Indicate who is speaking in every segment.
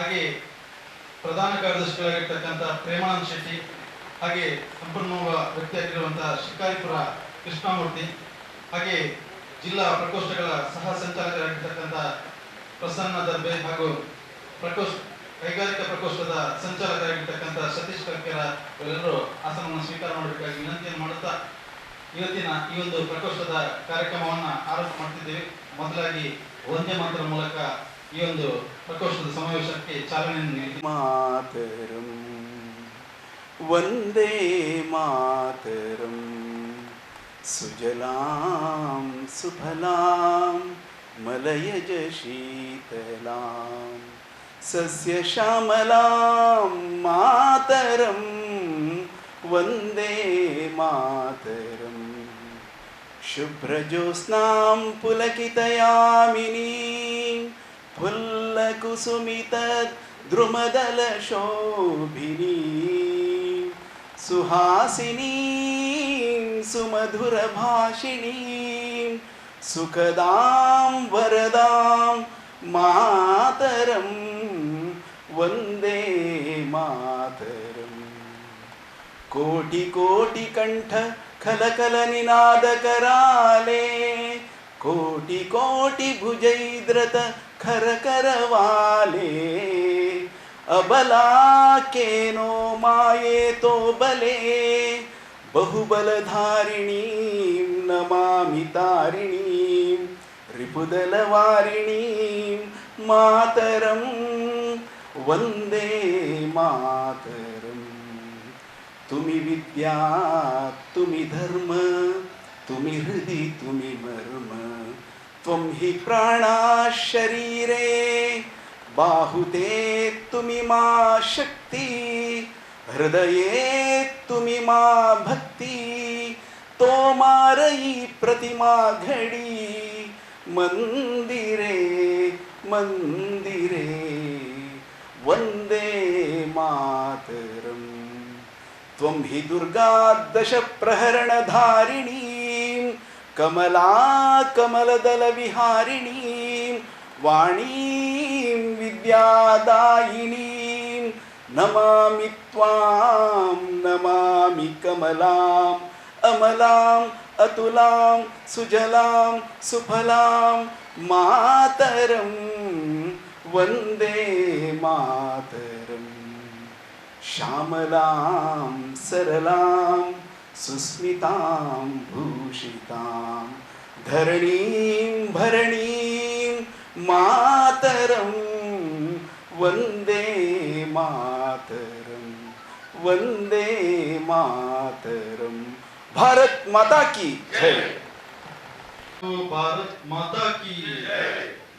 Speaker 1: ಹಾಗೆ ಪ್ರಧಾನ ಕಾರ್ಯದರ್ಶಿಗಳಾಗಿರ್ತಕ್ಕಂಥ ಪ್ರೇಮಾನಂದ್ ಶೆಟ್ಟಿ, ಹಾಗೆ ಸಂಪನ್ಮೂಲ ವ್ಯಕ್ತಿಯಾಗಿರುವಂತಹ ಶಿಕಾರಿಪುರ ಕೃಷ್ಣಮೂರ್ತಿ, ಹಾಗೆ ಜಿಲ್ಲಾ ಪ್ರಕೋಷ್ಠಗಳ ಸಹ ಸಂಚಾಲಕರಾಗಿರ್ತಕ್ಕಂಥ ಪ್ರಸನ್ನ ದರ್ಬೆ ಹಾಗೂ ಕೈಗಾರಿಕಾ ಪ್ರಕೋಷ್ಠದ ಸಂಚಾಲಕರಾಗಿರ್ತಕ್ಕಂಥ ಸತೀಶ್ ಕರ್ಕೆರ ಇವರೆಲ್ಲರೂ ಆಸನವನ್ನು ಸ್ವೀಕಾರ ಮಾಡಬೇಕಾಗಿ ವಿನಂತಿಯನ್ನು ಮಾಡುತ್ತಾ ಇವತ್ತಿನ ಈ ಒಂದು ಪ್ರಕೋಷ್ಠದ ಕಾರ್ಯಕ್ರಮವನ್ನು ಆರಂಭ ಮಾಡ್ತಿದ್ದೇವೆ. ಮೊದಲಾಗಿ ವಂದೇ ಮಾತರಂ ಮೂಲಕ ಈ ಒಂದು ಪ್ರಕೋಷ್ಠದ ಸಮಾವೇಶಕ್ಕೆ ಚಾಲನೆಯನ್ನು ನೀಡಿ.
Speaker 2: ಮಾತರಂ ವಂದೇ ಮಾತರಂ ಸುಜಲಾಂ ಸುಫಲಾಂ ಮಲಯಜ ಶೀತಲಾಂ ಸಸ್ಯ ಶ್ಯಾಮಲಾಂ ಮಾತರಂ ವಂದೇ ಮಾತರಂ ಶುಭ್ರಜೋತ್ಸ್ನಾಂ ಪುಲಕಿತಯಾಮಿನೀಂ ಫುಲ್ಲಕುಸುಮಿತದ್ರುಮದಲಶೋಭಿನೀಂ ಸುಹಾಸಿನೀಂ ಸುಮಧುರಭಾಷಿಣೀಂ ಸುಖದಾಂ ವರದಾಂ ಮಾತರಂ ವಂದೇ ಮಾತರಂ ಕೋಟಿ ಕೋಟಿ ಕಂಠ ಖಲಕಲ ನಿನಾದ ಕರಾಲೆ ಕೋಟಿ ಕೋಟಿ ಭುಜೈದ್ರತ ಖರ ಕರವಾಲೆ ಅಬಲಾಕೇನೋ ಮಾಯೇತೋ ಬಲೆ ಬಹುಬಲಧಾರಿಣೀಂ ನಮಾಮಿ ತಾರಿಣೀಂ ರಿಪುದಲವಾರಿಣೀಂ ಮಾತರಂ ವಂದೇ ಮಾತರಂ ತುಮಿ ವಿದ್ಯಾ ತುಮಿ ಧರ್ಮ ತುಮಿ ಹೃದಿ ತುಮಿ ಮರ್ಮ ತ್ವಂ ಹಿ ಪ್ರಾಣ ಶರೀರೇ ಬಾಹುತೇ ತುಮಿ ಮಾ ಶಕ್ತಿ ಹೃದಯೇ ತುಮಿ ಮಾ ಭಕ್ತಿ ತೋಮಾರಯಿ ಪ್ರತಿಮಾ ಘಡಿ ಮಂದಿರೇ ಮಂದಿರೇ ವಂದೇ ಮಾತರಂ ತ್ವಂ ಹಿ ದುರ್ಗಾ ದಶ ಪ್ರಹರಣಧಾರಿಣೀಂ ಕಮಲಾ ಕಮಲದಲ ವಿಹಾರಿಣೀಂ ವಾಣೀಂ ವಿದ್ಯಾದಾಯಿನೀಂ ನಮಾಮಿ ತ್ವಾಂ ನಮಾಮಿ ಕಮಲಾಂ ಅಮಲಾಂ ಅತುಲಾಂ ಸುಜಲಾಂ ಸುಫಲಾಂ ಮಾತರಂ ವಂದೇ ಮಾತರಂ ಶ್ಯಾಮಲಾಂ ಸರಳಾಂ ಸುಸ್ಮಿತಾಂ ಭೂಷಿತಾಂ ಧರಣೀಂ ಭರಣೀಂ ಮಾತರಂ ವಂದೇ ಮಾತರಂ ವಂದೇ ಮಾತರಂ. ಭಾರತ್ ಮಾತಾ ಕಿ ಜೈ.
Speaker 1: ಭಾರತ್ ಮಾತಾ ಕಿ ಜೈ.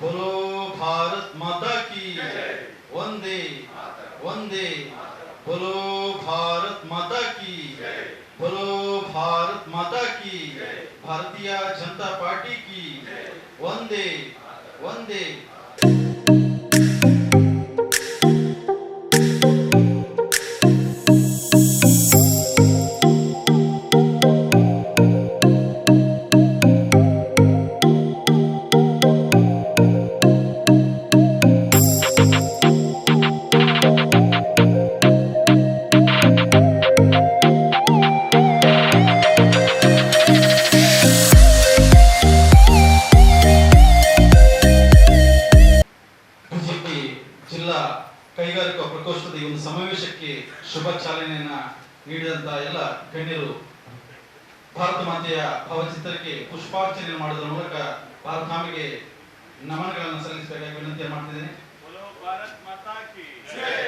Speaker 1: बोलो भारत माता की जय. वंदे वंदे बोलो भारत माता की जय. बोलो भारत माता की जय. भारतीय जनता पार्टी की जय. वंदे वंदे. ಜಿಲ್ಲಾ ಕೈಗಾರಿಕಾ ಪ್ರಕೋಷ್ಠದ ಈ ಒಂದು ಸಮಾವೇಶಕ್ಕೆ ಶುಭ ಚಾಲನೆಯನ್ನ ನೀಡಿದಂತ ಎಲ್ಲ ಗಣ್ಯರು ಭಾರತ ಮಾತೆಯ ಭಾವಚಿತ್ರಕ್ಕೆ ಪುಷ್ಪಾರ್ಚನೆ ಮಾಡುವುದರ ಮೂಲಕ ಭಾರತ ಮಾತೆಗೆ ನಮನಗಳನ್ನು ಸಲ್ಲಿಸಬೇಕಾಗಿ ವಿನಂತಿ ಮಾಡ್ತಿದ್ದೇನೆ.
Speaker 3: बोलो भारत माता की जय.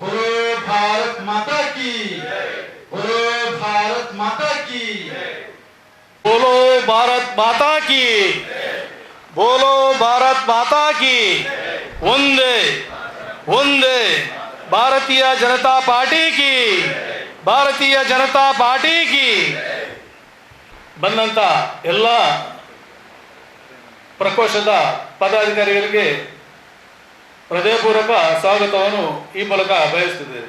Speaker 1: बोलो भारत माता की जय. बोलो भारत माता की जय.
Speaker 3: बोलो भारत माता की बोलो भारत माता की वंदे वंदे. भारतीय जनता पार्टी की भारतीय जनता पार्टी की. ಬಂದಂತ ಎಲ್ಲ ಪ್ರಕೋಷ್ಠದ ಪದಾಧಿಕಾರಿಗಳಿಗೆ ಹೃದಯಪೂರ್ವಕ ಸ್ವಾಗತವನ್ನು ಈ ಮೂಲಕ ಬಯಸುತ್ತಿದ್ದೇವೆ.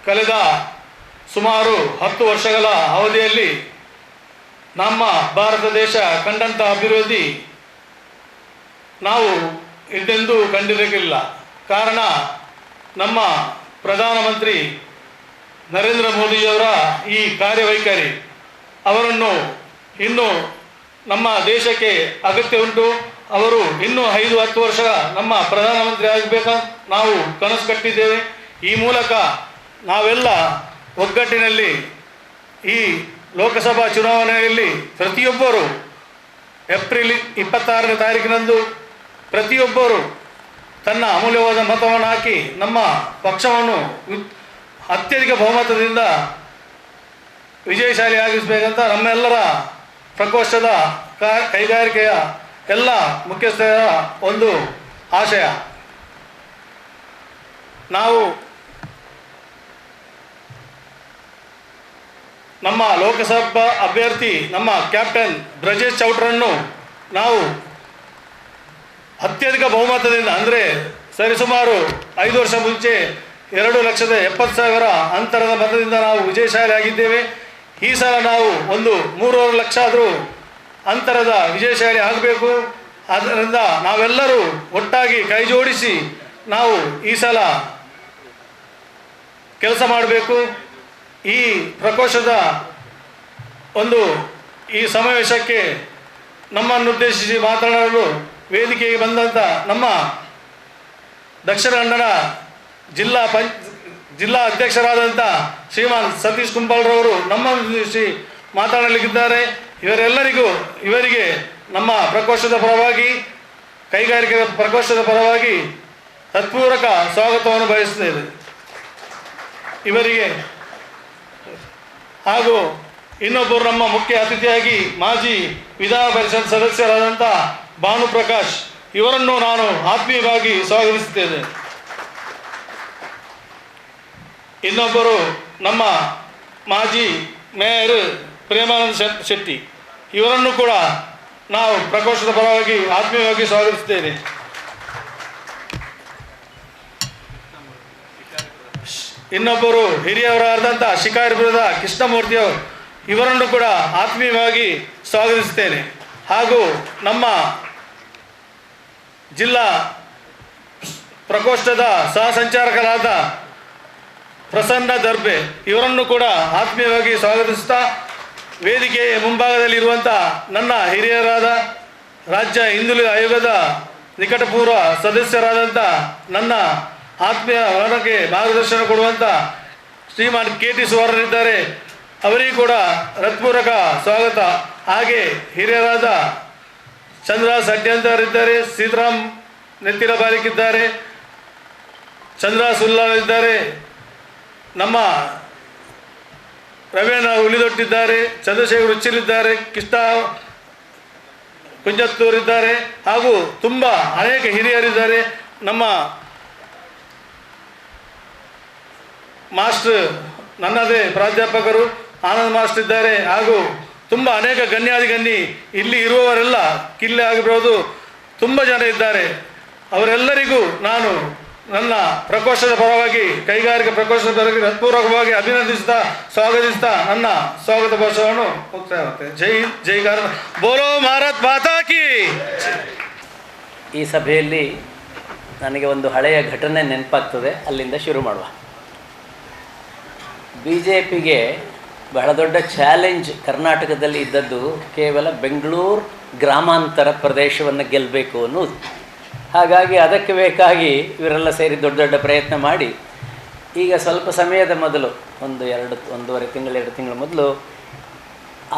Speaker 3: ಕಳೆದ ಸುಮಾರು 10 ವರ್ಷಗಳ ಅವಧಿಯಲ್ಲಿ ನಮ್ಮ ಭಾರತ ದೇಶ ಕಂಡಂತ ಅಭಿವೃದ್ಧಿ ನಾವು ಇದೆಂದೂ ಕಂಡಿರಲಿಲ್ಲ. ಕಾರಣ ನಮ್ಮ ಪ್ರಧಾನಮಂತ್ರಿ ನರೇಂದ್ರ ಮೋದಿಯವರ ಈ ಕಾರ್ಯವೈಖರಿ. ಅವರನ್ನು ಇನ್ನೂ ನಮ್ಮ ದೇಶಕ್ಕೆ ಅಗತ್ಯ ಉಂಟು. ಅವರು ಇನ್ನೂ 5-10 ವರ್ಷ ನಮ್ಮ ಪ್ರಧಾನಮಂತ್ರಿ ಆಗಬೇಕಂತ ನಾವು ಕನಸು ಕಟ್ಟಿದ್ದೇವೆ. ಈ ಮೂಲಕ ನಾವೆಲ್ಲ ಒಗ್ಗಟ್ಟಿನಲ್ಲಿ ಈ ಲೋಕಸಭಾ ಚುನಾವಣೆಯಲ್ಲಿ ಪ್ರತಿಯೊಬ್ಬರು ಏಪ್ರಿಲ್ 26ನೇ ತಾರೀಕಿನಂದು ಪ್ರತಿಯೊಬ್ಬರು ತನ್ನ ಅಮೂಲ್ಯವಾದ ಮತವನ್ನು ಹಾಕಿ ನಮ್ಮ ಪಕ್ಷವನ್ನು ಅತ್ಯಧಿಕ ಬಹುಮತದಿಂದ ವಿಜಯಶಾಲಿಯಾಗಿಸಬೇಕಂತ ನಮ್ಮೆಲ್ಲರ ಪ್ರಕೋಷ್ಠದ ಕೈಗಾರಿಕೆಯ ಎಲ್ಲ ಮುಖ್ಯಸ್ಥರ ಒಂದು ಆಶಯ. ನಾವು ನಮ್ಮ ಲೋಕಸಭಾ ಅಭ್ಯರ್ಥಿ ನಮ್ಮ ಕ್ಯಾಪ್ಟನ್ ಬ್ರಜೇಶ್ ಚೌಟ್ರನ್ನು ನಾವು ಅತ್ಯಧಿಕ ಬಹುಮತದಿಂದ, ಅಂದರೆ ಸರಿಸುಮಾರು 5 ವರ್ಷ ಮುಂಚೆ 2,70,000 ಅಂತರದ ಮತದಿಂದ ನಾವು ವಿಜಯಶಾಲಿ ಆಗಿದ್ದೇವೆ. ಈ ಸಲ ನಾವು ಒಂದು 3.5 ಲಕ್ಷ ಆದರೂ ಅಂತರದ ವಿಜಯಶಾಲಿ ಆಗಬೇಕು. ಆದ್ದರಿಂದ ನಾವೆಲ್ಲರೂ ಒಟ್ಟಾಗಿ ಕೈ ಜೋಡಿಸಿ ನಾವು ಈ ಸಲ ಕೆಲಸ ಮಾಡಬೇಕು. ಈ ಪ್ರಕೋಷ್ಠದ ಒಂದು ಈ ಸಮಾವೇಶಕ್ಕೆ ನಮ್ಮನ್ನುದ್ದೇಶಿಸಿ ಮಾತನಾಡಲು ವೇದಿಕೆಗೆ ಬಂದಂಥ ನಮ್ಮ ದಕ್ಷಿಣ ಕನ್ನಡ ಜಿಲ್ಲಾ ಅಧ್ಯಕ್ಷರಾದಂಥ ಶ್ರೀಮಾನ್ ಸತೀಶ್ ಕುಂಬಾಳ್ರವರು ನಮ್ಮನ್ನುದ್ದೇಶಿಸಿ ಮಾತನಾಡಲಿಕ್ಕಿದ್ದಾರೆ. ಇವರಿಗೆ ನಮ್ಮ ಪ್ರಕೋಷ್ಠದ ಪರವಾಗಿ, ಕೈಗಾರಿಕೆ ಪ್ರಕೋಷ್ಠದ ಪರವಾಗಿ ಹೃತ್ಪೂರ್ವಕ ಸ್ವಾಗತವನ್ನು ಬಯಸುತ್ತೇವೆ. ಇವರಿಗೆ ಹಾಗೂ ಇನ್ನೊಬ್ಬರು ನಮ್ಮ ಮುಖ್ಯ ಅತಿಥಿಯಾಗಿ ಮಾಜಿ ವಿಧಾನ ಪರಿಷತ್ ಸದಸ್ಯರಾದಂಥ ಭಾನುಪ್ರಕಾಶ್ ಇವರನ್ನು ನಾನು ಆತ್ಮೀಯವಾಗಿ ಸ್ವಾಗತಿಸುತ್ತೇನೆ. ಇನ್ನೊಬ್ಬರು ನಮ್ಮ ಮಾಜಿ ಮೇಯರ್ ಪ್ರೇಮಾನಂದ ಶೆಟ್ಟಿ ಇವರನ್ನು ಕೂಡ ನಾವು ಪ್ರಕೋಷ್ಠದ ಪರವಾಗಿ ಆತ್ಮೀಯವಾಗಿ ಸ್ವಾಗತಿಸುತ್ತೇನೆ. ಇನ್ನೊಬ್ಬರು ಹಿರಿಯವರಾದಂಥ ಶಿಕಾರಿಪುರದ ಕೃಷ್ಣಮೂರ್ತಿಯವರು ಇವರನ್ನು ಕೂಡ ಆತ್ಮೀಯವಾಗಿ ಸ್ವಾಗತಿಸುತ್ತೇನೆ. ಹಾಗೂ ನಮ್ಮ ಜಿಲ್ಲಾ ಪ್ರಕೋಷ್ಠದ ಸಹ ಸಂಚಾಲಕರಾದ ಪ್ರಸನ್ನ ದರ್ಬೆ ಇವರನ್ನು ಕೂಡ ಆತ್ಮೀಯವಾಗಿ ಸ್ವಾಗತಿಸುತ್ತಾ, ವೇದಿಕೆಯ ಮುಂಭಾಗದಲ್ಲಿರುವಂಥ ನನ್ನ ಹಿರಿಯರಾದ ರಾಜ್ಯ ಹಿಂದುಳಿದ ಆಯೋಗದ ನಿಕಟಪೂರ್ವ ಸದಸ್ಯರಾದಂಥ ನನ್ನ ಆತ್ಮೀಯ ನನಗೆ ಮಾರ್ಗದರ್ಶನ ಕೊಡುವಂಥ ಶ್ರೀಮಾನ್ KT ಸುವರ್ಣರಿದ್ದಾರೆ, ಅವರಿಗೂ ಕೂಡ ಹೃತ್ಪೂರ್ವಕ ಸ್ವಾಗತ. ಹಾಗೆ ಹಿರಿಯರಾದ ಚಂದ್ರರಾಜ್ ಸಡ್ಯಂತರಿದ್ದಾರೆ, ಸೀತಾರಾಮ್ ನೆತ್ತಿರ ಬಾರಿಕಿದ್ದಾರೆ, ಚಂದ್ರರಾಜ್ ಸುಲ್ಲಾಲ್ ಇದ್ದಾರೆ, ನಮ್ಮ ರವೀಣ ಹುಲಿದೊಟ್ಟಿದ್ದಾರೆ, ಚಂದ್ರಶೇಖರ್ ಉಚ್ಚಿಲಿದ್ದಾರೆ, ಕೃಷ್ಣ ಕುಂಜತ್ತೂರಿದ್ದಾರೆ, ಹಾಗೂ ತುಂಬ ಅನೇಕ ಹಿರಿಯರಿದ್ದಾರೆ. ನಮ್ಮ ಮಾಸ್ಟರ್ ನನ್ನದೇ ಪ್ರಾಧ್ಯಾಪಕರು ಆನಂದ್ ಮಾಸ್ಟರ್ ಇದ್ದಾರೆ, ಹಾಗೂ ತುಂಬ ಅನೇಕ ಗಣ್ಯಾಧಿಗಣ್ಯ ಇಲ್ಲಿ ಇರುವವರೆಲ್ಲ ಕಿಲ್ಲೆ ಆಗಿರ್ಬೋದು ತುಂಬ ಜನ ಇದ್ದಾರೆ. ಅವರೆಲ್ಲರಿಗೂ ನಾನು ನನ್ನ ಪ್ರಕೋಷ್ಠದ ಪರವಾಗಿ, ಕೈಗಾರಿಕಾ ಪ್ರಕೋಷ್ಠದ ಪರವಾಗಿ ಹೃತ್ಪೂರ್ವಕವಾಗಿ ಅಭಿನಂದಿಸ್ತಾ ಸ್ವಾಗತಿಸ್ತಾ ನನ್ನ ಸ್ವಾಗತ ಭಾಷಣವನ್ನು ಮುಕ್ತಾಯವಾಗುತ್ತೆ. ಜೈ ಹಿಂದ್, ಜೈ ಕರ್ನಾಟಕ, ಬೋಲೋ ಭಾರತ್ ಮಾತಾ ಕಿ.
Speaker 4: ಈ ಸಭೆಯಲ್ಲಿ ನನಗೆ ಒಂದು ಹಳೆಯ ಘಟನೆ ನೆನಪಾಗ್ತದೆ, ಅಲ್ಲಿಂದ ಶುರು ಮಾಡುವ. BJPಗೆ ಬಹಳ ದೊಡ್ಡ ಚಾಲೆಂಜ್ ಕರ್ನಾಟಕದಲ್ಲಿ ಇದ್ದದ್ದು ಕೇವಲ ಬೆಂಗಳೂರು ಗ್ರಾಮಾಂತರ ಪ್ರದೇಶವನ್ನು ಗೆಲ್ಲಬೇಕು ಅನ್ನೋದು. ಹಾಗಾಗಿ ಅದಕ್ಕೆ ಬೇಕಾಗಿ ಇವರೆಲ್ಲ ಸೇರಿ ದೊಡ್ಡ ದೊಡ್ಡ ಪ್ರಯತ್ನ ಮಾಡಿ ಈಗ ಸ್ವಲ್ಪ ಸಮಯದ ಮೊದಲು ಒಂದೂವರೆ ತಿಂಗಳು 2 ತಿಂಗಳ ಮೊದಲು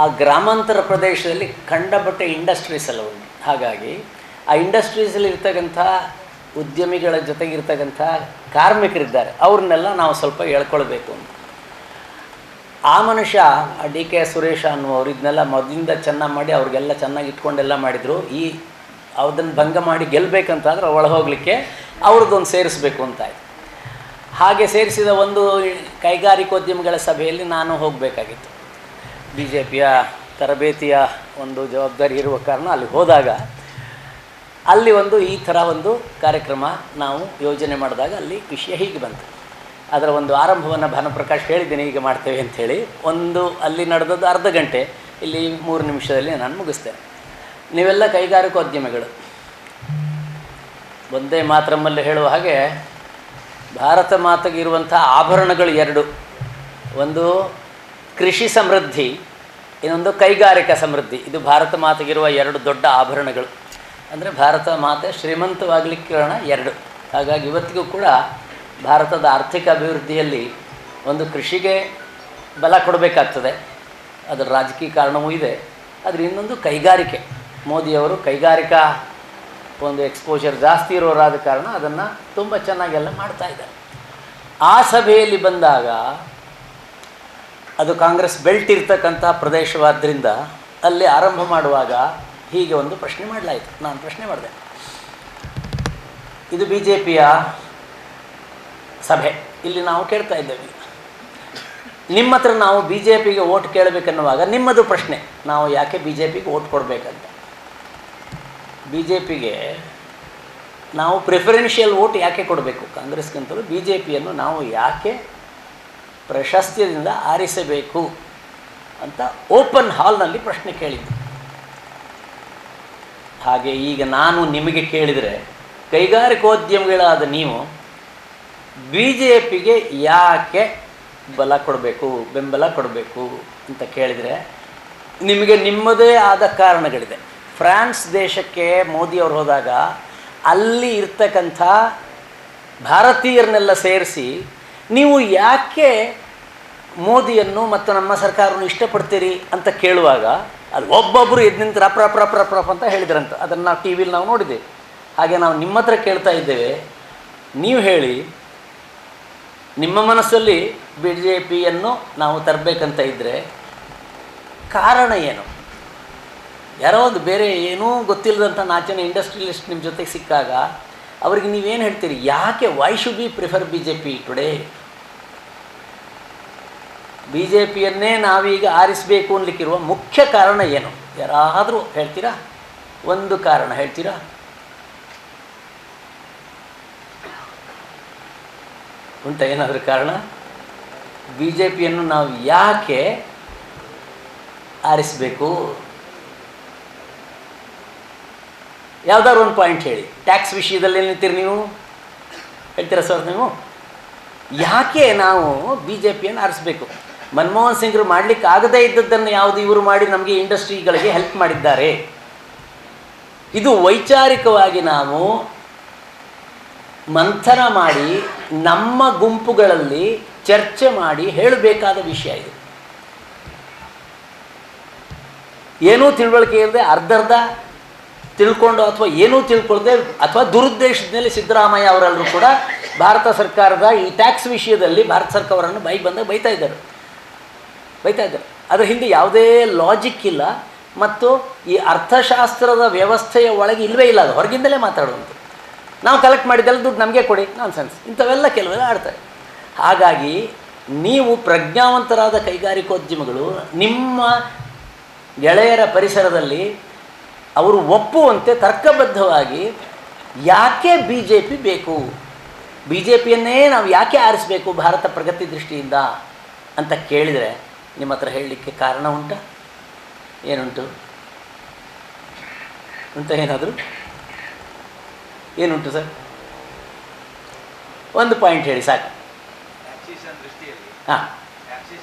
Speaker 4: ಆ ಗ್ರಾಮಾಂತರ ಪ್ರದೇಶದಲ್ಲಿ ಕಂಡಪಟ್ಟೆ ಇಂಡಸ್ಟ್ರೀಸ್ ಎಲ್ಲ ಉಂಟು. ಹಾಗಾಗಿ ಆ ಇಂಡಸ್ಟ್ರೀಸಲ್ಲಿ ಇರ್ತಕ್ಕಂಥ ಉದ್ಯಮಿಗಳ ಜೊತೆಗಿರ್ತಕ್ಕಂಥ ಕಾರ್ಮಿಕರಿದ್ದಾರೆ, ಅವ್ರನ್ನೆಲ್ಲ ನಾವು ಸ್ವಲ್ಪ ಹೇಳ್ಕೊಳ್ಬೇಕು ಅಂತ. ಆ ಮನುಷ್ಯ DK ಸುರೇಶ ಅನ್ನುವರು ಇದನ್ನೆಲ್ಲ ಮೊದಲಿಂದ ಚೆನ್ನಾಗಿ ಮಾಡಿ ಅವ್ರಿಗೆಲ್ಲ ಚೆನ್ನಾಗಿ ಇಟ್ಕೊಂಡೆಲ್ಲ ಮಾಡಿದರು. ಅದನ್ನು ಭಂಗ ಮಾಡಿ ಗೆಲ್ಲಬೇಕಂತಂದ್ರೆ ಒಳ ಹೋಗಲಿಕ್ಕೆ ಅವ್ರದ್ದೊಂದು ಸೇರಿಸಬೇಕು ಅಂತಾಯಿತು. ಹಾಗೆ ಸೇರಿಸಿದ ಒಂದು ಕೈಗಾರಿಕೋದ್ಯಮಿಗಳ ಸಭೆಯಲ್ಲಿ ನಾನು ಹೋಗಬೇಕಾಗಿತ್ತು. BJPಯ ತರಬೇತಿಯ ಒಂದು ಜವಾಬ್ದಾರಿ ಇರುವ ಕಾರಣ ಅಲ್ಲಿ ಹೋದಾಗ ಅಲ್ಲಿ ಈ ಥರ ಒಂದು ಕಾರ್ಯಕ್ರಮ ನಾವು ಯೋಜನೆ ಮಾಡಿದಾಗ ಅಲ್ಲಿ ವಿಷಯ ಹೀಗೆ ಬಂತು. ಅದರ ಒಂದು ಆರಂಭವನ್ನು ಭಾನುಪ್ರಕಾಶ್ ಹೇಳಿದ್ದೀನಿ, ಹೀಗೆ ಮಾಡ್ತೇವೆ ಅಂಥೇಳಿ. ಅಲ್ಲಿ ನಡೆದದ್ದು ಅರ್ಧ ಗಂಟೆ, ಇಲ್ಲಿ 3 ನಿಮಿಷದಲ್ಲಿ ನಾನು ಮುಗಿಸ್ತೇನೆ. ನೀವೆಲ್ಲ ಕೈಗಾರಿಕೋದ್ಯಮಿಗಳು, ಒಂದೇ ಮಾತರಮ್ಮಲ್ಲಿ ಹೇಳುವ ಹಾಗೆ ಭಾರತ ಮಾತೆಗೆ ಇರುವಂಥ ಆಭರಣಗಳು ಎರಡು, ಒಂದು ಕೃಷಿ ಸಮೃದ್ಧಿ, ಇನ್ನೊಂದು ಕೈಗಾರಿಕಾ ಸಮೃದ್ಧಿ. ಇದು ಭಾರತ ಮಾತೆಗಿರುವ ಎರಡು ದೊಡ್ಡ ಆಭರಣಗಳು. ಅಂದರೆ ಭಾರತ ಮಾತೆ ಶ್ರೀಮಂತವಾಗಲಿಕ್ಕೆ ಕಾರಣ ಎರಡು. ಹಾಗಾಗಿ ಇವತ್ತಿಗೂ ಕೂಡ ಭಾರತದ ಆರ್ಥಿಕ ಅಭಿವೃದ್ಧಿಯಲ್ಲಿ ಒಂದು ಕೃಷಿಗೆ ಬಲ ಕೊಡಬೇಕಾಗ್ತದೆ, ಅದರ ರಾಜಕೀಯ ಕಾರಣವೂ ಇದೆ. ಆದರೆ ಇನ್ನೊಂದು ಕೈಗಾರಿಕೆ. ಮೋದಿಯವರು ಕೈಗಾರಿಕಾ ಒಂದು ಎಕ್ಸ್ಪೋಜರ್ ಜಾಸ್ತಿ ಇರೋರಾದ ಕಾರಣ ಅದನ್ನು ತುಂಬ ಚೆನ್ನಾಗೆಲ್ಲ ಮಾಡ್ತಾ ಇದ್ದಾರೆ. ಆ ಸಭೆಯಲ್ಲಿ ಬಂದಾಗ ಅದು ಕಾಂಗ್ರೆಸ್ ಬೆಲ್ಟ್ ಇರ್ತಕ್ಕಂಥ ಪ್ರದೇಶವಾದ್ದರಿಂದ ಅಲ್ಲಿ ಆರಂಭ ಮಾಡುವಾಗ ಹೀಗೆ ಒಂದು ಪ್ರಶ್ನೆ ಮಾಡಲಾಯಿತು. ನಾನು ಪ್ರಶ್ನೆ ಮಾಡಿದೆ, ಇದು ಬಿ ಜೆ ಪಿಯ ಸಭೆ, ಇಲ್ಲಿ ನಾವು ಕೇಳ್ತಾ ಇದ್ದೇವೆ, ನಿಮ್ಮ ಹತ್ರ ನಾವು ಬಿ ಜೆ ಪಿಗೆ ಓಟ್ ಕೇಳಬೇಕನ್ನುವಾಗ ನಿಮ್ಮದು ಪ್ರಶ್ನೆ, ನಾವು ಯಾಕೆ ಬಿ ಜೆ ಪಿಗೆ ಓಟ್ ಕೊಡಬೇಕಂತ. ಬಿ ಜೆ ಪಿಗೆ ನಾವು ಪ್ರಿಫರೆನ್ಷಿಯಲ್ ಓಟ್ ಯಾಕೆ ಕೊಡಬೇಕು, ಕಾಂಗ್ರೆಸ್ಗಿಂತಲೂ ಬಿ ಜೆ ಪಿಯನ್ನು ನಾವು ಯಾಕೆ ಪ್ರಶಸ್ತ್ಯದಿಂದ ಆರಿಸಬೇಕು ಅಂತ ಓಪನ್ ಹಾಲ್ನಲ್ಲಿ ಪ್ರಶ್ನೆ ಕೇಳಿದ್ದು. ಹಾಗೆ ಈಗ ನಾನು ನಿಮಗೆ ಕೇಳಿದರೆ, ಕೈಗಾರಿಕೋದ್ಯಮಿಗಳಾದ ನೀವು ಬಿ ಜೆ ಪಿಗೆ ಯಾಕೆ ಬಲ ಕೊಡಬೇಕು, ಬೆಂಬಲ ಕೊಡಬೇಕು ಅಂತ ಕೇಳಿದರೆ ನಿಮಗೆ ನಿಮ್ಮದೇ ಆದ ಕಾರಣಗಳಿದೆ. ಫ್ರಾನ್ಸ್ ದೇಶಕ್ಕೆ ಮೋದಿಯವರು ಹೋದಾಗ ಅಲ್ಲಿ ಇರ್ತಕ್ಕಂಥ ಭಾರತೀಯರನ್ನೆಲ್ಲ ಸೇರಿಸಿ ನೀವು ಯಾಕೆ ಮೋದಿಯನ್ನು ಮತ್ತು ನಮ್ಮ ಸರ್ಕಾರವನ್ನು ಇಷ್ಟಪಡ್ತೀರಿ ಅಂತ ಕೇಳುವಾಗ ಅದು ಒಬ್ಬೊಬ್ಬರು ಎದ್ದು ನಿಂತು ರಪ್ ರಪ್ ರಪ್ ರಪ್ ರಪ್ ಅಂತ ಹೇಳಿದ್ರಂತ. ಅದನ್ನು ನಾವು ಟಿ ವಿಲಿ ನಾವು ನೋಡಿದ್ದೇವೆ. ಹಾಗೆ ನಾವು ನಿಮ್ಮ ಹತ್ರ ಕೇಳ್ತಾ ಇದ್ದೇವೆ, ನೀವು ಹೇಳಿ, ನಿಮ್ಮ ಮನಸ್ಸಲ್ಲಿ ಬಿ ಜೆ ಪಿಯನ್ನು ನಾವು ತರಬೇಕಂತ ಇದ್ದರೆ ಕಾರಣ ಏನು? ಯಾರೋ ಒಂದು ಬೇರೆ ಏನೂ ಗೊತ್ತಿಲ್ಲದಂಥ ನಾಚಿನ ಇಂಡಸ್ಟ್ರಿಯಲಿಸ್ಟ್ ನಿಮ್ಮ ಜೊತೆಗೆ ಸಿಕ್ಕಾಗ ಅವ್ರಿಗೆ ನೀವೇನು ಹೇಳ್ತೀರಿ, ಯಾಕೆ why should be prefer B J P today? B J ಪಿಯನ್ನೇ ನಾವೀಗ ಆರಿಸಬೇಕು ಅನ್ಲಿಕ್ಕಿರುವ ಮುಖ್ಯ ಕಾರಣ ಏನು? ಯಾರಾದರೂ ಹೇಳ್ತೀರಾ? ಒಂದು ಕಾರಣ ಹೇಳ್ತೀರಾ? ಉಂಟ ಏನಾದರೂ ಕಾರಣ? ಬಿ ಜೆ ಪಿಯನ್ನು ನಾವು ಯಾಕೆ ಆರಿಸಬೇಕು? ಯಾವುದಾದ್ರು ಒಂದು ಪಾಯಿಂಟ್ ಹೇಳಿ. ಟ್ಯಾಕ್ಸ್ ವಿಷಯದಲ್ಲಿ ಏನಿರ್ತೀರಿ ನೀವು? ಹೇಳ್ತೀರಾ ಸರ್ ನೀವು? ಯಾಕೆ ನಾವು ಬಿ ಜೆ ಪಿಯನ್ನು ಆರಿಸಬೇಕು? ಮನಮೋಹನ್ ಸಿಂಗ್ರು ಮಾಡಲಿಕ್ಕೆ ಆಗದೇ ಇದ್ದದ್ದನ್ನು ಯಾವುದು ಇವರು ಮಾಡಿ ನಮಗೆ ಇಂಡಸ್ಟ್ರಿಗಳಿಗೆ ಹೆಲ್ಪ್ ಮಾಡಿದ್ದಾರೆ. ಇದು ವೈಚಾರಿಕವಾಗಿ ನಾವು ಮಂಥನ ಮಾಡಿ ನಮ್ಮ ಗುಂಪುಗಳಲ್ಲಿ ಚರ್ಚೆ ಮಾಡಿ ಹೇಳಬೇಕಾದ ವಿಷಯ ಇದು. ಏನೂ ತಿಳುವಳಿಕೆ ಇಲ್ಲದೆ ಅರ್ಧರ್ಧ ತಿಳ್ಕೊಂಡು ಅಥವಾ ಏನೂ ತಿಳ್ಕೊಳ್ದೆ ಅಥವಾ ದುರುದ್ದೇಶದ ಮೇಲೆ ಸಿದ್ದರಾಮಯ್ಯ ಅವರೆಲ್ಲರೂ ಕೂಡ ಭಾರತ ಸರ್ಕಾರದ ಈ ಟ್ಯಾಕ್ಸ್ ವಿಷಯದಲ್ಲಿ ಭಾರತ ಸರ್ಕಾರವನ್ನು ಬಂದಾಗ ಬೈತಾ ಇದ್ದಾರೆ. ಅದರ ಹಿಂದೆ ಯಾವುದೇ ಲಾಜಿಕ್ ಇಲ್ಲ ಮತ್ತು ಈ ಅರ್ಥಶಾಸ್ತ್ರದ ವ್ಯವಸ್ಥೆಯ ಒಳಗೆ ಇಲ್ಲವೇ ಇಲ್ಲ. ಅದು ಹೊರಗಿಂದಲೇ ಮಾತಾಡುವಂಥ. ನಾವು ಕಲೆಕ್ಟ್ ಮಾಡಿದ್ದೆಲ್ಲ ದುಡ್ಡು ನಮಗೆ ಕೊಡಿ, ನಾನ್ಸೆನ್ಸ್, ಇಂಥವೆಲ್ಲ ಕೆಲವೆಲ್ಲ ಆಡ್ತಾರೆ. ಹಾಗಾಗಿ ನೀವು ಪ್ರಜ್ಞಾವಂತರಾದ ಕೈಗಾರಿಕೋದ್ಯಮಿಗಳು ನಿಮ್ಮ ಗೆಳೆಯರ ಪರಿಸರದಲ್ಲಿ ಅವರು ಒಪ್ಪುವಂತೆ ತರ್ಕಬದ್ಧವಾಗಿ ಯಾಕೆ ಬಿ ಜೆ ಪಿ ಬೇಕು, ಬಿ ಜೆ ಪಿಯನ್ನೇ ನಾವು ಯಾಕೆ ಆರಿಸಬೇಕು ಭಾರತ ಪ್ರಗತಿ ದೃಷ್ಟಿಯಿಂದ ಅಂತ ಕೇಳಿದರೆ ನಿಮ್ಮ ಹತ್ರ ಹೇಳಲಿಕ್ಕೆ ಕಾರಣ ಉಂಟಾ? ಏನುಂಟು? ಏನಾದರೂ ಏನುಂಟು ಸರ್? ಒಂದು ಪಾಯಿಂಟ್ ಹೇಳಿ ಸಾಕು. ಹಾಂ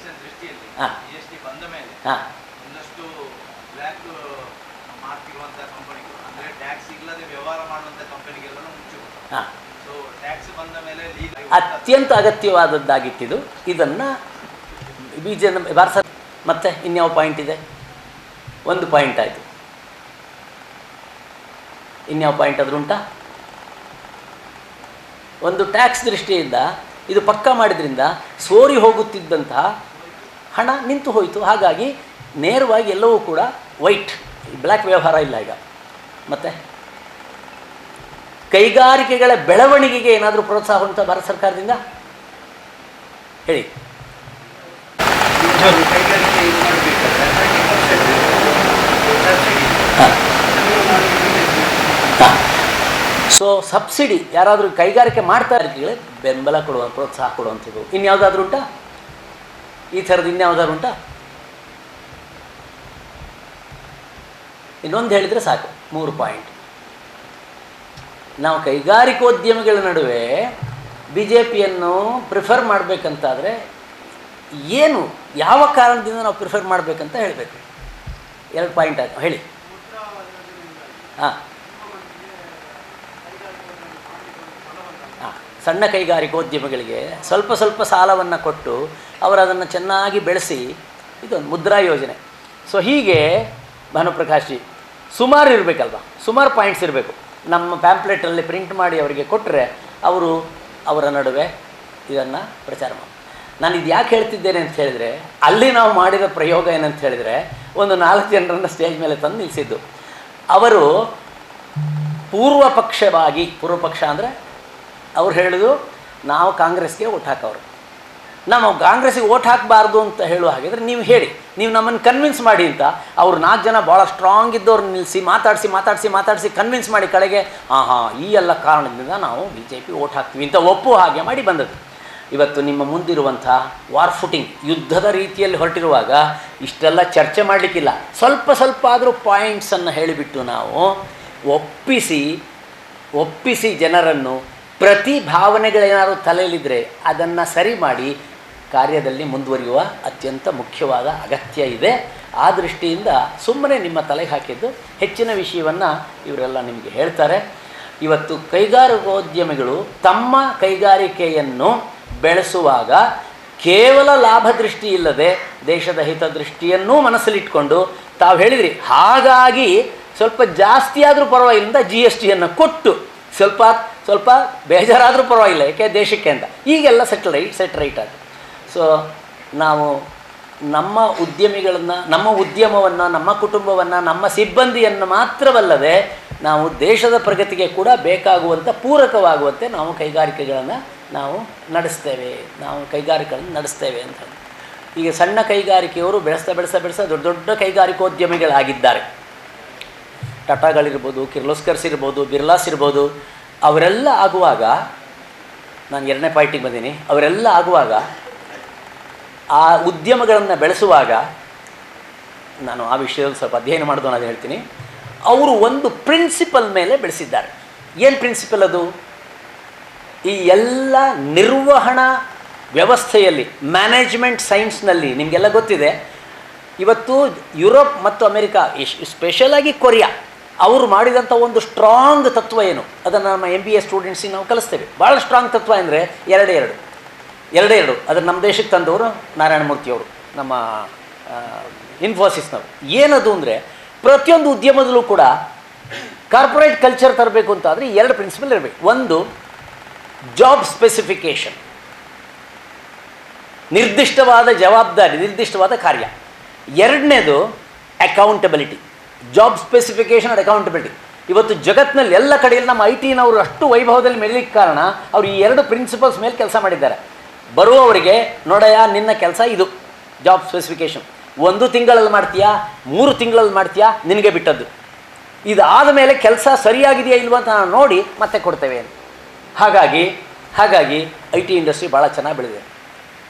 Speaker 4: ಹಾಂ ಹಾಂ ಅತ್ಯಂತ ಅಗತ್ಯವಾದದ್ದಾಗಿತ್ತಿದು. ಇದನ್ನು ಬಿ ಜೆ ಭಾರತ ಮತ್ತೆ ಇನ್ಯಾವ ಪಾಯಿಂಟ್ ಇದೆ? ಒಂದು ಪಾಯಿಂಟ್ ಆಯಿತು. ಇನ್ಯಾವ ಪಾಯಿಂಟ್ ಆದರೂ ಉಂಟಾ? ಒಂದು ಟ್ಯಾಕ್ಸ್ ದೃಷ್ಟಿಯಿಂದ ಇದು ಪಕ್ಕಾ ಮಾಡಿದ್ರಿಂದ ಸೋರಿ ಹೋಗುತ್ತಿದ್ದಂತಹ ಹಣ ನಿಂತು ಹೋಯಿತು. ಹಾಗಾಗಿ ನೇರವಾಗಿ ಎಲ್ಲವೂ ಕೂಡ ವೈಟ್, ಬ್ಲ್ಯಾಕ್ ವ್ಯವಹಾರ ಇಲ್ಲ ಈಗ. ಮತ್ತು ಕೈಗಾರಿಕೆಗಳ ಬೆಳವಣಿಗೆಗೆ ಏನಾದರೂ ಪ್ರೋತ್ಸಾಹ ಉಂಟಾ ಭಾರತ ಸರ್ಕಾರದಿಂದ? ಹೇಳಿ. ಸೊ ಸಬ್ಸಿಡಿ ಯಾರಾದರೂ ಕೈಗಾರಿಕೆ ಮಾಡ್ತಾ ಇರ್ತೀವಿ, ಬೆಂಬಲ ಕೊಡುವ, ಪ್ರೋತ್ಸಾಹ ಕೊಡುವಂಥದ್ದು. ಇನ್ಯಾವುದಾದ್ರೂ ಉಂಟಾ ಈ ಥರದ್ದು? ಇನ್ಯಾವುದಾದ್ರು ಉಂಟಾ? ಇನ್ನೊಂದು ಹೇಳಿದರೆ ಸಾಕು, 3 ಪಾಯಿಂಟ್. ನಾವು ಕೈಗಾರಿಕೋದ್ಯಮಿಗಳ ನಡುವೆ ಬಿ ಜೆ ಪಿಯನ್ನು ಪ್ರಿಫರ್ ಮಾಡಬೇಕಂತಾದರೆ ಏನು ಯಾವ ಕಾರಣದಿಂದ ನಾವು ಪ್ರಿಫರ್ ಮಾಡಬೇಕಂತ ಹೇಳಬೇಕು. 2 ಪಾಯಿಂಟ್ ಆಯಿತು, ಹೇಳಿ. ಹಾಂ ಸಣ್ಣ ಕೈಗಾರಿಕೋದ್ಯಮಿಗಳಿಗೆ ಸ್ವಲ್ಪ ಸ್ವಲ್ಪ ಸಾಲವನ್ನು ಕೊಟ್ಟು ಅವರು ಅದನ್ನು ಚೆನ್ನಾಗಿ ಬೆಳೆಸಿ, ಇದೊಂದು ಮುದ್ರಾ ಯೋಜನೆ. ಸೊ ಹೀಗೆ ಭಾನುಪ್ರಕಾಶ್ ಜಿ ಸುಮಾರು ಇರಬೇಕಲ್ವ, ಸುಮಾರು ಪಾಯಿಂಟ್ಸ್ ಇರಬೇಕು. ನಮ್ಮ ಪ್ಯಾಂಪ್ಲೆಟಲ್ಲಿ ಪ್ರಿಂಟ್ ಮಾಡಿ ಅವರಿಗೆ ಕೊಟ್ಟರೆ ಅವರು ಅವರ ನಡುವೆ ಇದನ್ನು ಪ್ರಚಾರ ಮಾಡಿ. ನಾನು ಇದು ಯಾಕೆ ಹೇಳ್ತಿದ್ದೇನೆ ಅಂತ ಹೇಳಿದರೆ, ಅಲ್ಲಿ ನಾವು ಮಾಡಿದ ಪ್ರಯೋಗ ಏನಂತ ಹೇಳಿದರೆ, ಒಂದು 4 ಜನರನ್ನು ಸ್ಟೇಜ್ ಮೇಲೆ ತಂದು ನಿಲ್ಲಿಸಿದ್ದು. ಅವರು ಪೂರ್ವ ಪಕ್ಷ ಅಂದರೆ ಅವ್ರು ಹೇಳಿದ್ರು ನಾವು ಕಾಂಗ್ರೆಸ್ಗೆ ಓಟ್ ಹಾಕೋರು, ನಾವು ಕಾಂಗ್ರೆಸ್ಸಿಗೆ ಓಟ್ ಹಾಕಬಾರ್ದು ಅಂತ ಹೇಳುವ ಹಾಗಿದ್ರೆ ನೀವು ಹೇಳಿ, ನೀವು ನಮ್ಮನ್ನು ಕನ್ವಿನ್ಸ್ ಮಾಡಿ ಅಂತ ಅವರು 4 ಜನ ಭಾಳ ಸ್ಟ್ರಾಂಗ್ ಇದ್ದವ್ರು ನಿಲ್ಲಿಸಿ ಮಾತಾಡಿಸಿ ಕನ್ವಿನ್ಸ್ ಮಾಡಿ ಕಡೆಗೆ ಈ ಎಲ್ಲ ಕಾರಣದಿಂದ ನಾವು ಬಿ ಜೆ ಪಿ ಓಟ್ ಹಾಕ್ತೀವಿ ಅಂತ ಒಪ್ಪು ಹಾಗೆ ಮಾಡಿ ಬಂದದ್ದು. ಇವತ್ತು ನಿಮ್ಮ ಮುಂದಿರುವಂಥ ವಾರ್ ಫುಟಿಂಗ್ ಯುದ್ಧದ ರೀತಿಯಲ್ಲಿ ಹೊರಟಿರುವಾಗ ಇಷ್ಟೆಲ್ಲ ಚರ್ಚೆ ಮಾಡಲಿಕ್ಕಿಲ್ಲ. ಸ್ವಲ್ಪ ಆದರೂ ಪಾಯಿಂಟ್ಸನ್ನು ಹೇಳಿಬಿಟ್ಟು ನಾವು ಒಪ್ಪಿಸಿ ಜನರನ್ನು ಪ್ರತಿ ಭಾವನೆಗಳೇನಾದರೂ ತಲೆಯಲ್ಲಿದ್ದರೆ ಅದನ್ನು ಸರಿ ಮಾಡಿ ಕಾರ್ಯದಲ್ಲಿ ಮುಂದುವರಿಯುವ ಅತ್ಯಂತ ಮುಖ್ಯವಾದ ಅಗತ್ಯ ಇದೆ. ಆ ದೃಷ್ಟಿಯಿಂದ ಸುಮ್ಮನೆ ನಿಮ್ಮ ತಲೆಗೆ ಹಾಕಿದ್ದು ಹೆಚ್ಚಿನ ವಿಷಯವನ್ನು ಇವರೆಲ್ಲ ನಿಮಗೆ ಹೇಳ್ತಾರೆ. ಇವತ್ತು ಕೈಗಾರಿಕೋದ್ಯಮಿಗಳು ತಮ್ಮ ಕೈಗಾರಿಕೆಯನ್ನು ಬೆಳೆಸುವಾಗ ಕೇವಲ ಲಾಭ ದೃಷ್ಟಿ ಇಲ್ಲದೆ ದೇಶದ ಹಿತದೃಷ್ಟಿಯನ್ನೂ ಮನಸ್ಸಲ್ಲಿಟ್ಕೊಂಡು ತಾವು ಹೇಳಿದ್ರಿ, ಹಾಗಾಗಿ ಸ್ವಲ್ಪ ಜಾಸ್ತಿ ಆದರೂ ಪರವಾಗಿಲ್ಲ GST ಕೊಟ್ಟು ಸ್ವಲ್ಪ ಬೇಜಾರಾದರೂ ಪರವಾಗಿಲ್ಲ, ಯಾಕೆ ದೇಶಕ್ಕೆ ಅಂತ ಈಗೆಲ್ಲ ಸೆಟ್ ರೈಟ್ ಆಗಿ. ಸೊ ನಾವು ನಮ್ಮ ಉದ್ಯಮಿಗಳನ್ನು, ನಮ್ಮ ಉದ್ಯಮವನ್ನು, ನಮ್ಮ ಕುಟುಂಬವನ್ನು, ನಮ್ಮ ಸಿಬ್ಬಂದಿಯನ್ನು ಮಾತ್ರವಲ್ಲದೆ ನಾವು ದೇಶದ ಪ್ರಗತಿಗೆ ಕೂಡ ಬೇಕಾಗುವಂಥ ಪೂರಕವಾಗುವಂತೆ ನಾವು ಕೈಗಾರಿಕೆಗಳನ್ನು ನಡೆಸ್ತೇವೆ ಅಂತ. ಈಗ ಸಣ್ಣ ಕೈಗಾರಿಕೆಯವರು ಬೆಳೆಸ್ತಾ ದೊಡ್ಡ ಕೈಗಾರಿಕೋದ್ಯಮಿಗಳಾಗಿದ್ದಾರೆ. ಟಾಟಾಗಳಿರ್ಬೋದು, ಕಿರ್ಲೋಸ್ಕರ್ಸ್ ಇರ್ಬೋದು, ಬಿರ್ಲಾಸ್ ಇರ್ಬೋದು. ಅವರೆಲ್ಲ ಆಗುವಾಗ, ನಾನು 2ನೇ ಪಾಯಿಂಟಿಗೆ ಬಂದೀನಿ, ಅವರೆಲ್ಲ ಆಗುವಾಗ ಆ ಉದ್ಯಮಗಳನ್ನು ಬೆಳೆಸುವಾಗ ನಾನು ಆ ವಿಷಯದಲ್ಲಿ ಸ್ವಲ್ಪ ಅಧ್ಯಯನ ಮಾಡೋದು ಅನ್ನೋದು ಹೇಳ್ತೀನಿ. ಅವರು ಒಂದು ಪ್ರಿನ್ಸಿಪಲ್ ಮೇಲೆ ಬೆಳೆಸಿದ್ದಾರೆ. ಏನು ಪ್ರಿನ್ಸಿಪಲ್ ಅದು? ಈ ಎಲ್ಲ ನಿರ್ವಹಣಾ ವ್ಯವಸ್ಥೆಯಲ್ಲಿ, ಮ್ಯಾನೇಜ್ಮೆಂಟ್ ಸೈನ್ಸ್ನಲ್ಲಿ ನಿಮಗೆಲ್ಲ ಗೊತ್ತಿದೆ, ಇವತ್ತು ಯುರೋಪ್ ಮತ್ತು ಅಮೆರಿಕಾ, ಸ್ಪೆಷಲಾಗಿ ಕೊರಿಯಾ, ಅವರು ಮಾಡಿದಂಥ ಒಂದು ಸ್ಟ್ರಾಂಗ್ ತತ್ವ ಏನು, ಅದನ್ನು ನಮ್ಮ MBA ಸ್ಟೂಡೆಂಟ್ಸಿಗೆ ನಾವು ಕಲಿಸ್ತೇವೆ. ಭಾಳ ಸ್ಟ್ರಾಂಗ್ ತತ್ವ ಅಂದರೆ ಎರಡೇ ಅದನ್ನು ನಮ್ಮ ದೇಶಕ್ಕೆ ತಂದವರು ನಾರಾಯಣ ಮೂರ್ತಿಯವರು, ನಮ್ಮ ಇನ್ಫೋಸಿಸ್ನವರು. ಏನದು ಅಂದರೆ, ಪ್ರತಿಯೊಂದು ಉದ್ಯಮದಲ್ಲೂ ಕೂಡ ಕಾರ್ಪೊರೇಟ್ ಕಲ್ಚರ್ ತರಬೇಕು ಅಂತ ಆದರೆ 2 ಪ್ರಿನ್ಸಿಪಲ್ ಇರಬೇಕು. ಒಂದು ಜಾಬ್ ಸ್ಪೆಸಿಫಿಕೇಷನ್, ನಿರ್ದಿಷ್ಟವಾದ ಜವಾಬ್ದಾರಿ, ನಿರ್ದಿಷ್ಟವಾದ ಕಾರ್ಯ. 2ನೇದು accountability. Job specification and accountability. ಇವತ್ತು ಜಗತ್ತಿನಲ್ಲಿ ಎಲ್ಲ ಕಡೆಯಲ್ಲಿ ನಮ್ಮ IT-ನವರು ಅಷ್ಟು ವೈಭವದಲ್ಲಿ ಮೆರೀಲಿಕ್ಕೆ ಕಾರಣ ಅವರು ಈ 2 ಪ್ರಿನ್ಸಿಪಲ್ಸ್ ಮೇಲೆ ಕೆಲಸ ಮಾಡಿದ್ದಾರೆ. ಬರುವವರಿಗೆ ನೋಡಯ್ಯ, ನಿನ್ನ ಕೆಲಸ ಇದು, ಜಾಬ್ ಸ್ಪೆಸಿಫಿಕೇಷನ್ 1 ತಿಂಗಳಲ್ಲಿ ಮಾಡ್ತೀಯಾ, 3 ತಿಂಗಳಲ್ಲಿ ಮಾಡ್ತೀಯಾ, ನಿನಗೆ ಬಿಟ್ಟದ್ದು. ಇದಾದ ಮೇಲೆ ಕೆಲಸ ಸರಿಯಾಗಿದೆಯಾ ಇಲ್ವ ಅಂತ ನಾವು ನೋಡಿ ಮತ್ತೆ ಕೊಡ್ತೇವೆ ಅಂತ. ಹಾಗಾಗಿ IT ಇಂಡಸ್ಟ್ರಿ ಭಾಳ ಚೆನ್ನಾಗಿ ಬೆಳೆದಿದೆ.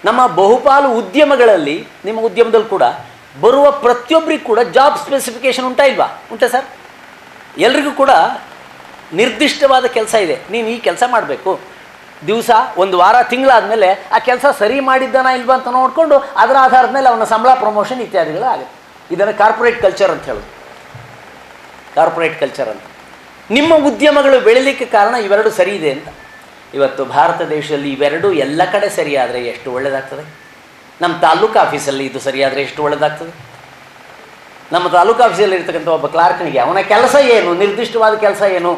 Speaker 4: ನಮ್ಮ ಬಹುಪಾಲು ಉದ್ಯಮಗಳಲ್ಲಿ, ನಿಮ್ಮ ಉದ್ಯಮದಲ್ಲಿ ಕೂಡ ಬರುವ ಪ್ರತಿಯೊಬ್ಬರಿಗೂ ಕೂಡ ಜಾಬ್ ಸ್ಪೆಸಿಫಿಕೇಷನ್ ಉಂಟಾ ಇಲ್ವಾ? ಉಂಟಾ ಸರ್? ಎಲ್ರಿಗೂ ಕೂಡ ನಿರ್ದಿಷ್ಟವಾದ ಕೆಲಸ ಇದೆ, ನೀನು ಈ ಕೆಲಸ ಮಾಡಬೇಕು, ದಿವಸ, 1 ವಾರ, ತಿಂಗಳಾದಮೇಲೆ ಆ ಕೆಲಸ ಸರಿ ಮಾಡಿದ್ದಾನ ಇಲ್ವಾ ಅಂತ ನೋಡಿಕೊಂಡು ಅದರ ಆಧಾರದ ಮೇಲೆ ಅವನ ಸಂಬಳ, ಪ್ರಮೋಷನ್ ಇತ್ಯಾದಿಗಳು ಆಗುತ್ತೆ. ಇದನ್ನು ಕಾರ್ಪೊರೇಟ್ ಕಲ್ಚರ್ ಅಂತ ಹೇಳೋದು. ಕಾರ್ಪೊರೇಟ್ ಕಲ್ಚರ್ ಅಂತ. ನಿಮ್ಮ ಉದ್ಯಮಗಳು ಬೆಳೀಲಿಕ್ಕೆ ಕಾರಣ ಇವೆರಡು ಸರಿ ಇದೆ ಅಂತ. ಇವತ್ತು ಭಾರತ ದೇಶದಲ್ಲಿ ಇವೆರಡೂ ಎಲ್ಲ ಕಡೆ ಸರಿಯಾದರೆ ಎಷ್ಟು ಒಳ್ಳೆಯದಾಗ್ತದೆ. ನಮ್ಮ ತಾಲೂಕು ಆಫೀಸಲ್ಲಿ ಇದು ಸರಿಯಾದರೆ ಎಷ್ಟು ಒಳ್ಳೆಯದಾಗ್ತದೆ. ನಮ್ಮ ತಾಲೂಕು ಆಫೀಸಲ್ಲಿ ಇರ್ತಕ್ಕಂಥ ಒಬ್ಬ ಕ್ಲಾರ್ಕ್ನಿಗೆ ಅವನ ಕೆಲಸ ಏನು, ನಿರ್ದಿಷ್ಟವಾದ ಕೆಲಸ ಏನು,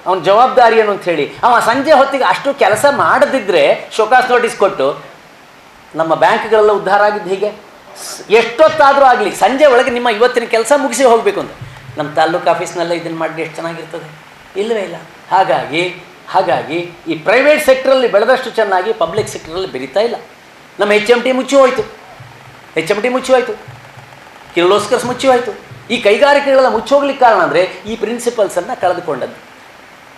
Speaker 4: ಅವನ ಜವಾಬ್ದಾರಿ ಏನು ಅಂಥೇಳಿ ಅವ ಸಂಜೆ ಹೊತ್ತಿಗೆ ಅಷ್ಟು ಕೆಲಸ ಮಾಡದಿದ್ದರೆ ಶೋಕಾಸ್ ನೋಟಿಸ್ ಕೊಟ್ಟು ನಮ್ಮ ಬ್ಯಾಂಕ್ಗಳೆಲ್ಲ ಉದ್ಧಾರ ಆಗಿದ್ದು ಹೀಗೆ. ಎಷ್ಟೊತ್ತಾದರೂ ಆಗಲಿ ಸಂಜೆ ಒಳಗೆ ನಿಮ್ಮ ಇವತ್ತಿನ ಕೆಲಸ ಮುಗಿಸಿ ಹೋಗಬೇಕು ಅಂತ. ನಮ್ಮ ತಾಲೂಕು ಆಫೀಸ್ನಲ್ಲೇ ಇದನ್ನು ಮಾಡಿ ಎಷ್ಟು ಚೆನ್ನಾಗಿರ್ತದೆ? ಇಲ್ಲವೇ ಇಲ್ಲ. ಹಾಗಾಗಿ ಈ ಪ್ರೈವೇಟ್ ಸೆಕ್ಟ್ರಲ್ಲಿ ಬೆಳೆದಷ್ಟು ಚೆನ್ನಾಗಿ ಪಬ್ಲಿಕ್ ಸೆಕ್ಟ್ರಲ್ಲಿ ಬೆರೀತಾ ಇಲ್ಲ. ನಮ್ಮ HMT ಮುಚ್ಚಿ ಹೋಯಿತು, ಕಿರ್ಲೋಸ್ಕರ್ಸ್ ಮುಚ್ಚಿ ಹೋಯಿತು. ಈ ಕೈಗಾರಿಕೆಗಳೆಲ್ಲ ಮುಚ್ಚೋಗ್ಲಿಕ್ಕೆ ಕಾರಣ ಅಂದರೆ ಈ ಪ್ರಿನ್ಸಿಪಲ್ಸನ್ನು ಕಳೆದುಕೊಂಡದ್ದು.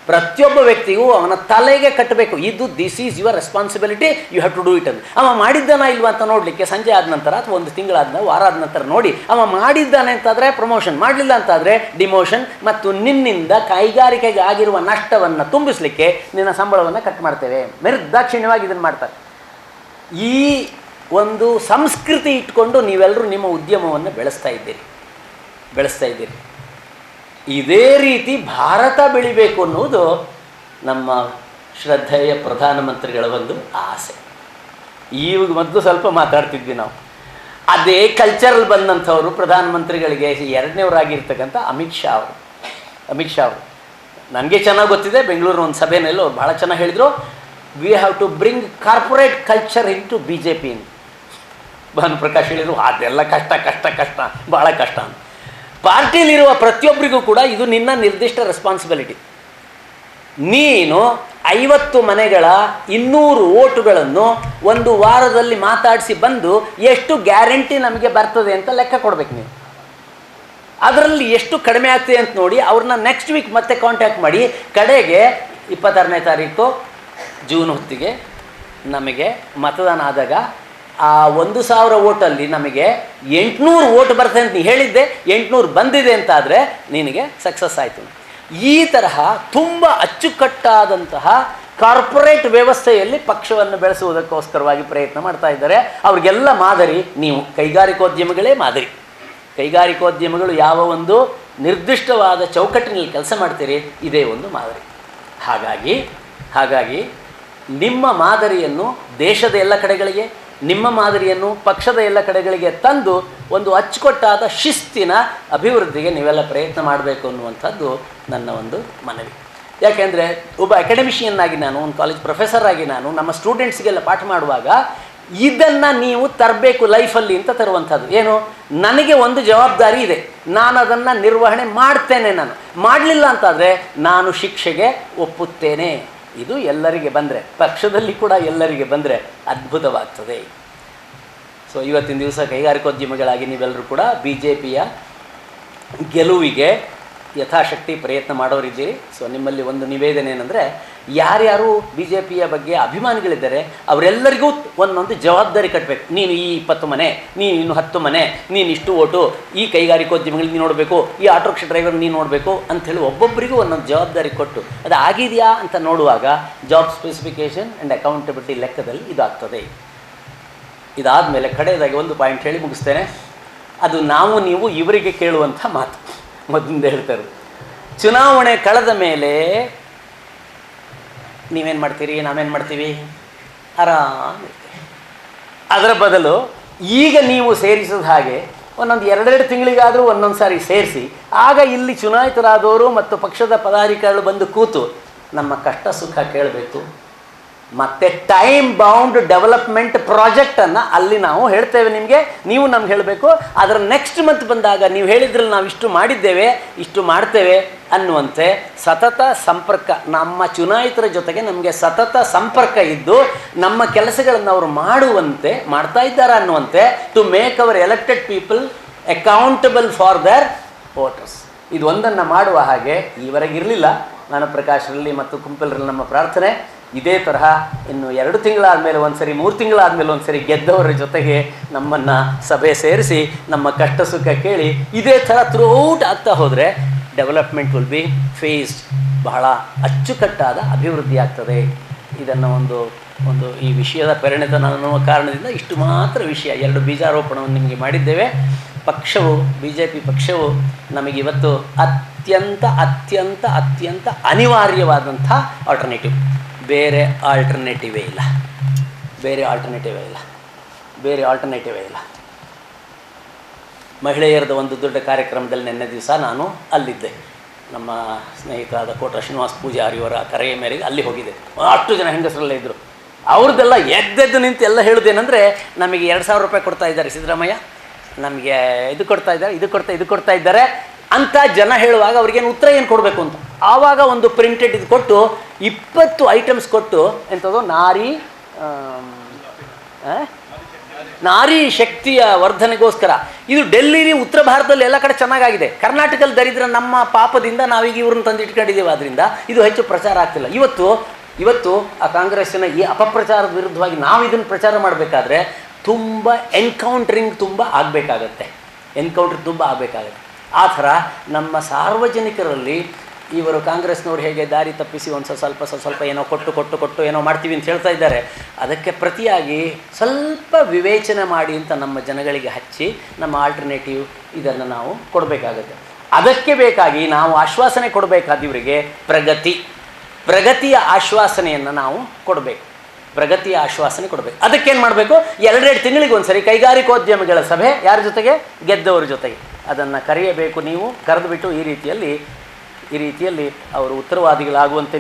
Speaker 4: ಪ್ರತಿಯೊಬ್ಬ ವ್ಯಕ್ತಿಗೂ ಅವನ ತಲೆಗೆ ಕಟ್ಟಬೇಕು, this is your responsibility, you have to do it ಅಂತ. ಅವ ಮಾಡಿದ್ದಾನ ಇಲ್ವಾ ಅಂತ ನೋಡಲಿಕ್ಕೆ ಸಂಜೆ ಆದ ನಂತರ ಅಥವಾ ಒಂದು ತಿಂಗಳಾದ ವಾರ ಆದ ನಂತರ ನೋಡಿ, ಅವ ಮಾಡಿದ್ದಾನೆ ಅಂತಾದರೆ ಪ್ರಮೋಷನ್, ಮಾಡಲಿಲ್ಲ ಅಂತಾದರೆ ಡಿಮೋಷನ್, ಮತ್ತು ನಿನ್ನಿಂದ ಕೈಗಾರಿಕೆಗೆ ಆಗಿರುವ ನಷ್ಟವನ್ನು ತುಂಬಿಸಲಿಕ್ಕೆ ನಿನ್ನ ಸಂಬಳವನ್ನು ಕಟ್ ಮಾಡ್ತೇವೆ. ನಿರ್ದಾಕ್ಷಿಣ್ಯವಾಗಿ ಇದನ್ನು ಮಾಡ್ತಾರೆ. ಈ ಒಂದು ಸಂಸ್ಕೃತಿ ಇಟ್ಕೊಂಡು ನೀವೆಲ್ಲರೂ ನಿಮ್ಮ ಉದ್ಯಮವನ್ನು ಬೆಳೆಸ್ತಾ ಇದ್ದೀರಿ. ಇದೇ ರೀತಿ ಭಾರತ ಬೆಳಿಬೇಕು ಅನ್ನುವುದು ನಮ್ಮ ಶ್ರದ್ಧೆಯ ಪ್ರಧಾನಮಂತ್ರಿಗಳ ಒಂದು ಆಸೆ. ಈಗ ಮೊದಲು ಸ್ವಲ್ಪ ಮಾತಾಡ್ತಿದ್ವಿ ನಾವು. ಅದೇ ಕಲ್ಚರಲ್ಲಿ ಬಂದಂಥವರು ಪ್ರಧಾನಮಂತ್ರಿಗಳಿಗೆ 2ನೇವರಾಗಿರ್ತಕ್ಕಂಥ ಅಮಿತ್ ಶಾ ಅವರು ನನಗೆ ಚೆನ್ನಾಗಿ ಗೊತ್ತಿದೆ. ಬೆಂಗಳೂರಿನ ಒಂದು ಸಭೆಯಲ್ಲಿ ಅವ್ರು ಭಾಳ ಚೆನ್ನಾಗಿ ಹೇಳಿದರು, we have to bring corporate culture into BJP. Bhanuprakash ಹೇಳಿದರು ಅದೆಲ್ಲ ಕಷ್ಟ ಭಾಳ ಕಷ್ಟ ಅಂತ. ಪಾರ್ಟಿಲಿರುವ ಪ್ರತಿಯೊಬ್ಬರಿಗೂ ಕೂಡ ಇದು ನಿನ್ನ ನಿರ್ದಿಷ್ಟ ರೆಸ್ಪಾನ್ಸಿಬಿಲಿಟಿ. ನೀನು 50 ಮನೆಗಳ 200 ಓಟುಗಳನ್ನು ಒಂದು ವಾರದಲ್ಲಿ ಮಾತಾಡಿಸಿ ಬಂದು ಎಷ್ಟು ಗ್ಯಾರಂಟಿ ನಮಗೆ ಬರ್ತದೆ ಅಂತ ಲೆಕ್ಕ ಕೊಡ್ಬೇಕು. ನೀವು ಅದರಲ್ಲಿ ಎಷ್ಟು ಕಡಿಮೆ ಆಗ್ತದೆ ಅಂತ ನೋಡಿ ಅವ್ರನ್ನ ನೆಕ್ಸ್ಟ್ ವೀಕ್ ಮತ್ತೆ ಕಾಂಟ್ಯಾಕ್ಟ್ ಮಾಡಿ, ಕಡೆಗೆ 26ನೇ ತಾರೀಕು ಜೂನ್ ಹೊತ್ತಿಗೆ ನಮಗೆ ಮತದಾನ ಆದಾಗ ಆ 1000 ಓಟಲ್ಲಿ ನಮಗೆ 800 ಓಟ್ ಬರ್ತದೆ ಅಂತ ನೀನು ಹೇಳಿದ್ದೆ, 800 ಬಂದಿದೆ ಅಂತಾದರೆ ನಿನಗೆ ಸಕ್ಸಸ್ ಆಯಿತು. ಈ ತರಹ ತುಂಬ ಅಚ್ಚುಕಟ್ಟಾದಂತಹ ಕಾರ್ಪೊರೇಟ್ ವ್ಯವಸ್ಥೆಯಲ್ಲಿ ಪಕ್ಷವನ್ನು ಬೆಳೆಸುವುದಕ್ಕೋಸ್ಕರವಾಗಿ ಪ್ರಯತ್ನ ಮಾಡ್ತಾ ಇದ್ದಾರೆ. ಅವ್ರಿಗೆಲ್ಲ ಮಾದರಿ ನೀವು ಕೈಗಾರಿಕೋದ್ಯಮಿಗಳೇ ಮಾದರಿ. ಕೈಗಾರಿಕೋದ್ಯಮಿಗಳು ಯಾವ ಒಂದು ನಿರ್ದಿಷ್ಟವಾದ ಚೌಕಟ್ಟಿನಲ್ಲಿ ಕೆಲಸ ಮಾಡ್ತೀರಿ, ಇದೇ ಒಂದು ಮಾದರಿ. ಹಾಗಾಗಿ ನಿಮ್ಮ ಮಾದರಿಯನ್ನು ದೇಶದ ಎಲ್ಲ ಕಡೆಗಳಿಗೆ, ನಿಮ್ಮ ಮಾದರಿಯನ್ನು ಪಕ್ಷದ ಎಲ್ಲ ಕಡೆಗಳಿಗೆ ತಂದು ಒಂದು ಅಚ್ಚುಕಟ್ಟಾದ ಶಿಸ್ತಿನ ಅಭಿವೃದ್ಧಿಗೆ ನೀವೆಲ್ಲ ಪ್ರಯತ್ನ ಮಾಡಬೇಕು ಅನ್ನುವಂಥದ್ದು ನನ್ನ ಒಂದು ಮನವಿ. ಯಾಕೆಂದರೆ ಒಬ್ಬ ಅಕಾಡೆಮಿಷಿಯನ್ ಆಗಿ ನಾನು, ಒಂದು ಕಾಲೇಜ್ ಪ್ರೊಫೆಸರ್ ಆಗಿ ನಾನು ನಮ್ಮ ಸ್ಟೂಡೆಂಟ್ಸ್ಗೆಲ್ಲ ಪಾಠ ಮಾಡುವಾಗ ಇದನ್ನು ನೀವು ತರಬೇಕು ಲೈಫಲ್ಲಿ ಅಂತ ತರುವಂಥದ್ದು. ಏನು, ನನಗೆ ಒಂದು ಜವಾಬ್ದಾರಿ ಇದೆ, ನಾನು ಅದನ್ನು ನಿರ್ವಹಣೆ ಮಾಡ್ತೇನೆ. ನಾನು ಮಾಡಲಿಲ್ಲ ಅಂತಾದರೆ ನಾನು ಶಿಕ್ಷೆಗೆ ಒಪ್ಪುತ್ತೇನೆ. ಇದು ಎಲ್ಲರಿಗೆ ಬಂದರೆ, ಪಕ್ಷದಲ್ಲಿ ಕೂಡ ಎಲ್ಲರಿಗೆ ಬಂದರೆ ಅದ್ಭುತವಾಗ್ತದೆ. ಸೊ ಇವತ್ತಿನ ದಿವಸ ಕೈಗಾರಿಕೋದ್ಯಮಿಗಳಾಗಿ ನೀವೆಲ್ಲರೂ ಕೂಡ BJPಯ ಗೆಲುವಿಗೆ ಯಥಾಶಕ್ತಿ ಪ್ರಯತ್ನ ಮಾಡೋರಿದ್ದೀರಿ. ಸೊ ನಿಮ್ಮಲ್ಲಿ ಒಂದು ನಿವೇದನೆ ಏನಂದರೆ, ಯಾರ್ಯಾರು BJPಯ ಬಗ್ಗೆ ಅಭಿಮಾನಿಗಳಿದ್ದಾರೆ ಅವರೆಲ್ಲರಿಗೂ ಒಂದೊಂದು ಜವಾಬ್ದಾರಿ ಕಟ್ಟಬೇಕು. ನೀನು ಈ 20 ಮನೆ, ನೀನು ಇನ್ನು 10 ಮನೆ, ನೀನು ಇಷ್ಟು ಓಟು, ಈ ಕೈಗಾರಿಕೋದ್ಯಮಿಗಳಿಗೆ ನೀನು ನೋಡಬೇಕು, ಈ ಆಟೋ ರಿಕ್ಷಾ ಡ್ರೈವರ್ ನೀನು ನೋಡಬೇಕು ಅಂಥೇಳಿ ಒಬ್ಬೊಬ್ಬರಿಗೂ ಒಂದೊಂದು ಜವಾಬ್ದಾರಿ ಕೊಟ್ಟು ಅದು ಆಗಿದೆಯಾ ಅಂತ ನೋಡುವಾಗ ಜಾಬ್ ಸ್ಪೆಸಿಫಿಕೇಷನ್ ಆ್ಯಂಡ್ ಅಕೌಂಟಬಿಲಿಟಿ ಲೆಕ್ಕದಲ್ಲಿ ಇದಾಗ್ತದೆ. ಇದಾದಮೇಲೆ ಕಡೆಯದಾಗಿ ಒಂದು ಪಾಯಿಂಟ್ ಹೇಳಿ ಮುಗಿಸ್ತೇನೆ. ಅದು ನೀವು ಇವರಿಗೆ ಕೇಳುವಂಥ ಮಾತು. ಮೊದಲಿಂದ ಹೇಳ್ತಾರೆ, ಚುನಾವಣೆ ಕಳೆದ ಮೇಲೆ ನೀವೇನು ಮಾಡ್ತೀರಿ, ನಾವೇನು ಮಾಡ್ತೀವಿ, ಆರಾಮಿರ್ತೀವಿ. ಅದರ ಬದಲು ಈಗ ನೀವು ಸೇರಿಸಿದ ಹಾಗೆ ಒಂದೊಂದು 2 ತಿಂಗಳಿಗಾದರೂ ಒಂದೊಂದು ಸಾರಿ ಸೇರಿಸಿ, ಆಗ ಇಲ್ಲಿ ಚುನಾಯಿತರಾದವರು ಮತ್ತು ಪಕ್ಷದ ಪದಾಧಿಕಾರಿಗಳು ಬಂದು ಕೂತು ನಮ್ಮ ಕಷ್ಟ ಸುಖ ಕೇಳಬೇಕು. ಮತ್ತು ಟೈಮ್ ಬೌಂಡ್ ಡೆವಲಪ್ಮೆಂಟ್ ಪ್ರಾಜೆಕ್ಟನ್ನು ಅಲ್ಲಿ ನಾವು ಹೇಳ್ತೇವೆ ನಿಮಗೆ, ನೀವು ನಮ್ಗೆ ಹೇಳಬೇಕು. ಅದರ ನೆಕ್ಸ್ಟ್ ಮಂತ್ ಬಂದಾಗ ನೀವು ಹೇಳಿದ್ರಲ್ಲಿ ನಾವು ಇಷ್ಟು ಮಾಡಿದ್ದೇವೆ, ಇಷ್ಟು ಮಾಡ್ತೇವೆ ಅನ್ನುವಂತೆ ಸತತ ಸಂಪರ್ಕ, ನಮ್ಮ ಚುನಾಯಿತರ ಜೊತೆಗೆ ನಮಗೆ ಸತತ ಸಂಪರ್ಕ ಇದ್ದು ನಮ್ಮ ಕೆಲಸಗಳನ್ನು ಅವರು ಮಾಡ್ತಾ ಇದ್ದಾರೆ ಅನ್ನುವಂತೆ, to make our elected people accountable for their voters. ಇದು ಒಂದನ್ನು ಮಾಡುವ ಹಾಗೆ ಈವರೆಗಿರಲಿಲ್ಲ. ನಾನು ಪ್ರಕಾಶರಲ್ಲಿ ಮತ್ತು ಕುಂಪಲ್ರಲ್ಲಿ ನಮ್ಮ ಪ್ರಾರ್ಥನೆ ಇದೇ ತರಹ ಇನ್ನು 2 ತಿಂಗಳಾದಮೇಲೆ ಒಂದು ಸರಿ, 3 ತಿಂಗಳಾದಮೇಲೆ ಒಂದು ಸರಿ ಗೆದ್ದವರ ಜೊತೆಗೆ ನಮ್ಮನ್ನು ಸಭೆ ಸೇರಿಸಿ ನಮ್ಮ ಕಷ್ಟ ಸುಖ ಕೇಳಿ ಇದೇ ಥರ ಥ್ರೂಔಟ್ ಆಗ್ತಾ ಹೋದರೆ ಡೆವಲಪ್ಮೆಂಟ್ ವಿಲ್ ಬಿ ಫೇಸ್ಡ್. ಬಹಳ ಅಚ್ಚುಕಟ್ಟಾದ ಅಭಿವೃದ್ಧಿ ಆಗ್ತದೆ. ಇದನ್ನು ಒಂದು ಈ ವಿಷಯದ ಪರಿಣಿತ ಅನ್ನುವ ಕಾರಣದಿಂದ ಇಷ್ಟು ಮಾತ್ರ ವಿಷಯ, 2 ಬೀಜಾರೋಪಣವನ್ನು ನಿಮಗೆ ಮಾಡಿದ್ದೇವೆ. ಪಕ್ಷವು BJP ಪಕ್ಷವು ನಮಗಿವತ್ತು ಅತ್ಯಂತ ಅತ್ಯಂತ ಅತ್ಯಂತ ಅನಿವಾರ್ಯವಾದಂಥ ಆಲ್ಟರ್ನೇಟಿವ್. ಬೇರೆ ಆಲ್ಟರ್ನೇಟಿವೇ ಇಲ್ಲ. ಮಹಿಳೆಯರದ ಒಂದು ದೊಡ್ಡ ಕಾರ್ಯಕ್ರಮದಲ್ಲಿ ನಿನ್ನೆ ದಿವಸ ನಾನು ಅಲ್ಲಿದ್ದೆ. ನಮ್ಮ ಸ್ನೇಹಿತರಾದ ಕೋಟ ಶ್ರೀನಿವಾಸ ಪೂಜಾರಿಯವರ ಕರೆಯ ಮೇರೆಗೆ ಅಲ್ಲಿ ಹೋಗಿದ್ದೆ. ಅಷ್ಟು ಜನ ಹೆಂಗಸರಲ್ಲೇ ಇದ್ದರು. ಅವ್ರದ್ದೆಲ್ಲ ಎದ್ದೆದ್ದು ನಿಂತು ಎಲ್ಲ ಹೇಳೋದೇನೆಂದರೆ, ನಮಗೆ 2,000 ರೂಪಾಯಿ ಕೊಡ್ತಾ ಇದ್ದಾರೆ ಸಿದ್ದರಾಮಯ್ಯ, ನಮಗೆ ಇದು ಕೊಡ್ತಾ ಇದ್ದಾರೆ ಅಂತ ಜನ ಹೇಳುವಾಗ ಅವ್ರಿಗೇನು ಉತ್ತರ ಏನು ಕೊಡಬೇಕು ಅಂತ. ಆವಾಗ ಒಂದು ಪ್ರಿಂಟೆಡ್ ಇದು ಕೊಟ್ಟು 20 ಐಟಮ್ಸ್ ಕೊಟ್ಟು, ಎಂಥದ್ದು ನಾರಿ ನಾರಿ ಶಕ್ತಿಯ ವರ್ಧನೆಗೋಸ್ಕರ. ಇದು ಡೆಲ್ಲಿ ಉತ್ತರ ಭಾರತದಲ್ಲಿ ಎಲ್ಲ ಕಡೆ ಚೆನ್ನಾಗಾಗಿದೆ. ಕರ್ನಾಟಕದಲ್ಲಿ ದರಿದ್ರ ನಮ್ಮ ಪಾಪದಿಂದ ನಾವೀಗ ಇವ್ರನ್ನ ತಂದು ಇಟ್ಕೊಂಡಿದ್ದೇವೆ. ಆದ್ದರಿಂದ ಇದು ಹೆಚ್ಚು ಪ್ರಚಾರ ಆಗ್ತಿಲ್ಲ. ಇವತ್ತು ಆ ಕಾಂಗ್ರೆಸ್ಸಿನ ಈ ಅಪಪ್ರಚಾರದ ವಿರುದ್ಧವಾಗಿ ನಾವು ಇದನ್ನು ಪ್ರಚಾರ ಮಾಡಬೇಕಾದ್ರೆ ತುಂಬ ಎನ್ಕೌಂಟ್ರಿಂಗ್ ತುಂಬ ಆಗಬೇಕಾಗತ್ತೆ. ಆ ಥರ ನಮ್ಮ ಸಾರ್ವಜನಿಕರಲ್ಲಿ ಇವರು ಕಾಂಗ್ರೆಸ್ನವ್ರು ಹೇಗೆ ದಾರಿ ತಪ್ಪಿಸಿ ಒಂದು ಸ್ವಲ್ಪ ಏನೋ ಕೊಟ್ಟು ಏನೋ ಮಾಡ್ತೀವಿ ಅಂತ ಹೇಳ್ತಾ ಇದ್ದಾರೆ. ಅದಕ್ಕೆ ಪ್ರತಿಯಾಗಿ ಸ್ವಲ್ಪ ವಿವೇಚನೆ ಮಾಡಿ ಅಂತ ನಮ್ಮ ಜನಗಳಿಗೆ ಹಚ್ಚಿ ನಮ್ಮ ಆಲ್ಟರ್ನೇಟಿವ್ ಇದನ್ನು ನಾವು ಕೊಡಬೇಕಾಗತ್ತೆ. ಅದಕ್ಕೆ ಬೇಕಾಗಿ ನಾವು ಆಶ್ವಾಸನೆ ಕೊಡಬೇಕಾದ ಇವರಿಗೆ ಪ್ರಗತಿಯ ಆಶ್ವಾಸನೆಯನ್ನು ನಾವು ಕೊಡಬೇಕು. ಅದಕ್ಕೇನು ಮಾಡಬೇಕು? 2 ತಿಂಗಳಿಗೆ ಒಂದು ಸರಿ ಕೈಗಾರಿಕೋದ್ಯಮಿಗಳ ಸಭೆ, ಯಾರ ಜೊತೆಗೆ? ಗೆದ್ದವರ ಜೊತೆಗೆ. ಅದನ್ನು ಕರೆಯಬೇಕು. ನೀವು ಕರೆದುಬಿಟ್ಟು ಈ ರೀತಿಯಲ್ಲಿ ಅವರು ಉತ್ತರವಾದಿಗಳಾಗುವಂತೆ,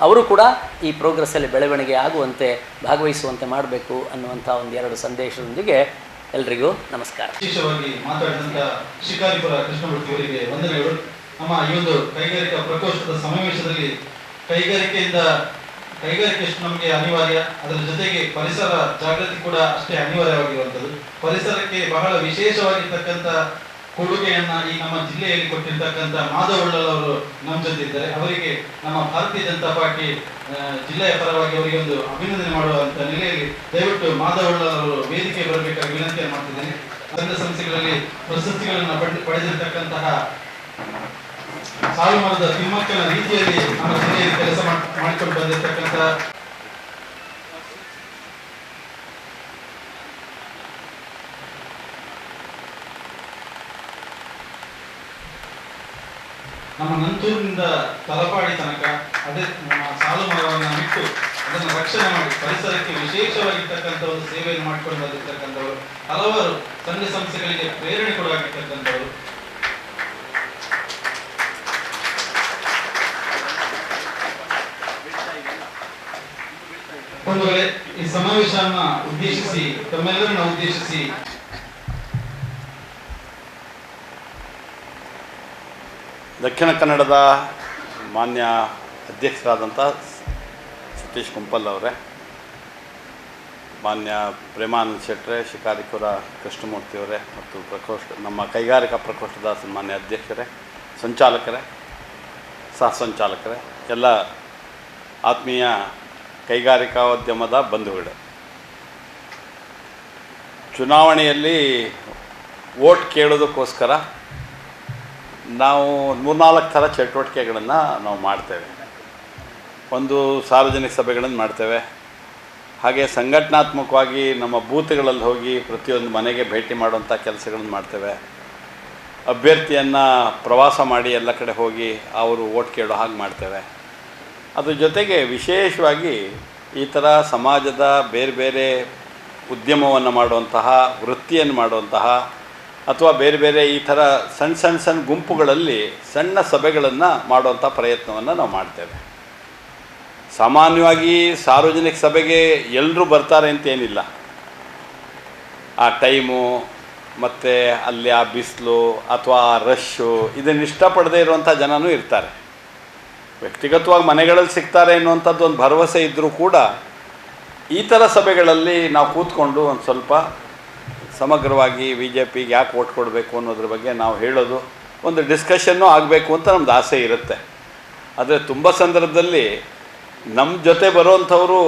Speaker 4: ಅವರು ಕೂಡ ಈ ಪ್ರೋಗ್ರೆಸ್ಸಲ್ಲಿ ಬೆಳವಣಿಗೆ ಆಗುವಂತೆ ಭಾಗವಹಿಸುವಂತೆ ಮಾಡಬೇಕು ಅನ್ನುವಂಥ 1-2 ಸಂದೇಶದೊಂದಿಗೆ ಎಲ್ರಿಗೂ ನಮಸ್ಕಾರ.
Speaker 1: ವಿಶೇಷವಾಗಿ ಮಾತಾಡಿದಂಥ ಶಿಕಾರಿಪುರ ಕೃಷ್ಣಮೂರ್ತಿ ಅವರಿಗೆ ವಂದನೆಗಳು. ನಮ್ಮ ಈ ಒಂದು ಕೈಗಾರಿಕಾ ಪ್ರಕೋಷ್ಠದ ಸಮಾವೇಶದಲ್ಲಿ ಕೈಗಾರಿಕೆ ಎಷ್ಟು ನಮಗೆ ಅನಿವಾರ್ಯ, ಅದರ ಜೊತೆಗೆ ಪರಿಸರ ಜಾಗೃತಿ ಕೂಡ ಅಷ್ಟೇ ಅನಿವಾರ್ಯವಾಗಿರುವಂಥದ್ದು. ಪರಿಸರಕ್ಕೆ ಬಹಳ ವಿಶೇಷವಾಗಿರ್ತಕ್ಕಂಥ ಕೊಡುಗೆಯನ್ನ ಈ ನಮ್ಮ ಜಿಲ್ಲೆಯಲ್ಲಿ ಕೊಟ್ಟಿರ್ತಕ್ಕಂಥ ಮಾಧವ್ ಉಳ್ಳಲ್ ಅವರು ನಮ್ಮ ಜೊತೆ ಇದ್ದಾರೆ. ಅವರಿಗೆ ನಮ್ಮ ಭಾರತೀಯ ಜನತಾ ಪಾರ್ಟಿ ಜಿಲ್ಲೆಯ ಪರವಾಗಿ ಅವರಿಗೆ ಒಂದು ಅಭಿನಂದನೆ ಮಾಡುವಂತ ನೆಲೆಯಲ್ಲಿ ದಯವಿಟ್ಟು ಮಾಧವ್ ಉಳ್ಳಲ್ ಅವರು ವೇದಿಕೆ ಬರಬೇಕಾಗಿ ವಿನಂತಿಯನ್ನು ಮಾಡ್ತಿದ್ದೇನೆ. ಸಂಘ ಸಂಸ್ಥೆಗಳಲ್ಲಿ ಪ್ರಶಸ್ತಿಗಳನ್ನು ಪಡೆದಿರ್ತಕ್ಕಂತಹ ಸಾಲು ಮರದ ತಿಮ್ಮಕ್ಕನ ರೀತಿಯಲ್ಲಿ ನಮ್ಮ ಜಿಲ್ಲೆಯಲ್ಲಿ ಕೆಲಸ ಮಾಡಿಕೊಂಡು ಬಂದಿರತಕ್ಕಂಥ ನಮ್ಮ ನಂತೂರಿನಿಂದ ತಲಪಾಡಿ ತನಕ ಅದೇ ಸಾಲು ಮರವನ್ನು ಬಿಟ್ಟು ಅದನ್ನು ರಕ್ಷಣೆ ಮಾಡಿ ಪರಿಸರಕ್ಕೆ ವಿಶೇಷವಾಗಿರ್ತಕ್ಕಂಥ ಒಂದು ಸೇವೆಯನ್ನು ಮಾಡಿಕೊಂಡು ಬಂದಿರ್ತಕ್ಕಂಥವರು, ಹಲವಾರು ಸಂಘ ಸಂಸ್ಥೆಗಳಿಗೆ ಪ್ರೇರಣೆ ಕೂಡ ಆಗಿರ್ತಕ್ಕಂಥವರು. ಒಂದು ವೇಳೆ ಈ ಸಮಾವೇಶವನ್ನು ಉದ್ದೇಶಿಸಿ ತಮ್ಮೆಲ್ಲರನ್ನ ಉದ್ದೇಶಿಸಿ
Speaker 5: ದಕ್ಷಿಣ ಕನ್ನಡದ ಮಾನ್ಯ ಅಧ್ಯಕ್ಷರಾದಂಥ ಸತೀಶ್ ಕುಂಪಲ್ ಅವರೇ, ಮಾನ್ಯ ಪ್ರೇಮಾನಂದ ಶೆಟ್ಟರೆ, ಶಿಕಾರಿಪುರ ಕೃಷ್ಣಮೂರ್ತಿಯವರೇ ಮತ್ತು ನಮ್ಮ ಕೈಗಾರಿಕಾ ಪ್ರಕೋಷ್ಠದ ಮಾನ್ಯ ಅಧ್ಯಕ್ಷರೇ, ಸಂಚಾಲಕರೇ, ಸಹ ಸಂಚಾಲಕರೇ, ಎಲ್ಲ ಆತ್ಮೀಯ ಕೈಗಾರಿಕೋದ್ಯಮದ ಬಂಧುಗಳೇ, ಚುನಾವಣೆಯಲ್ಲಿ ವೋಟ್ ಕೇಳೋದಕ್ಕೋಸ್ಕರ ನಾವು 3-4 ಥರ ಚಟುವಟಿಕೆಗಳನ್ನು ನಾವು ಮಾಡ್ತೇವೆ. ಒಂದು ಸಾರ್ವಜನಿಕ ಸಭೆಗಳನ್ನು ಮಾಡ್ತೇವೆ. ಹಾಗೆ ಸಂಘಟನಾತ್ಮಕವಾಗಿ ನಮ್ಮ ಬೂತ್ಗಳಲ್ಲಿ ಹೋಗಿ ಪ್ರತಿಯೊಂದು ಮನೆಗೆ ಭೇಟಿ ಮಾಡುವಂಥ ಕೆಲಸಗಳನ್ನು ಮಾಡ್ತೇವೆ. ಅಭ್ಯರ್ಥಿಯನ್ನು ಪ್ರವಾಸ ಮಾಡಿ ಎಲ್ಲ ಕಡೆ ಹೋಗಿ ಅವರು ವೋಟ್ ಕೇಳೋ ಹಾಗೆ ಮಾಡ್ತೇವೆ. ಅದ್ರ ಜೊತೆಗೆ ವಿಶೇಷವಾಗಿ ಈ ಥರ ಸಮಾಜದ ಬೇರೆ ಬೇರೆ ಉದ್ಯಮವನ್ನು ಮಾಡುವಂತಹ, ವೃತ್ತಿಯನ್ನು ಮಾಡುವಂತಹ ಅಥವಾ ಬೇರೆ ಬೇರೆ ಈ ಥರ ಸಣ್ಣ ಗುಂಪುಗಳಲ್ಲಿ ಸಣ್ಣ ಸಭೆಗಳನ್ನು ಮಾಡುವಂಥ ಪ್ರಯತ್ನವನ್ನು ನಾವು ಮಾಡ್ತೇವೆ. ಸಾಮಾನ್ಯವಾಗಿ ಸಾರ್ವಜನಿಕ ಸಭೆಗೆ ಎಲ್ಲರೂ ಬರ್ತಾರೆ ಅಂತೇನಿಲ್ಲ. ಆ ಟೈಮು ಮತ್ತು ಅಲ್ಲಿ ಆ ಬಿಸಿಲು ಅಥವಾ ಆ ರಶ್ಶು ಇದನ್ನು ಇಷ್ಟಪಡದೇ ಇರುವಂಥ ಜನನೂ ಇರ್ತಾರೆ. ವ್ಯಕ್ತಿಗತವಾಗಿ ಮನೆಗಳಲ್ಲಿ ಸಿಗ್ತಾರೆ ಅನ್ನುವಂಥದ್ದು ಒಂದು ಭರವಸೆ ಇದ್ದರೂ ಕೂಡ ಈ ಥರ ಸಭೆಗಳಲ್ಲಿ ನಾವು ಕೂತ್ಕೊಂಡು ಒಂದು ಸ್ವಲ್ಪ ಸಮಗ್ರವಾಗಿ BJPಗೆ ಯಾಕೆ ವೋಟ್ ಕೊಡಬೇಕು ಅನ್ನೋದ್ರ ಬಗ್ಗೆ ನಾವು ಹೇಳೋದು, ಒಂದು ಡಿಸ್ಕಷನ್ನು ಆಗಬೇಕು ಅಂತ ನಮ್ಮದು ಆಸೆ ಇರುತ್ತೆ. ಆದರೆ ತುಂಬ ಸಂದರ್ಭದಲ್ಲಿ ನಮ್ಮ ಜೊತೆ ಬರೋವಂಥವರು,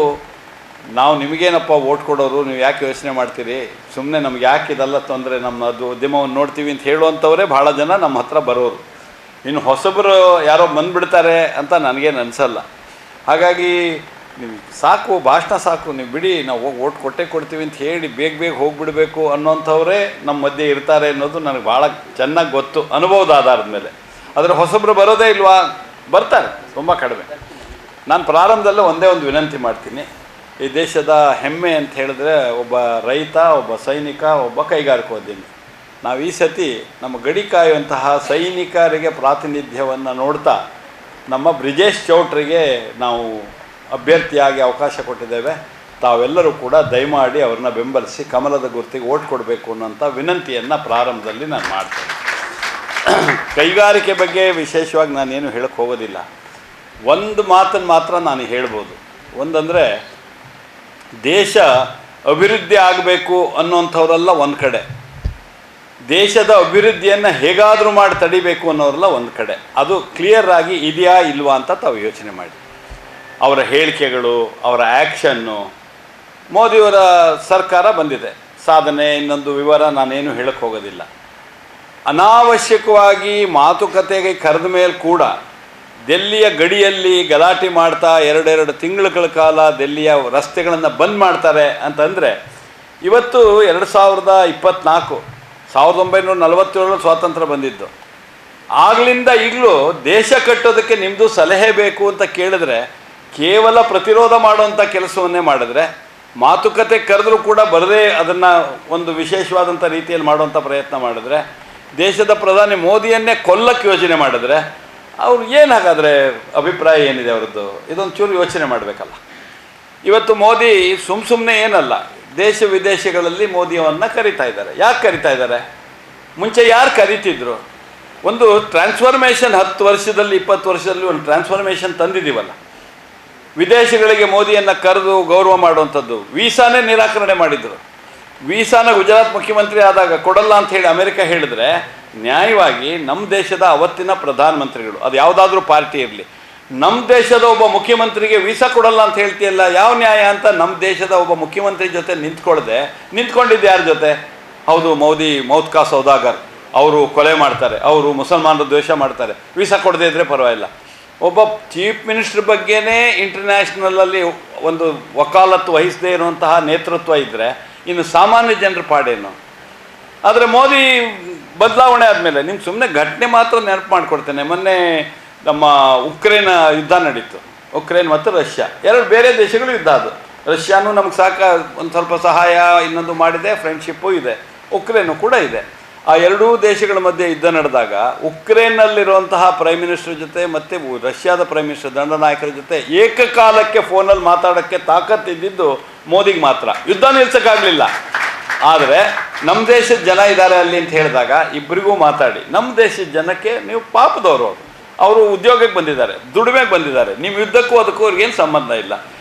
Speaker 5: ನಾವು ನಿಮಗೇನಪ್ಪ ವೋಟ್ ಕೊಡೋರು, ನೀವು ಯಾಕೆ ಯೋಚನೆ ಮಾಡ್ತೀರಿ, ಸುಮ್ಮನೆ ನಮ್ಗೆ ಯಾಕೆ ಇದೆಲ್ಲ ತೊಂದರೆ, ನಮ್ಮದು ಉದ್ಯಮವನ್ನು ನೋಡ್ತೀವಿ ಅಂತ ಹೇಳುವಂಥವರೇ ಭಾಳ ಜನ ನಮ್ಮ ಹತ್ರ ಬರೋರು. ಇನ್ನು ಹೊಸಬರು ಯಾರೋ ಬಂದುಬಿಡ್ತಾರೆ ಅಂತ ನನಗೇನು ಅನಿಸಲ್ಲ. ಹಾಗಾಗಿ ನೀವು ಸಾಕು, ಭಾಷಣ ಸಾಕು, ನೀವು ಬಿಡಿ, ನಾವು ಹೋಗಿ ವೋಟ್ ಕೊಡ್ತೀವಿ ಅಂತ ಹೇಳಿ ಬೇಗ ಹೋಗಿಬಿಡಬೇಕು ಅನ್ನೋಂಥವರೇ ನಮ್ಮ ಮಧ್ಯೆ ಇರ್ತಾರೆ ಅನ್ನೋದು ನನಗೆ ಭಾಳ ಚೆನ್ನಾಗಿ ಗೊತ್ತು, ಅನುಭವದ ಆಧಾರದ ಮೇಲೆ. ಆದರೆ ಹೊಸಬ್ರು ಬರೋದೇ ಇಲ್ವಾ? ಬರ್ತಾರೆ, ತುಂಬ ಕಡಿಮೆ. ನಾನು ಪ್ರಾರಂಭದಲ್ಲೇ ಒಂದೇ ಒಂದು ವಿನಂತಿ ಮಾಡ್ತೀನಿ. ಈ ದೇಶದ ಹೆಮ್ಮೆ ಅಂತ ಹೇಳಿದ್ರೆ ಒಬ್ಬ ರೈತ, ಒಬ್ಬ ಸೈನಿಕ, ಒಬ್ಬ ಕೈಗಾರಿಕೋದ್ಯಮಿ. ನಾವು ಈ ಸತಿ ನಮ್ಮ ಗಡಿ ಕಾಯುವಂತಹ ಸೈನಿಕರಿಗೆ ಪ್ರಾತಿನಿಧ್ಯವನ್ನು ನೋಡ್ತಾ ನಮ್ಮ ಬ್ರಿಜೇಶ್ ಚೌಟ್ರಿಗೆ ನಾವು ಅಭ್ಯರ್ಥಿಯಾಗಿ ಅವಕಾಶ ಕೊಟ್ಟಿದ್ದೇವೆ. ತಾವೆಲ್ಲರೂ ಕೂಡ ದಯಮಾಡಿ ಅವ್ರನ್ನ ಬೆಂಬಲಿಸಿ ಕಮಲದ ಗುರುತಿಗೆ ಓಟ್ ಕೊಡಬೇಕು ಅನ್ನೋಂಥ ವಿನಂತಿಯನ್ನು ಪ್ರಾರಂಭದಲ್ಲಿ ನಾನು ಮಾಡ್ತೇನೆ. ಕೈಗಾರಿಕೆ ಬಗ್ಗೆ ವಿಶೇಷವಾಗಿ ನಾನೇನು ಹೇಳಕ್ಕೆ ಹೋಗೋದಿಲ್ಲ. ಒಂದು ಮಾತನ್ನು ಮಾತ್ರ ನಾನು ಹೇಳ್ಬೋದು. ಒಂದಂದರೆ, ದೇಶ ಅಭಿವೃದ್ಧಿ ಆಗಬೇಕು ಅನ್ನೋಂಥವರೆಲ್ಲ ಒಂದು ಕಡೆ, ದೇಶದ ಅಭಿವೃದ್ಧಿಯನ್ನು ಹೇಗಾದರೂ ಮಾಡಿ ತಡಿಬೇಕು ಅನ್ನೋರೆಲ್ಲ ಒಂದು ಕಡೆ. ಅದು ಕ್ಲಿಯರ್ ಆಗಿ ಇದೆಯಾ ಇಲ್ವಾ ಅಂತ ತಾವು ಯೋಚನೆ ಮಾಡಿ. ಅವರ ಹೇಳಿಕೆಗಳು, ಅವರ ಆ್ಯಕ್ಷನ್ನು, ಮೋದಿಯವರ ಸರ್ಕಾರ ಬಂದಿದೆ, ಸಾಧನೆ ಇನ್ನೊಂದು ವಿವರ ನಾನೇನು ಹೇಳಕ್ಕೆ ಹೋಗೋದಿಲ್ಲ. ಅನಾವಶ್ಯಕವಾಗಿ ಮಾತುಕತೆಗೆ ಕರೆದ ಮೇಲೆ ಕೂಡ ದೆಲ್ಲಿಯ ಗಡಿಯಲ್ಲಿ ಗಲಾಟೆ ಮಾಡ್ತಾ 2 ತಿಂಗಳ ಕಾಲ ದೆಲ್ಲಿಯ ರಸ್ತೆಗಳನ್ನು ಬಂದ್ ಮಾಡ್ತಾರೆ ಅಂತಂದರೆ, ಇವತ್ತು 2024, 1947 ಸ್ವಾತಂತ್ರ್ಯ ಬಂದಿದ್ದು, ಆಗಲಿಂದ ಈಗಲೂ ದೇಶ ಕಟ್ಟೋದಕ್ಕೆ ನಿಮ್ಮದು ಸಲಹೆ ಬೇಕು ಅಂತ ಕೇಳಿದ್ರೆ ಕೇವಲ ಪ್ರತಿರೋಧ ಮಾಡುವಂಥ ಕೆಲಸವನ್ನೇ ಮಾಡಿದ್ರೆ, ಮಾತುಕತೆ ಕರೆದರೂ ಕೂಡ ಬರದೇ ಅದನ್ನು ಒಂದು ವಿಶೇಷವಾದಂಥ ರೀತಿಯಲ್ಲಿ ಮಾಡುವಂಥ ಪ್ರಯತ್ನ ಮಾಡಿದ್ರೆ, ದೇಶದ ಪ್ರಧಾನಿ ಮೋದಿಯನ್ನೇ ಕೊಲ್ಲಕ್ಕೆ ಯೋಚನೆ ಮಾಡಿದ್ರೆ ಅವ್ರು ಏನು ಹಾಗಾದರೆ ಅಭಿಪ್ರಾಯ ಏನಿದೆ ಅವರದ್ದು? ಇದೊಂದು ಚೂರು ಯೋಚನೆ ಮಾಡಬೇಕಲ್ಲ. ಇವತ್ತು ಮೋದಿ ಸುಮ್ಮನೆ ಏನಲ್ಲ, ದೇಶ ವಿದೇಶಗಳಲ್ಲಿ ಮೋದಿಯವನ್ನು ಕರೀತಾ ಇದ್ದಾರೆ. ಯಾಕೆ ಕರೀತಾ ಇದ್ದಾರೆ? ಮುಂಚೆ ಯಾರು ಕರೀತಿದ್ರು? ಒಂದು ಟ್ರಾನ್ಸ್ಫಾರ್ಮೇಷನ್ 10 ವರ್ಷದಲ್ಲಿ 20 ವರ್ಷದಲ್ಲಿ ಒಂದು ಟ್ರಾನ್ಸ್ಫಾರ್ಮೇಷನ್ ತಂದಿದ್ದೀವಲ್ಲ. ವಿದೇಶಗಳಿಗೆ ಮೋದಿಯನ್ನು ಕರೆದು ಗೌರವ ಮಾಡುವಂಥದ್ದು. ವೀಸಾನೇ ನಿರಾಕರಣೆ ಮಾಡಿದರು. ವೀಸಾನ ಗುಜರಾತ್ ಮುಖ್ಯಮಂತ್ರಿ ಆದಾಗ ಕೊಡಲ್ಲ ಅಂತ ಹೇಳಿ ಅಮೆರಿಕ ಹೇಳಿದ್ರೆ, ನ್ಯಾಯವಾಗಿ ನಮ್ಮ ದೇಶದ ಅವತ್ತಿನ ಪ್ರಧಾನಮಂತ್ರಿಗಳು, ಅದು ಯಾವುದಾದ್ರೂ ಪಾರ್ಟಿ ಇರಲಿ, ನಮ್ಮ ದೇಶದ ಒಬ್ಬ ಮುಖ್ಯಮಂತ್ರಿಗೆ ವೀಸಾ ಕೊಡಲ್ಲ ಅಂತ ಹೇಳ್ತೀಯಲ್ಲ, ಯಾವ ನ್ಯಾಯ ಅಂತ ನಮ್ಮ ದೇಶದ ಒಬ್ಬ ಮುಖ್ಯಮಂತ್ರಿ ಜೊತೆ ನಿಂತ್ಕೊಂಡಿದ್ದು ಯಾರ ಜೊತೆ? ಹೌದು, ಮೋದಿ ಮೌತ್ ಕಾ ಸೌದಾಗರ್, ಅವರು ಕೊಲೆ ಮಾಡ್ತಾರೆ, ಅವರು ಮುಸಲ್ಮಾನರು ದ್ವೇಷ ಮಾಡ್ತಾರೆ, ವೀಸಾ ಕೊಡದೇ ಇದ್ದರೆ ಪರವಾಗಿಲ್ಲ. ಒಬ್ಬ ಚೀಫ್ ಮಿನಿಸ್ಟರ್ ಬಗ್ಗೆನೇ ಇಂಟರ್ನ್ಯಾಷನಲಲ್ಲಿ ಒಂದು ವಕಾಲತ್ತು ವಹಿಸದೇ ಇರುವಂತಹ ನೇತೃತ್ವ ಇದ್ದರೆ ಇನ್ನು ಸಾಮಾನ್ಯ ಜನರ ಪಾಡೇನು? ಆದರೆ ಮೋದಿ ಬದಲಾವಣೆ ಆದಮೇಲೆ ನಿಮ್ಗೆ ಸುಮ್ಮನೆ ಘಟನೆ ಮಾತ್ರ ನೆನಪು ಮಾಡಿಕೊಡ್ತೇನೆ. ಮೊನ್ನೆ ನಮ್ಮ ಉಕ್ರೇನ್ ಯುದ್ಧ ನಡೀತು, ಉಕ್ರೇನ್ ಮತ್ತು ರಷ್ಯಾ, 2 ಬೇರೆ ದೇಶಗಳು ಯುದ್ಧ. ಅದು ರಷ್ಯಾನೂ ನಮ್ಗೆ ಒಂದು ಸ್ವಲ್ಪ ಸಹಾಯ ಇನ್ನೊಂದು ಮಾಡಿದೆ, ಫ್ರೆಂಡ್ಶಿಪ್ಪು ಇದೆ, ಉಕ್ರೇನು ಕೂಡ ಇದೆ. ಆ 2 ದೇಶಗಳ ಮಧ್ಯೆ ಯುದ್ಧ ನಡೆದಾಗ ಉಕ್ರೇನ್ನಲ್ಲಿರುವಂತಹ ಪ್ರೈಮ್ ಮಿನಿಸ್ಟರ್ ಜೊತೆ ಮತ್ತು ರಷ್ಯಾದ ಪ್ರೈಮ್ ಮಿನಿಸ್ಟರ್ ದಂಡನಾಯಕರ ಜೊತೆ ಏಕಕಾಲಕ್ಕೆ ಫೋನಲ್ಲಿ ಮಾತಾಡೋಕ್ಕೆ ತಾಕತ್ತಿದ್ದು ಮೋದಿಗೆ ಮಾತ್ರ. ಯುದ್ಧ ನಿಲ್ಸೋಕ್ಕಾಗಲಿಲ್ಲ. ಆದರೆ ನಮ್ಮ ದೇಶದ ಜನ ಇದ್ದಾರೆ ಅಲ್ಲಿ ಅಂತ ಹೇಳಿದಾಗ ಇಬ್ಬರಿಗೂ ಮಾತಾಡಿ, ನಮ್ಮ ದೇಶದ ಜನಕ್ಕೆ ನೀವು ಪಾಪದವರು, ಅವರು ಉದ್ಯೋಗಕ್ಕೆ ಬಂದಿದ್ದಾರೆ, ದುಡಿಮೆಗೆ ಬಂದಿದ್ದಾರೆ, ನಿಮ್ಮ ಯುದ್ಧಕ್ಕೂ ಅದಕ್ಕೂ ಅವ್ರಿಗೇನು ಸಂಬಂಧ ಇಲ್ಲ.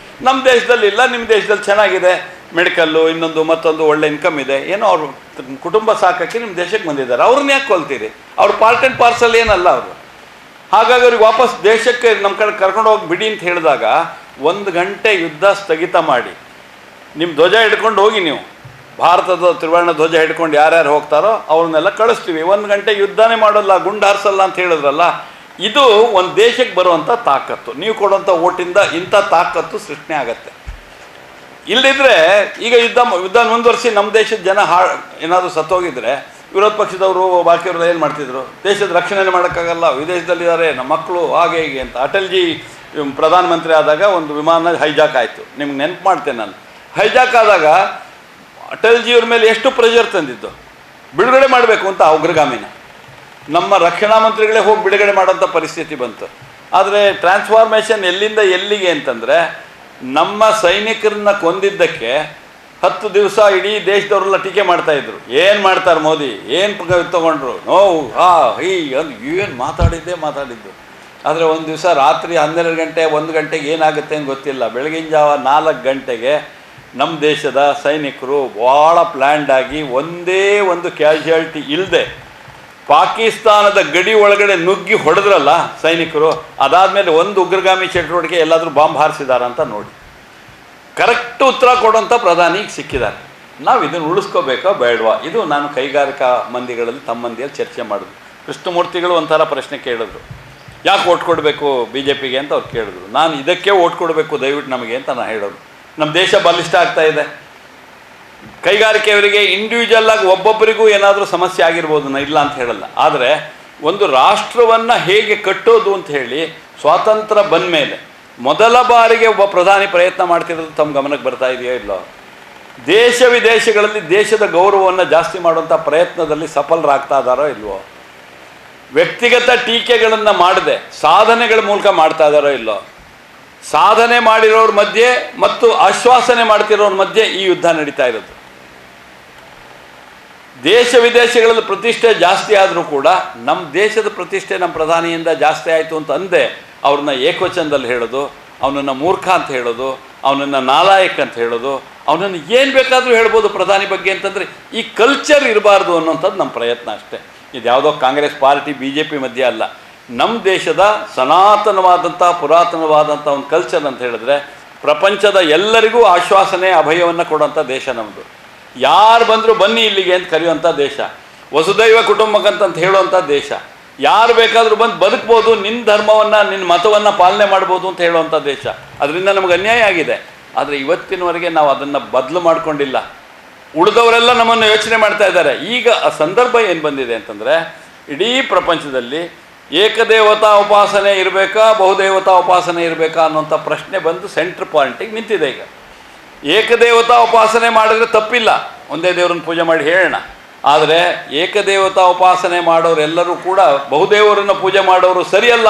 Speaker 5: ನಮ್ಮ ದೇಶದಲ್ಲಿ ಇಲ್ಲ, ನಿಮ್ಮ ದೇಶದಲ್ಲಿ ಚೆನ್ನಾಗಿದೆ, ಮೆಡಿಕಲ್ಲು ಇನ್ನೊಂದು ಮತ್ತೊಂದು ಒಳ್ಳೆ ಇನ್ಕಮ್ ಇದೆ, ಏನೋ ಅವರು ಕುಟುಂಬ ಸಾಕೋಕ್ಕೆ ನಿಮ್ಮ ದೇಶಕ್ಕೆ ಬಂದಿದ್ದಾರೆ, ಅವ್ರನ್ನ ಯಾಕೆ ಕೊಲ್ತೀರಿ? ಅವ್ರು ಪಾರ್ಟ್ ಆ್ಯಂಡ್ ಪಾರ್ಸಲ್ ಏನಲ್ಲ ಅವರು. ಹಾಗಾಗಿ ಅವ್ರಿಗೆ ವಾಪಸ್ ದೇಶಕ್ಕೆ ನಮ್ಮ ಕಡೆ ಕರ್ಕೊಂಡು ಹೋಗಿ ಬಿಡಿ ಅಂತ ಹೇಳಿದಾಗ 1 ಗಂಟೆ ಯುದ್ಧ ಸ್ಥಗಿತ ಮಾಡಿ, ನಿಮ್ಮ ಧ್ವಜ ಹಿಡ್ಕೊಂಡು ಹೋಗಿ, ನೀವು ಭಾರತದ ತ್ರಿವರ್ಣ ಧ್ವಜ ಹಿಡ್ಕೊಂಡು ಯಾರ್ಯಾರು ಹೋಗ್ತಾರೋ ಅವ್ರನ್ನೆಲ್ಲ ಕಳಿಸ್ತೀವಿ, 1 ಗಂಟೆ ಯುದ್ಧನೇ ಮಾಡೋಲ್ಲ, ಗುಂಡು ಹಾರಿಸಲ್ಲ ಅಂತ ಹೇಳಿದ್ರಲ್ಲ. ಇದು ಒಂದು ದೇಶಕ್ಕೆ ಬರುವಂಥ ತಾಕತ್ತು. ನೀವು ಕೊಡುವಂಥ ಓಟಿಂದ ಇಂಥ ತಾಕತ್ತು ಸೃಷ್ಟಿ ಆಗತ್ತೆ. ಇಲ್ಲದಿದ್ದರೆ ಈಗ ಯುದ್ಧ ಮುಂದುವರಿಸಿ ನಮ್ಮ ದೇಶದ ಜನ ಏನಾದರೂ ಸತ್ತೋಗಿದ್ರೆ ವಿರೋಧ ಪಕ್ಷದವರು ಬಾಕಿಯವರು ಏನು ಮಾಡ್ತಿದ್ರು? ದೇಶದ ರಕ್ಷಣೆ ಮಾಡೋಕ್ಕಾಗಲ್ಲ, ವಿದೇಶದಲ್ಲಿದ್ದಾರೆ ನಮ್ಮ ಮಕ್ಕಳು, ಹಾಗೆ ಹೀಗೆ ಅಂತ. ಅಟಲ್ಜಿ ಪ್ರಧಾನಮಂತ್ರಿ ಆದಾಗ ಒಂದು ವಿಮಾನ ಹೈಜಾಕ್ ಆಯಿತು, ನಿಮ್ಗೆ ನೆನಪು ಮಾಡ್ತೇನೆ ನಾನು. ಹೈಜಾಕ್ ಆದಾಗ ಅಟಲ್ಜಿಯವ್ರ ಮೇಲೆ ಎಷ್ಟು ಪ್ರೆಷರ್ ತಂದಿದ್ದು, ಬಿಡುಗಡೆ ಮಾಡಬೇಕು ಅಂತ ಉಗ್ರಗಾಮಿನ. ನಮ್ಮ ರಕ್ಷಣಾ ಮಂತ್ರಿಗಳೇ ಹೋಗಿ ಬಿಡುಗಡೆ ಮಾಡೋಂಥ ಪರಿಸ್ಥಿತಿ ಬಂತು. ಆದರೆ ಟ್ರಾನ್ಸ್ಫಾರ್ಮೇಷನ್ ಎಲ್ಲಿಂದ ಎಲ್ಲಿಗೆ ಅಂತಂದರೆ, ನಮ್ಮ ಸೈನಿಕರನ್ನ ಕೊಂದಿದ್ದಕ್ಕೆ 10 ದಿವಸ ಇಡೀ ದೇಶದವರೆಲ್ಲ ಟೀಕೆ ಮಾಡ್ತಾಯಿದ್ರು. ಏನು ಮಾಡ್ತಾರೆ ಮೋದಿ, ಏನು ತೊಗೊಂಡ್ರು, ನೋವು ಏನು ಮಾತಾಡಿದ್ದು. ಆದರೆ ಒಂದು ದಿವಸ ರಾತ್ರಿ 12 ಗಂಟೆ 1 ಗಂಟೆಗೆ ಏನಾಗುತ್ತೆ ಅಂತ ಗೊತ್ತಿಲ್ಲ, ಬೆಳಗಿನ ಜಾವ 4 ಗಂಟೆಗೆ ನಮ್ಮ ದೇಶದ ಸೈನಿಕರು ಭಾಳ ಪ್ಲ್ಯಾಂಡಾಗಿ ಒಂದೇ ಒಂದು ಕ್ಯಾಶುಯಾಲಿಟಿ ಇಲ್ಲದೆ ಪಾಕಿಸ್ತಾನದ ಗಡಿ ಒಳಗಡೆ ನುಗ್ಗಿ ಹೊಡೆದ್ರಲ್ಲ ಸೈನಿಕರು. ಅದಾದಮೇಲೆ ಒಂದು ಉಗ್ರಗಾಮಿ ಚಟುವಟಿಕೆ ಎಲ್ಲಾದರೂ ಬಾಂಬ್ ಹಾರಿಸಿದಾರ ಅಂತ ನೋಡಿ, ಕರೆಕ್ಟ್ ಉತ್ತರ ಕೊಡುವಂಥ ಪ್ರಧಾನಿ ಸಿಕ್ಕಿದ್ದಾರೆ. ನಾವು ಇದನ್ನು ಉಳಿಸ್ಕೋಬೇಕೋ ಬೇಡವಾ? ಇದು ನಾನು ಕೈಗಾರಿಕಾ ಮಂದಿಗಳಲ್ಲಿ ತಮ್ಮ ಮಂದಿಯಲ್ಲಿ ಚರ್ಚೆ ಮಾಡಿದ್ರು. ಕೃಷ್ಣಮೂರ್ತಿಗಳು ಒಂಥರ ಪ್ರಶ್ನೆ ಕೇಳಿದ್ರು, ಯಾಕೆ ಓಟ್ ಕೊಡಬೇಕು BJPಗೆ ಅಂತ ಅವ್ರು ಕೇಳಿದ್ರು. ನಾನು ಇದಕ್ಕೆ ಓಟ್ ಕೊಡಬೇಕು ದಯವಿಟ್ಟು ನಮಗೆ ಅಂತ ನಾನು ಹೇಳೋದು. ನಮ್ಮ ದೇಶ ಬಲಿಷ್ಠ ಆಗ್ತಾ ಇದೆ. ಕೈಗಾರಿಕೆಯವರಿಗೆ ಇಂಡಿವಿಜುವಲ್ ಆಗಿ ಒಬ್ಬೊಬ್ಬರಿಗೂ ಏನಾದರೂ ಸಮಸ್ಯೆ ಆಗಿರ್ಬೋದು, ನಾನು ಇಲ್ಲ ಅಂತ ಹೇಳಲ್ಲ. ಆದರೆ ಒಂದು ರಾಷ್ಟ್ರವನ್ನು ಹೇಗೆ ಕಟ್ಟೋದು ಅಂತ ಹೇಳಿ ಸ್ವಾತಂತ್ರ್ಯ ಬಂದ ಮೇಲೆ ಮೊದಲ ಬಾರಿಗೆ ಒಬ್ಬ ಪ್ರಧಾನಿ ಪ್ರಯತ್ನ ಮಾಡ್ತಿರೋದು ತಮ್ಮ ಗಮನಕ್ಕೆ ಬರ್ತಾ ಇದೆಯೋ ಇಲ್ಲೋ? ದೇಶ ವಿದೇಶಗಳಲ್ಲಿ ದೇಶದ ಗೌರವವನ್ನು ಜಾಸ್ತಿ ಮಾಡುವಂಥ ಪ್ರಯತ್ನದಲ್ಲಿ ಸಫಲರಾಗ್ತಾ ಇದ್ದಾರೋ ಇಲ್ವೋ? ವ್ಯಕ್ತಿಗತ ಟೀಕೆಗಳನ್ನು ಮಾಡದೆ ಸಾಧನೆಗಳ ಮೂಲಕ ಮಾಡ್ತಾ ಇದ್ದಾರೋ ಇಲ್ಲೋ? ಸಾಧನೆ ಮಾಡಿರೋರ ಮಧ್ಯೆ ಮತ್ತು ಆಶ್ವಾಸನೆ ಮಾಡ್ತಿರೋರ ಮಧ್ಯೆ ಈ ಯುದ್ಧ ನಡೀತಾ ಇರೋದು. ದೇಶ ವಿದೇಶಗಳಲ್ಲಿ ಪ್ರತಿಷ್ಠೆ ಜಾಸ್ತಿ ಆದರೂ ಕೂಡ ನಮ್ಮ ದೇಶದ ಪ್ರತಿಷ್ಠೆ ನಮ್ಮ ಪ್ರಧಾನಿಯಿಂದ ಜಾಸ್ತಿ ಆಯಿತು ಅಂತ ಅಂದೆ ಅವ್ರನ್ನ ಏಕವಚನದಲ್ಲಿ ಹೇಳೋದು, ಅವನನ್ನು ಮೂರ್ಖ ಅಂತ ಹೇಳೋದು, ಅವನನ್ನು ನಾಲಾಯಕ್ ಅಂತ ಹೇಳೋದು, ಅವನನ್ನು ಏನು ಬೇಕಾದರೂ ಹೇಳ್ಬೋದು ಪ್ರಧಾನಿ ಬಗ್ಗೆ ಅಂತಂದರೆ ಈ ಕಲ್ಚರ್ ಇರಬಾರ್ದು ಅನ್ನೋಂಥದ್ದು ನಮ್ಮ ಪ್ರಯತ್ನ ಅಷ್ಟೇ. ಇದು ಯಾವುದೋ ಕಾಂಗ್ರೆಸ್ ಪಾರ್ಟಿ BJP ಮಧ್ಯೆ ಅಲ್ಲ. ನಮ್ಮ ದೇಶದ ಸನಾತನವಾದಂಥ ಪುರಾತನವಾದಂಥ ಒಂದು ಕಲ್ಚರ್ ಅಂತ ಹೇಳಿದ್ರೆ ಪ್ರಪಂಚದ ಎಲ್ಲರಿಗೂ ಆಶ್ವಾಸನೆ ಅಭಯವನ್ನು ಕೊಡುವಂಥ ದೇಶ ನಮ್ಮದು. ಯಾರು ಬಂದರೂ ಬನ್ನಿ ಇಲ್ಲಿಗೆ ಅಂತ ಕರೆಯುವಂಥ ದೇಶ, ವಸುದೈವ ಕುಟುಂಬಕ್ಕಂತ ಹೇಳುವಂಥ ದೇಶ. ಯಾರು ಬೇಕಾದರೂ ಬಂದು ಬದುಕ್ಬೋದು, ನಿನ್ನ ಧರ್ಮವನ್ನು ನಿನ್ನ ಮತವನ್ನು ಪಾಲನೆ ಮಾಡ್ಬೋದು ಅಂತ ಹೇಳುವಂಥ ದೇಶ. ಅದರಿಂದ ನಮಗೆ ಅನ್ಯಾಯ ಆಗಿದೆ. ಆದರೆ ಇವತ್ತಿನವರೆಗೆ ನಾವು ಅದನ್ನು ಬದಲು ಮಾಡ್ಕೊಂಡಿಲ್ಲ. ಉಳಿದವರೆಲ್ಲ ನಮ್ಮನ್ನು ಯೋಚನೆ ಮಾಡ್ತಾ ಇದ್ದಾರೆ. ಈಗ ಆ ಸಂದರ್ಭ ಏನು ಬಂದಿದೆ ಅಂತಂದರೆ ಇಡೀ ಪ್ರಪಂಚದಲ್ಲಿ ಏಕದೇವತಾ ಉಪಾಸನೆ ಇರಬೇಕಾ ಬಹುದೇವತಾ ಉಪಾಸನೆ ಇರಬೇಕಾ ಅನ್ನೋಂಥ ಪ್ರಶ್ನೆ ಬಂದು ಸೆಂಟ್ರ್ ಪಾಯಿಂಟಿಗೆ ನಿಂತಿದೆ. ಈಗ ಏಕದೇವತಾ ಉಪಾಸನೆ ಮಾಡಿದ್ರೆ ತಪ್ಪಿಲ್ಲ, ಒಂದೇ ದೇವರನ್ನು ಪೂಜೆ ಮಾಡಿ ಹೇಳೋಣ. ಆದರೆ ಏಕದೇವತಾ ಉಪಾಸನೆ ಮಾಡೋರೆಲ್ಲರೂ ಕೂಡ ಬಹುದೇವರನ್ನು ಪೂಜೆ ಮಾಡೋರು ಸರಿಯಲ್ಲ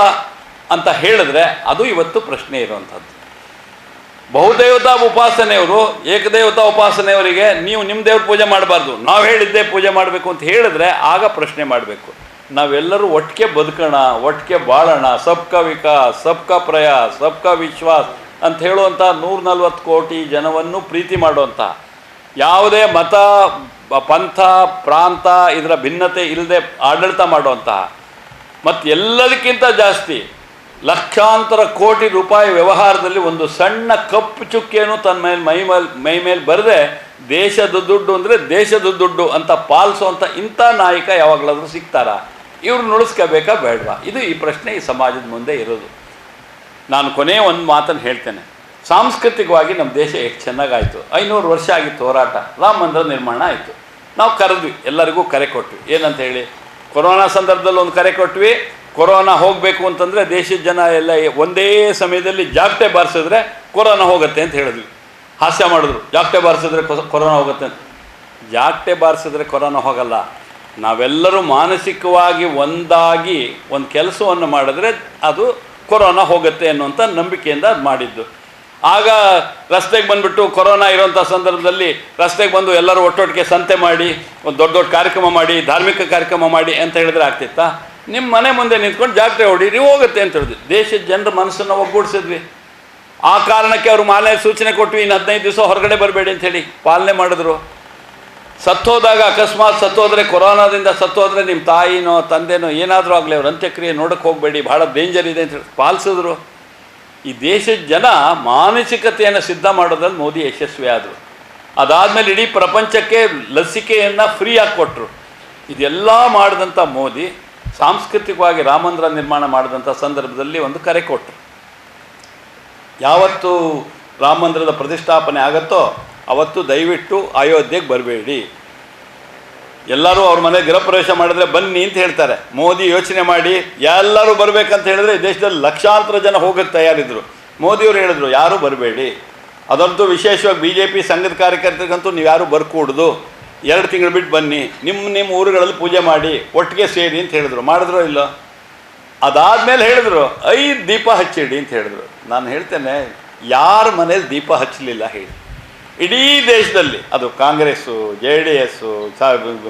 Speaker 5: ಅಂತ ಹೇಳಿದ್ರೆ ಅದು ಇವತ್ತು ಪ್ರಶ್ನೆ ಇರುವಂಥದ್ದು. ಬಹುದೇವತಾ ಉಪಾಸನೆಯವರು ಏಕದೇವತಾ ಉಪಾಸನೆಯವರಿಗೆ ನೀವು ನಿಮ್ಮ ದೇವ್ರ ಪೂಜೆ ಮಾಡಬಾರ್ದು, ನಾವು ಹೇಳಿದ್ದೇ ಪೂಜೆ ಮಾಡಬೇಕು ಅಂತ ಹೇಳಿದ್ರೆ ಆಗ ಪ್ರಶ್ನೆ ಮಾಡಬೇಕು. ನಾವೆಲ್ಲರೂ ಒಟ್ಟಿಗೆ ಬದುಕೋಣ, ಒಟ್ಟಿಗೆ ಬಾಳೋಣ, ಸಬ್ಕಾ ವಿಕಾಸ್, ಸಬ್ಕಾ ಪ್ರಯಾಸ್, ಸಬ್ಕಾ ವಿಶ್ವಾಸ್ ಅಂತ ಹೇಳುವಂಥ 140 ಕೋಟಿ ಜನವನ್ನು ಪ್ರೀತಿ ಮಾಡುವಂಥ, ಯಾವುದೇ ಮತ ಪಂಥ ಪ್ರಾಂತ ಇದರ ಭಿನ್ನತೆ ಇಲ್ಲದೆ ಆಡಳಿತ ಮಾಡುವಂತಹ, ಮತ್ತು ಎಲ್ಲದಕ್ಕಿಂತ ಜಾಸ್ತಿ ಲಕ್ಷಾಂತರ ಕೋಟಿ ರೂಪಾಯಿ ವ್ಯವಹಾರದಲ್ಲಿ ಒಂದು ಸಣ್ಣ ಕಪ್ಪು ಚುಕ್ಕಿಯನ್ನು ತನ್ನ ಮೈ ಮೇಲೆ ಬರೆದೆ ದೇಶದ ದುಡ್ಡು ಅಂದರೆ ದೇಶದ ದುಡ್ಡು ಅಂತ ಪಾಲಿಸುವಂಥ ಇಂಥ ನಾಯಕ ಯಾವಾಗಲಾದರೂ ಸಿಗ್ತಾರಾ? ಇವ್ರು ನುಡಿಸ್ಕೋಬೇಕಾ ಬೇಡವಾ? ಇದು ಈ ಪ್ರಶ್ನೆ ಈ ಸಮಾಜದ ಮುಂದೆ ಇರೋದು. ನಾನು ಕೊನೆಯ ಒಂದು ಮಾತನ್ನು ಹೇಳ್ತೇನೆ. ಸಾಂಸ್ಕೃತಿಕವಾಗಿ ನಮ್ಮ ದೇಶ ಎಷ್ಟು ಚೆನ್ನಾಗಾಯಿತು. 500 ವರ್ಷ ಆಗಿತ್ತು ಹೋರಾಟ, ರಾಮ ಮಂದಿರ ನಿರ್ಮಾಣ ಆಯಿತು. ನಾವು ಕರೆದ್ವಿ, ಎಲ್ಲರಿಗೂ ಕರೆ ಕೊಟ್ವಿ. ಏನಂತ ಹೇಳಿ, ಕೊರೋನಾ ಸಂದರ್ಭದಲ್ಲಿ ಒಂದು ಕರೆ ಕೊಟ್ವಿ, ಕೊರೋನಾ ಹೋಗಬೇಕು ಅಂತಂದರೆ ದೇಶದ ಜನ ಎಲ್ಲ ಒಂದೇ ಸಮಯದಲ್ಲಿ ಜಾಗಟೆ ಬಾರಿಸಿದ್ರೆ ಕೊರೋನಾ ಹೋಗುತ್ತೆ ಅಂತ ಹೇಳಿದ್ವಿ. ಹಾಸ್ಯ ಮಾಡಿದ್ರು, ಜಾಗಟೆ ಬಾರಿಸಿದ್ರೆ ಕೊರೋನಾ ಹೋಗುತ್ತೆ ಅಂತ. ಜಾಗಟೆ ಬಾರಿಸಿದ್ರೆ ಕೊರೋನಾ ಹೋಗಲ್ಲ. ನಾವೆಲ್ಲರೂ ಮಾನಸಿಕವಾಗಿ ಒಂದಾಗಿ ಒಂದು ಕೆಲಸವನ್ನು ಮಾಡಿದ್ರೆ ಅದು ಕೊರೋನಾ ಹೋಗುತ್ತೆ ಅನ್ನುವಂಥ ನಂಬಿಕೆಯಿಂದ ಅದು ಮಾಡಿದ್ದು. ಆಗ ರಸ್ತೆಗೆ ಬಂದುಬಿಟ್ಟು ಕೊರೋನಾ ಇರೋಂಥ ಸಂದರ್ಭದಲ್ಲಿ ರಸ್ತೆಗೆ ಬಂದು ಎಲ್ಲರೂ ಒಟ್ಟೊಟ್ಟಿಗೆ ಸಂತೆ ಮಾಡಿ ಒಂದು ದೊಡ್ಡ ದೊಡ್ಡ ಕಾರ್ಯಕ್ರಮ ಮಾಡಿ ಧಾರ್ಮಿಕ ಕಾರ್ಯಕ್ರಮ ಮಾಡಿ ಅಂತ ಹೇಳಿದ್ರೆ ಆಗ್ತಿತ್ತಾ? ನಿಮ್ಮ ಮನೆ ಮುಂದೆ ನಿಂತ್ಕೊಂಡು ಜಾತ್ರೆ ಹೊಡೀರಿ ಹೋಗುತ್ತೆ ಅಂತ ಹೇಳಿದ್ವಿ. ದೇಶದ ಜನರ ಮನಸ್ಸನ್ನು ಒಗ್ಗೂಡಿಸಿದ್ವಿ. ಆ ಕಾರಣಕ್ಕೆ ಅವರು ಮಾಲೆ ಸೂಚನೆ ಕೊಟ್ವಿ, ಇನ್ನು 15 ದಿವಸ ಹೊರಗಡೆ ಬರಬೇಡಿ ಅಂಥೇಳಿ ಪಾಲನೆ ಮಾಡಿದ್ರು. ಸತ್ತೋದಾಗ ಅಕಸ್ಮಾತ್ ಸತ್ತೋದ್ರೆ, ಕೊರೋನಾದಿಂದ ಸತ್ತೋದ್ರೆ ನಿಮ್ಮ ತಾಯಿನೋ ತಂದೆನೋ ಏನಾದರೂ ಆಗಲಿ ಅವ್ರ ಅಂತ್ಯಕ್ರಿಯೆ ನೋಡೋಕ್ಕೆ ಹೋಗಬೇಡಿ, ಭಾಳ ಡೇಂಜರ್ ಇದೆ ಅಂತ ಹೇಳಿ ಪಾಲಿಸಿದ್ರು. ಈ ದೇಶದ ಜನ ಮಾನಸಿಕತೆಯನ್ನು ಸಿದ್ಧ ಮಾಡೋದ್ರಲ್ಲಿ ಮೋದಿ ಯಶಸ್ವಿ ಆದರು. ಅದಾದಮೇಲೆ ಇಡೀ ಪ್ರಪಂಚಕ್ಕೆ ಲಸಿಕೆಯನ್ನು ಫ್ರೀಯಾಗಿ ಕೊಟ್ಟರು. ಇದೆಲ್ಲ ಮಾಡಿದಂಥ ಮೋದಿ ಸಾಂಸ್ಕೃತಿಕವಾಗಿ ರಾಮ ಮಂದಿರ ನಿರ್ಮಾಣ ಮಾಡಿದಂಥ ಸಂದರ್ಭದಲ್ಲಿ ಒಂದು ಕರೆ ಕೊಟ್ಟರು. ಯಾವತ್ತು ರಾಮ ಮಂದಿರದ ಪ್ರತಿಷ್ಠಾಪನೆ ಆಗುತ್ತೋ ಅವತ್ತು ದಯವಿಟ್ಟು ಅಯೋಧ್ಯೆಗೆ ಬರಬೇಡಿ, ಎಲ್ಲರೂ ಅವ್ರ ಮನೆ ಗೃಹ ಪ್ರವೇಶ ಮಾಡಿದ್ರೆ ಬನ್ನಿ ಅಂತ ಹೇಳ್ತಾರೆ. ಮೋದಿ ಯೋಚನೆ ಮಾಡಿ ಎಲ್ಲರೂ ಬರಬೇಕಂತ ಹೇಳಿದ್ರೆ ದೇಶದಲ್ಲಿ ಲಕ್ಷಾಂತರ ಜನ ಹೋಗೋಕ್ಕೆ ತಯಾರಿದ್ರು. ಮೋದಿಯವರು ಹೇಳಿದ್ರು ಯಾರೂ ಬರಬೇಡಿ, ಅದಂತೂ ವಿಶೇಷವಾಗಿ BJP ಸಂಘದ ಕಾರ್ಯಕರ್ತರಿಗಂತೂ ನೀವು ಯಾರೂ ಬರ್ಕೂಡ್ದು, 2 ತಿಂಗಳು ಬಿಟ್ಟು ಬನ್ನಿ, ನಿಮ್ಮ ಊರುಗಳಲ್ಲಿ ಪೂಜೆ ಮಾಡಿ ಒಟ್ಟಿಗೆ ಸೇರಿ ಅಂತ ಹೇಳಿದ್ರು. ಮಾಡಿದ್ರೋ ಇಲ್ಲೋ? ಅದಾದಮೇಲೆ ಹೇಳಿದ್ರು 5 ದೀಪ ಹಚ್ಚಿಡಿ ಅಂತ ಹೇಳಿದ್ರು. ನಾನು ಹೇಳ್ತೇನೆ, ಯಾರ ಮನೇಲಿ ದೀಪ ಹಚ್ಚಲಿಲ್ಲ ಹೇಳಿ? ಇಡೀ ದೇಶದಲ್ಲಿ ಅದು ಕಾಂಗ್ರೆಸ್ಸು, JDS,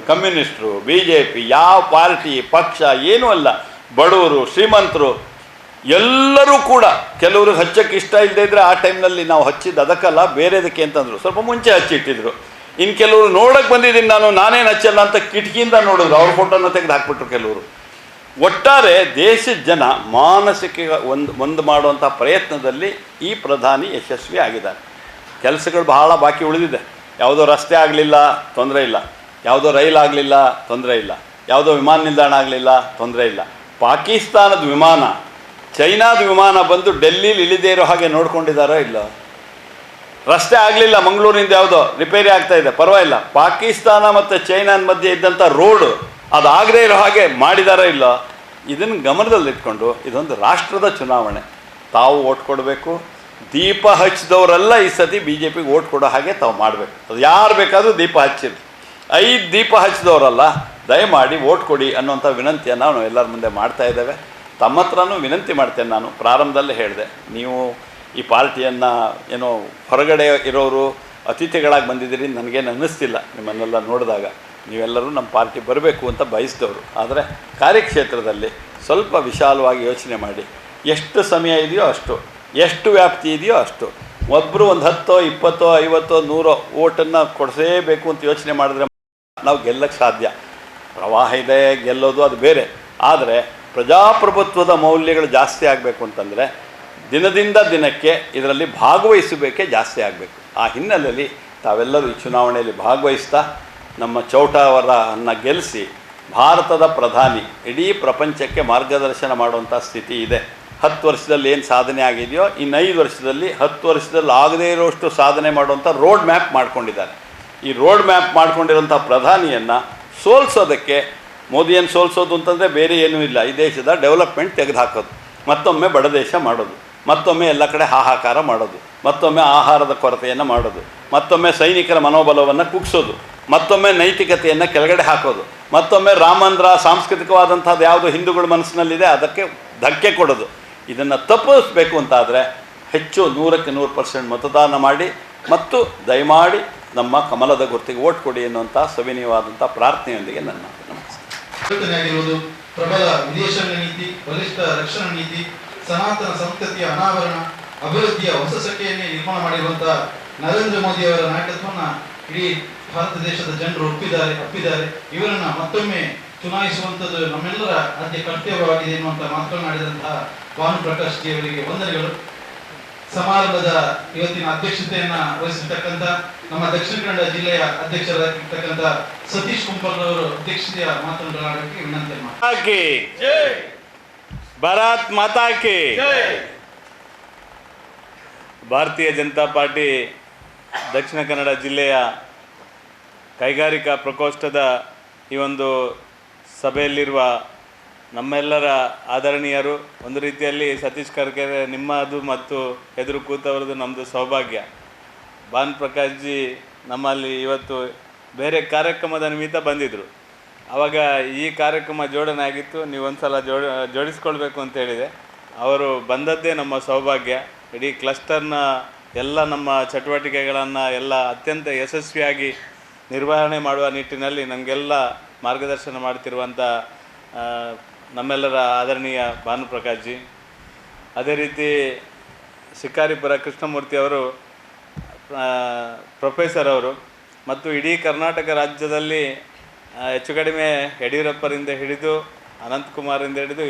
Speaker 5: ಕಮ್ಯುನಿಸ್ಟ್ರು, BJP, ಯಾವ ಪಾರ್ಟಿ ಪಕ್ಷ ಏನೂ ಅಲ್ಲ, ಬಡವರು ಶ್ರೀಮಂತರು ಎಲ್ಲರೂ ಕೂಡ, ಕೆಲವ್ರಿಗೆ ಹಚ್ಚಕ್ಕೆ ಇಷ್ಟ ಇಲ್ಲದೇ ಇದ್ದರೆ ಆ ಟೈಮ್ನಲ್ಲಿ ನಾವು ಹಚ್ಚಿದ್ದು ಅದಕ್ಕಲ್ಲ ಬೇರೆದಕ್ಕೆ ಅಂತಂದರು, ಸ್ವಲ್ಪ ಮುಂಚೆ ಹಚ್ಚಿಟ್ಟಿದ್ರು. ಇನ್ನು ಕೆಲವರು ನೋಡೋಕ್ಕೆ ಬಂದಿದ್ದೀನಿ ನಾನೇನು ಹಚ್ಚಲ್ಲ ಅಂತ ಕಿಟಕಿಯಿಂದ ನೋಡಿದ್ರು, ಅವ್ರ ಫೋಟೋನ ತೆಗೆದು ಹಾಕ್ಬಿಟ್ರು ಕೆಲವರು. ಒಟ್ಟಾರೆ ದೇಶದ ಜನ ಮಾನಸಿಕ ಒಂದು ಮಾಡುವಂಥ ಪ್ರಯತ್ನದಲ್ಲಿ ಈ ಪ್ರಧಾನಿ ಯಶಸ್ವಿ ಆಗಿದ್ದಾರೆ. ಕೆಲಸಗಳು ಬಹಳ ಬಾಕಿ ಉಳಿದಿದೆ. ಯಾವುದೋ ರಸ್ತೆ ಆಗಲಿಲ್ಲ ತೊಂದರೆ ಇಲ್ಲ, ಯಾವುದೋ ರೈಲ್ ಆಗಲಿಲ್ಲ ತೊಂದರೆ ಇಲ್ಲ, ಯಾವುದೋ ವಿಮಾನ ನಿಲ್ದಾಣ ಆಗಲಿಲ್ಲ ತೊಂದರೆ ಇಲ್ಲ. ಪಾಕಿಸ್ತಾನದ ವಿಮಾನ, ಚೈನಾದ ವಿಮಾನ ಬಂದು ಡೆಲ್ಲಿಲಿ ಇಳಿದೇ ಇರೋ ಹಾಗೆ ನೋಡ್ಕೊಂಡಿದ್ದಾರೋ ಇಲ್ಲ? ರಸ್ತೆ ಆಗಲಿಲ್ಲ, ಮಂಗಳೂರಿನಿಂದ ಯಾವುದೋ ರಿಪೇರಿ ಆಗ್ತಾ ಇದೆ, ಪರವಾಗಿಲ್ಲ. ಪಾಕಿಸ್ತಾನ ಮತ್ತು ಚೈನಾದ ಮಧ್ಯೆ ಇದ್ದಂಥ ರೋಡು ಅದು ಆಗದೇ ಇರೋ ಹಾಗೆ ಮಾಡಿದಾರೋ ಇಲ್ಲ? ಇದನ್ನು ಗಮನದಲ್ಲಿಟ್ಕೊಂಡು ಇದೊಂದು ರಾಷ್ಟ್ರದ ಚುನಾವಣೆ, ತಾವು ಓಟ್ ಕೊಡಬೇಕು. ದೀಪ ಹಚ್ಚಿದವರೆಲ್ಲ ಈ ಸತಿ BJPಗೆ ಓಟ್ ಕೊಡೋ ಹಾಗೆ ತಾವು ಮಾಡಬೇಕು. ಅದು ಯಾರು ಬೇಕಾದರೂ ದೀಪ ಹಚ್ಚಿರಿ, 5 ದೀಪ ಹಚ್ಚಿದವರಲ್ಲ, ದಯಮಾಡಿ ಓಟ್ ಕೊಡಿ ಅನ್ನೋಂಥ ವಿನಂತಿಯನ್ನು ನಾವು ಎಲ್ಲರ ಮುಂದೆ ಮಾಡ್ತಾ ಇದ್ದೇವೆ. ತಮ್ಮ ಹತ್ರನೂ ವಿನಂತಿ ಮಾಡ್ತೇನೆ. ನಾನು ಪ್ರಾರಂಭದಲ್ಲೇ ಹೇಳಿದೆ, ನೀವು ಈ ಪಾರ್ಟಿಯನ್ನು ಏನೋ ಹೊರಗಡೆ ಇರೋರು ಅತಿಥಿಗಳಾಗಿ ಬಂದಿದ್ದೀರಿ, ನನಗೇನು ಅನ್ನಿಸ್ತಿಲ್ಲ. ನಿಮ್ಮನ್ನೆಲ್ಲ ನೋಡಿದಾಗ ನೀವೆಲ್ಲರೂ ನಮ್ಮ ಪಾರ್ಟಿ ಬರಬೇಕು ಅಂತ ಬಯಸಿದವರು. ಆದರೆ ಕಾರ್ಯಕ್ಷೇತ್ರದಲ್ಲಿ ಸ್ವಲ್ಪ ವಿಶಾಲವಾಗಿ ಯೋಚನೆ ಮಾಡಿ, ಎಷ್ಟು ಸಮಯ ಇದೆಯೋ ಅಷ್ಟು, ಎಷ್ಟು ವ್ಯಾಪ್ತಿ ಇದೆಯೋ ಅಷ್ಟು ಒಬ್ಬರು ಒಂದು 10, 20, 50, 100 ಓಟನ್ನು ಕೊಡಿಸೇಬೇಕು ಅಂತ ಯೋಚನೆ ಮಾಡಿದ್ರೆ ನಾವು ಗೆಲ್ಲಕ್ಕೆ ಸಾಧ್ಯ. ಪ್ರವಾಹ ಇದೆ, ಗೆಲ್ಲೋದು ಅದು ಬೇರೆ. ಆದರೆ ಪ್ರಜಾಪ್ರಭುತ್ವದ ಮೌಲ್ಯಗಳು ಜಾಸ್ತಿ ಆಗಬೇಕು ಅಂತಂದರೆ ದಿನದಿಂದ ದಿನಕ್ಕೆ ಇದರಲ್ಲಿ ಭಾಗವಹಿಸಬೇಕೇ ಜಾಸ್ತಿ ಆಗಬೇಕು. ಆ ಹಿನ್ನೆಲೆಯಲ್ಲಿ ತಾವೆಲ್ಲರೂ ಈ ಚುನಾವಣೆಯಲ್ಲಿ ಭಾಗವಹಿಸ್ತಾ ನಮ್ಮ ಚೌಟಾ ಅವರನ್ನು ಗೆಲ್ಲಿಸಿ ಭಾರತದ ಪ್ರಧಾನಿ ಇಡೀ ಪ್ರಪಂಚಕ್ಕೆ ಮಾರ್ಗದರ್ಶನ ಮಾಡುವಂಥ ಸ್ಥಿತಿ ಇದೆ. 10 ವರ್ಷದಲ್ಲಿ ಏನು ಸಾಧನೆ ಆಗಿದೆಯೋ ಇನ್ನು 5 ವರ್ಷದಲ್ಲಿ 10 ವರ್ಷದಲ್ಲಿ ಆಗದೇ ಇರೋಷ್ಟು ಸಾಧನೆ ಮಾಡುವಂಥ ರೋಡ್ ಮ್ಯಾಪ್ ಮಾಡ್ಕೊಂಡಿದ್ದಾರೆ. ಈ ರೋಡ್ ಮ್ಯಾಪ್ ಮಾಡ್ಕೊಂಡಿರೋಂಥ ಪ್ರಧಾನಿಯನ್ನು ಸೋಲಿಸೋದಕ್ಕೆ, ಮೋದಿಯನ್ನು ಸೋಲಿಸೋದು ಅಂತಂದರೆ ಬೇರೆ ಏನೂ ಇಲ್ಲ, ಈ ದೇಶದ ಡೆವಲಪ್ಮೆಂಟ್ ತೆಗೆದುಹಾಕೋದು, ಮತ್ತೊಮ್ಮೆ ಬಡದೇಶ ಮಾಡೋದು, ಮತ್ತೊಮ್ಮೆ ಎಲ್ಲ ಕಡೆ ಹಾಹಾಕಾರ ಮಾಡೋದು, ಮತ್ತೊಮ್ಮೆ ಆಹಾರದ ಕೊರತೆಯನ್ನು ಮಾಡೋದು, ಮತ್ತೊಮ್ಮೆ ಸೈನಿಕರ ಮನೋಬಲವನ್ನು ಕುಗ್ಸೋದು, ಮತ್ತೊಮ್ಮೆ ನೈತಿಕತೆಯನ್ನು ಕೆಳಗಡೆ ಹಾಕೋದು, ಮತ್ತೊಮ್ಮೆ ರಾಮಂದ್ರ ಸಾಂಸ್ಕೃತಿಕವಾದಂಥದ್ದು ಯಾವುದು ಹಿಂದೂಗಳ ಮನಸ್ಸಿನಲ್ಲಿದೆ ಅದಕ್ಕೆ ಧಕ್ಕೆ ಕೊಡೋದು. ಇದನ್ನು ತಪ್ಪಿಸಬೇಕು ಅಂತಾದರೆ ಹೆಚ್ಚು 100% ಮತದಾನ ಮಾಡಿ ಮತ್ತು ದಯಮಾಡಿ ನಮ್ಮ ಕಮಲದ ಗುರುತಿಗೆ ಓಟ್ ಕೊಡಿ ಎನ್ನುವಂಥ ಸವಿನಯವಾದಂಥ ಪ್ರಾರ್ಥನೆಯೊಂದಿಗೆ ನನ್ನ ನಮಸ್ಕಾರ.
Speaker 1: ಆಗಿರುವುದು ಪ್ರಬಲ ವಿದೇಶಾಂಗ ನೀತಿ, ಬಲಿಷ್ಠ ರಕ್ಷಣಾ ನೀತಿ, ಸನಾತನ ಸಂಸ್ಕೃತಿಯ ಅನಾವರಣ, ಅಭಿವೃದ್ಧಿಯ ಹೊಸ ಸಖೆಯನ್ನೇ ನಿರ್ಮಾಣ ಮಾಡಿರುವಂತಹ ನರೇಂದ್ರ ಮೋದಿ ಅವರ ನಾಯಕತ್ವವನ್ನು ಇಡೀ ಭಾರತ ದೇಶದ ಜನರು ಅಪ್ಪಿದ್ದಾರೆ. ಇವರನ್ನ ಮತ್ತೊಮ್ಮೆ ಚುನಾಯಿಸುವಂಥದ್ದು ನಮ್ಮೆಲ್ಲರ ಆದ್ಯ ಕರ್ತವ್ಯವಾಗಿದೆ ಎನ್ನುವಂಥ ಮಾತನಾಡಿದಂತಹ ಭಾನುಪ್ರಕಾಶ್ ಜಿ ಅವರಿಗೆ ವಂದನೆಗಳು. ಸಮಾರಂಭದ ಇವತ್ತಿನ ಅಧ್ಯಕ್ಷತೆಯನ್ನ ವಹಿಸಿರ್ತಕ್ಕಂಥ ನಮ್ಮ ದಕ್ಷಿಣ ಕನ್ನಡ ಜಿಲ್ಲೆಯ ಅಧ್ಯಕ್ಷರಾಗಿರ್ತಕ್ಕಂಥ ಸತೀಶ್ ಕುಂಪಲ್ ಅವರು ಅಧ್ಯಕ್ಷತೆಯ ಮಾತನಾಡೋಕ್ಕೆ ವಿನಂತಿ ಮಾಡಿ.
Speaker 5: ಭಾರತ್ ಮಾತಾ ಕಿ ಭಾರತೀಯ ಜನತಾ ಪಾರ್ಟಿ ದಕ್ಷಿಣ ಕನ್ನಡ ಜಿಲ್ಲೆಯ ಕೈಗಾರಿಕಾ ಪ್ರಕೋಷ್ಠದ ಈ ಒಂದು ಸಭೆಯಲ್ಲಿರುವ ನಮ್ಮೆಲ್ಲರ ಆದರಣೀಯರು, ಒಂದು ರೀತಿಯಲ್ಲಿ ಸತೀಶ್ ಕರ್ಕೆರೆ ನಿಮ್ಮದು ಮತ್ತು ಎದುರು ಕೂತವರದು ನಮ್ಮದು ಸೌಭಾಗ್ಯ. ಭಾನುಪ್ರಕಾಶ್ ಜಿ ನಮ್ಮಲ್ಲಿ ಇವತ್ತು ಬೇರೆ ಕಾರ್ಯಕ್ರಮದ ನಿಮಿತ್ತ ಬಂದಿದ್ದರು. ಆವಾಗ ಈ ಕಾರ್ಯಕ್ರಮ ಜೋಡಣೆ ಆಗಿತ್ತು, ನೀವು ಒಂದು ಸಲ ಜೋಡಿಸ್ಕೊಳ್ಬೇಕು ಅಂತ ಹೇಳಿದೆ. ಅವರು ಬಂದದ್ದೇ ನಮ್ಮ ಸೌಭಾಗ್ಯ. ಇಡೀ ಕ್ಲಸ್ಟರ್ನ ಎಲ್ಲ ನಮ್ಮ ಚಟುವಟಿಕೆಗಳನ್ನು ಎಲ್ಲ ಅತ್ಯಂತ ಯಶಸ್ವಿಯಾಗಿ ನಿರ್ವಹಣೆ ಮಾಡುವ ನಿಟ್ಟಿನಲ್ಲಿ ನಮಗೆಲ್ಲ ಮಾರ್ಗದರ್ಶನ ಮಾಡ್ತಿರುವಂಥ ನಮ್ಮೆಲ್ಲರ ಆದರಣೀಯ ಭಾನುಪ್ರಕಾಶ್ ಜಿ, ಅದೇ ರೀತಿ ಶಿಕಾರಿಪುರ ಕೃಷ್ಣಮೂರ್ತಿ ಅವರು, ಪ್ರೊಫೆಸರ್ ಅವರು, ಮತ್ತು ಇಡೀ ಕರ್ನಾಟಕ ರಾಜ್ಯದಲ್ಲಿ ಹೆಚ್ಚು ಕಡಿಮೆ ಯಡಿಯೂರಪ್ಪರಿಂದ ಹಿಡಿದು ಅನಂತಕುಮಾರಿಂದ ಹಿಡಿದು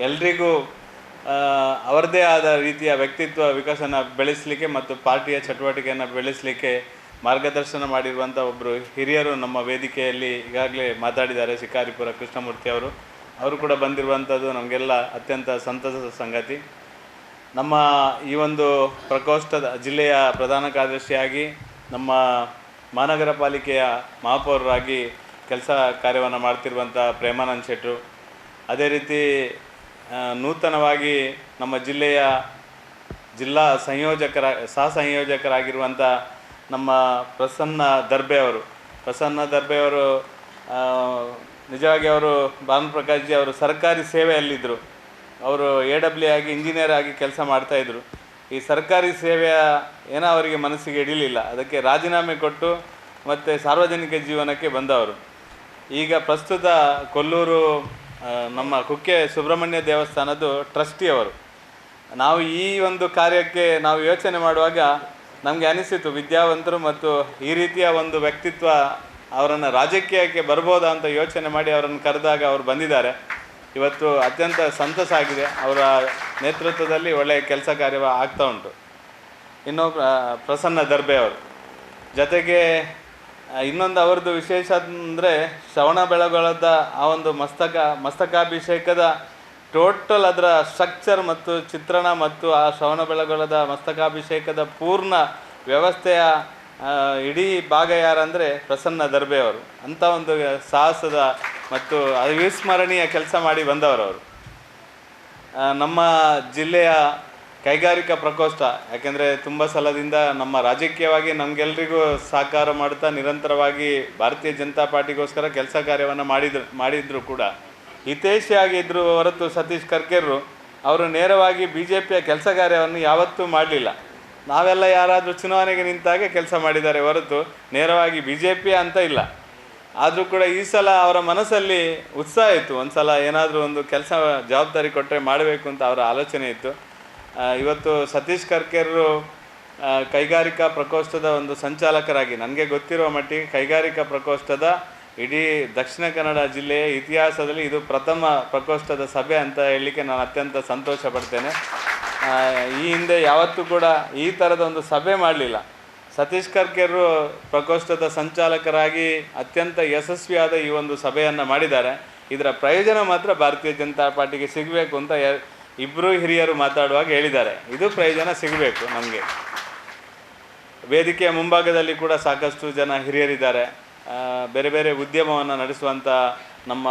Speaker 5: ಎಲ್ರಿಗೂ ಅವರದೇ ಆದ ರೀತಿಯ ವ್ಯಕ್ತಿತ್ವ ವಿಕಸನ ಬೆಳೆಸಲಿಕ್ಕೆ ಮತ್ತು ಪಾರ್ಟಿಯ ಚಟುವಟಿಕೆಯನ್ನು ಬೆಳೆಸಲಿಕ್ಕೆ ಮಾರ್ಗದರ್ಶನ ಮಾಡಿರುವಂಥ ಒಬ್ಬರು ಹಿರಿಯರು ನಮ್ಮ ವೇದಿಕೆಯಲ್ಲಿ ಈಗಾಗಲೇ ಮಾತಾಡಿದ್ದಾರೆ. ಶಿಕಾರಿಪುರ ಕೃಷ್ಣಮೂರ್ತಿ ಅವರು ಕೂಡ ಬಂದಿರುವಂಥದ್ದು ನಮಗೆಲ್ಲ ಅತ್ಯಂತ ಸಂತಸದ ಸಂಗತಿ. ನಮ್ಮ ಈ ಒಂದು ಪ್ರಕೋಷ್ಠದ ಜಿಲ್ಲೆಯ ಪ್ರಧಾನ ಕಾರ್ಯದರ್ಶಿಯಾಗಿ ನಮ್ಮ ಮಹಾನಗರ ಪಾಲಿಕೆಯ ಮಹಾಪೌರರಾಗಿ ಕೆಲಸ ಕಾರ್ಯವನ್ನು ಮಾಡ್ತಿರುವಂಥ ಪ್ರೇಮಾನಂದ್ ಶೆಟ್ಟರು, ಅದೇ ರೀತಿ ನೂತನವಾಗಿ ನಮ್ಮ ಜಿಲ್ಲೆಯ ಜಿಲ್ಲಾ ಸಹ ಸಂಯೋಜಕರಾಗಿರುವಂಥ ನಮ್ಮ ಪ್ರಸನ್ನ ದರ್ಬೆ ಅವರು ನಿಜವಾಗಿ ಅವರು ಭಾನುಪ್ರಕಾಶ್ ಜಿ ಅವರು ಸರ್ಕಾರಿ ಸೇವೆಯಲ್ಲಿದ್ದರು. ಅವರು AW ಆಗಿ ಇಂಜಿನಿಯರ್ ಆಗಿ ಕೆಲಸ ಮಾಡ್ತಾಯಿದ್ರು. ಈ ಸರ್ಕಾರಿ ಸೇವೆಯ ಏನೋ ಅವರಿಗೆ ಮನಸ್ಸಿಗೆ ಹಿಡಿಲಿಲ್ಲ, ಅದಕ್ಕೆ ರಾಜೀನಾಮೆ ಕೊಟ್ಟು ಮತ್ತು ಸಾರ್ವಜನಿಕ ಜೀವನಕ್ಕೆ ಬಂದವರು. ಈಗ ಪ್ರಸ್ತುತ ಕೊಲ್ಲೂರು ನಮ್ಮ ಕುಕ್ಕೆ ಸುಬ್ರಹ್ಮಣ್ಯ ದೇವಸ್ಥಾನದ್ದು ಟ್ರಸ್ಟಿಯವರು. ನಾವು ಈ ಒಂದು ಕಾರ್ಯಕ್ಕೆ ನಾವು ಯೋಚನೆ ಮಾಡುವಾಗ ನಮಗೆ ಅನಿಸಿತು, ವಿದ್ಯಾವಂತರು ಮತ್ತು ಈ ರೀತಿಯ ಒಂದು ವ್ಯಕ್ತಿತ್ವ ಅವರನ್ನು ರಾಜಕೀಯಕ್ಕೆ ಬರ್ಬೋದಾ ಅಂತ ಯೋಚನೆ ಮಾಡಿ ಅವರನ್ನು ಕರೆದಾಗ ಅವರು ಬಂದಿದ್ದಾರೆ. ಇವತ್ತು ಅತ್ಯಂತ ಸಂತಸ ಆಗಿದೆ. ಅವರ ನೇತೃತ್ವದಲ್ಲಿ ಒಳ್ಳೆಯ ಕೆಲಸ ಕಾರ್ಯ ಆಗ್ತಾ ಉಂಟು. ಇನ್ನು ಪ್ರಸನ್ನ ದರ್ಬೆ ಅವರು ಜೊತೆಗೆ ಇನ್ನೊಂದು ಅವ್ರದ್ದು ವಿಶೇಷ ಅಂದರೆ ಶ್ರವಣಬೆಳಗೊಳದ ಆ ಒಂದು ಮಸ್ತಕಾಭಿಷೇಕದ ಟೋಟಲ್ ಅದರ ಸ್ಟ್ರಕ್ಚರ್ ಮತ್ತು ಚಿತ್ರಣ ಮತ್ತು ಆ ಶ್ರವಣಬೆಳಗೊಳದ ಮಸ್ತಕಾಭಿಷೇಕದ ಪೂರ್ಣ ವ್ಯವಸ್ಥೆಯ ಇಡೀ ಭಾಗ ಯಾರಂದರೆ ಪ್ರಸನ್ನ ದರ್ಬೆ ಅವರು. ಅಂಥ ಒಂದು ಸಾಹಸದ ಮತ್ತು ಅವಿಸ್ಮರಣೀಯ ಕೆಲಸ ಮಾಡಿ ಬಂದವರು. ನಮ್ಮ ಜಿಲ್ಲೆಯ ಕೈಗಾರಿಕಾ ಪ್ರಕೋಷ್ಠ, ಯಾಕೆಂದರೆ ತುಂಬ ಸಲದಿಂದ ನಮ್ಮ ರಾಜಕೀಯವಾಗಿ ನಮಗೆಲ್ರಿಗೂ ಸಹಕಾರ ಮಾಡ್ತಾ ನಿರಂತರವಾಗಿ ಭಾರತೀಯ ಜನತಾ ಪಾರ್ಟಿಗೋಸ್ಕರ ಕೆಲಸ ಕಾರ್ಯವನ್ನು ಮಾಡಿದ್ರು ಕೂಡ ಹಿತೈಷಿಯಾಗಿದ್ದರು ಹೊರತು ಸತೀಶ್ ಕರ್ಕೆರು ಅವರು ನೇರವಾಗಿ BJPಯ ಕೆಲಸ ಕಾರ್ಯವನ್ನು ಯಾವತ್ತೂ ಮಾಡಲಿಲ್ಲ. ನಾವೆಲ್ಲ ಯಾರಾದರೂ ಚುನಾವಣೆಗೆ ನಿಂತಾಗ ಕೆಲಸ ಮಾಡಿದ್ದಾರೆ ಹೊರತು ನೇರವಾಗಿ BJP ಅಂತ ಇಲ್ಲ. ಆದರೂ ಕೂಡ ಈ ಸಲ ಅವರ ಮನಸ್ಸಲ್ಲಿ ಉತ್ಸಾಹ ಇತ್ತು, ಒಂದು ಸಲ ಏನಾದರೂ ಒಂದು ಕೆಲಸ ಜವಾಬ್ದಾರಿ ಕೊಟ್ಟರೆ ಮಾಡಬೇಕು ಅಂತ ಅವರ ಆಲೋಚನೆ ಇತ್ತು. ಇವತ್ತು ಸತೀಶ್ ಕರ್ಕೆರು ಕೈಗಾರಿಕಾ ಪ್ರಕೋಷ್ಠದ ಒಂದು ಸಂಚಾಲಕರಾಗಿ ನನಗೆ ಗೊತ್ತಿರುವ ಮಟ್ಟಿಗೆ ಕೈಗಾರಿಕಾ ಪ್ರಕೋಷ್ಠದ ಇಡೀ ದಕ್ಷಿಣ ಕನ್ನಡ ಜಿಲ್ಲೆಯ ಇತಿಹಾಸದಲ್ಲಿ ಇದು ಪ್ರಥಮ ಪ್ರಕೋಷ್ಠದ ಸಭೆ ಅಂತ ಹೇಳಲಿಕ್ಕೆ ನಾನು ಅತ್ಯಂತ ಸಂತೋಷ ಪಡ್ತೇನೆ. ಈ ಹಿಂದೆ ಯಾವತ್ತೂ ಕೂಡ ಈ ಥರದ ಒಂದು ಸಭೆ ಮಾಡಲಿಲ್ಲ. ಸತೀಶ್ ಕರ್ಕೇರು ಪ್ರಕೋಷ್ಠದ ಸಂಚಾಲಕರಾಗಿ ಅತ್ಯಂತ ಯಶಸ್ವಿಯಾದ ಈ ಒಂದು ಸಭೆಯನ್ನು ಮಾಡಿದ್ದಾರೆ. ಇದರ ಪ್ರಯೋಜನ ಮಾತ್ರ ಭಾರತೀಯ ಜನತಾ ಪಾರ್ಟಿಗೆ ಸಿಗಬೇಕು ಅಂತ ಇಬ್ಬರು ಹಿರಿಯರು ಮಾತಾಡುವಾಗ ಹೇಳಿದ್ದಾರೆ. ಇದು ಪ್ರಯೋಜನ ಸಿಗಬೇಕು ನಮಗೆ. ವೇದಿಕೆಯ ಮುಂಭಾಗದಲ್ಲಿ ಕೂಡ ಸಾಕಷ್ಟು ಜನ ಹಿರಿಯರಿದ್ದಾರೆ. ಬೇರೆ ಬೇರೆ ಉದ್ಯಮವನ್ನು ನಡೆಸುವಂಥ ನಮ್ಮ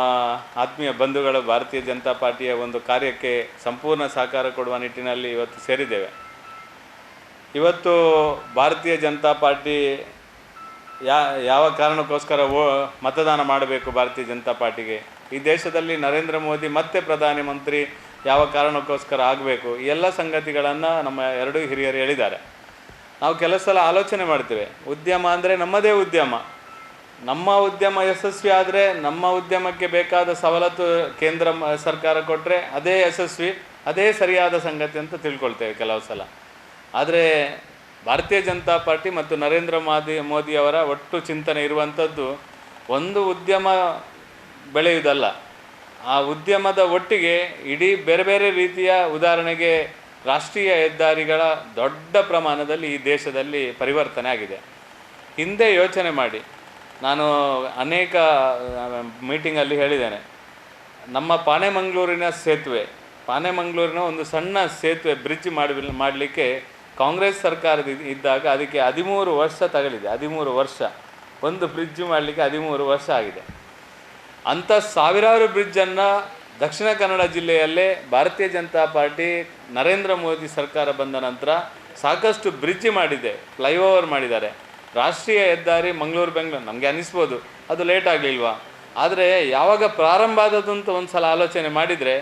Speaker 5: ಆತ್ಮೀಯ ಬಂಧುಗಳು ಭಾರತೀಯ ಜನತಾ ಪಾರ್ಟಿಯ ಒಂದು ಕಾರ್ಯಕ್ಕೆ ಸಂಪೂರ್ಣ ಸಹಕಾರ ಕೊಡುವ ನಿಟ್ಟಿನಲ್ಲಿ ಇವತ್ತು ಸೇರಿದ್ದೇವೆ. ಇವತ್ತು ಭಾರತೀಯ ಜನತಾ ಪಾರ್ಟಿ ಯಾವ ಕಾರಣಕ್ಕೋಸ್ಕರ ಮತದಾನ ಮಾಡಬೇಕು ಭಾರತೀಯ ಜನತಾ ಪಾರ್ಟಿಗೆ, ಈ ದೇಶದಲ್ಲಿ ನರೇಂದ್ರ ಮೋದಿ ಮತ್ತೆ ಪ್ರಧಾನಮಂತ್ರಿ ಯಾವ ಕಾರಣಕ್ಕೋಸ್ಕರ ಆಗಬೇಕು, ಈ ಎಲ್ಲ ಸಂಗತಿಗಳನ್ನು ನಮ್ಮ ಎರಡೂ ಹಿರಿಯರು ಹೇಳಿದ್ದಾರೆ. ನಾವು ಕೆಲವು ಸಲ ಆಲೋಚನೆ ಮಾಡ್ತೇವೆ, ಉದ್ಯಮ ಅಂದರೆ ನಮ್ಮದೇ ಉದ್ಯಮ, ನಮ್ಮ ಉದ್ಯಮ ಯಶಸ್ವಿ ಆದರೆ ನಮ್ಮ ಉದ್ಯಮಕ್ಕೆ ಬೇಕಾದ ಸವಲತ್ತು ಕೇಂದ್ರ ಸರ್ಕಾರ ಕೊಟ್ಟರೆ ಅದೇ ಯಶಸ್ವಿ, ಅದೇ ಸರಿಯಾದ ಸಂಗತಿ ಅಂತ ತಿಳ್ಕೊಳ್ತೇವೆ ಕೆಲವು ಸಲ. ಆದರೆ ಭಾರತೀಯ ಜನತಾ ಪಾರ್ಟಿ ಮತ್ತು ನರೇಂದ್ರ ಮೋದಿಯವರ ಒಟ್ಟು ಚಿಂತನೆ ಇರುವಂಥದ್ದು ಒಂದು ಉದ್ಯಮ ಬೆಳೆಯುವುದಲ್ಲ, ಆ ಉದ್ಯಮದ ಒಟ್ಟಿಗೆ ಇಡೀ ಬೇರೆ ಬೇರೆ ರೀತಿಯ, ಉದಾಹರಣೆಗೆ ರಾಷ್ಟ್ರೀಯ ಹೆದ್ದಾರಿಗಳ ದೊಡ್ಡ ಪ್ರಮಾಣದಲ್ಲಿ ಈ ದೇಶದಲ್ಲಿ ಪರಿವರ್ತನೆ ಆಗಿದೆ. ಹಿಂದೆ ಯೋಚನೆ ಮಾಡಿ, ನಾನು ಅನೇಕ ಮೀಟಿಂಗಲ್ಲಿ ಹೇಳಿದ್ದೇನೆ, ನಮ್ಮ ಪಾನೆಮಂಗಳೂರಿನ ಸೇತುವೆ, ಪಾನೆಮಂಗಳೂರಿನ ಒಂದು ಸಣ್ಣ ಸೇತುವೆ ಬ್ರಿಡ್ಜ್ ಮಾಡಲಿಕ್ಕೆ ಕಾಂಗ್ರೆಸ್ ಸರ್ಕಾರದ ಇದ್ದಾಗ ಅದಕ್ಕೆ 13 ವರ್ಷ ತಗಲಿದೆ. 13 ವರ್ಷ ಒಂದು ಬ್ರಿಡ್ಜ್ ಮಾಡಲಿಕ್ಕೆ 13 ವರ್ಷ ಆಗಿದೆ. ಅಂಥ ಸಾವಿರಾರು ಬ್ರಿಡ್ಜನ್ನು ದಕ್ಷಿಣ ಕನ್ನಡ ಜಿಲ್ಲೆಯಲ್ಲೇ ಭಾರತೀಯ ಜನತಾ ಪಾರ್ಟಿ ನರೇಂದ್ರ ಮೋದಿ ಸರ್ಕಾರ ಬಂದ ನಂತರ ಸಾಕಷ್ಟು ಬ್ರಿಡ್ಜ್ ಮಾಡಿದೆ, ಫ್ಲೈಓವರ್ ಮಾಡಿದ್ದಾರೆ. ರಾಷ್ಟ್ರೀಯ ಹೆದ್ದಾರಿ ಬೆಂಗಳೂರು ನಮಗೆ ಅನ್ನಿಸ್ಬೋದು ಅದು ಲೇಟ್ ಆಗಲಿಲ್ವಾ, ಆದರೆ ಯಾವಾಗ ಪ್ರಾರಂಭ ಆದದಂತ ಒಂದು ಸಲ ಆಲೋಚನೆ ಮಾಡಿದರೆ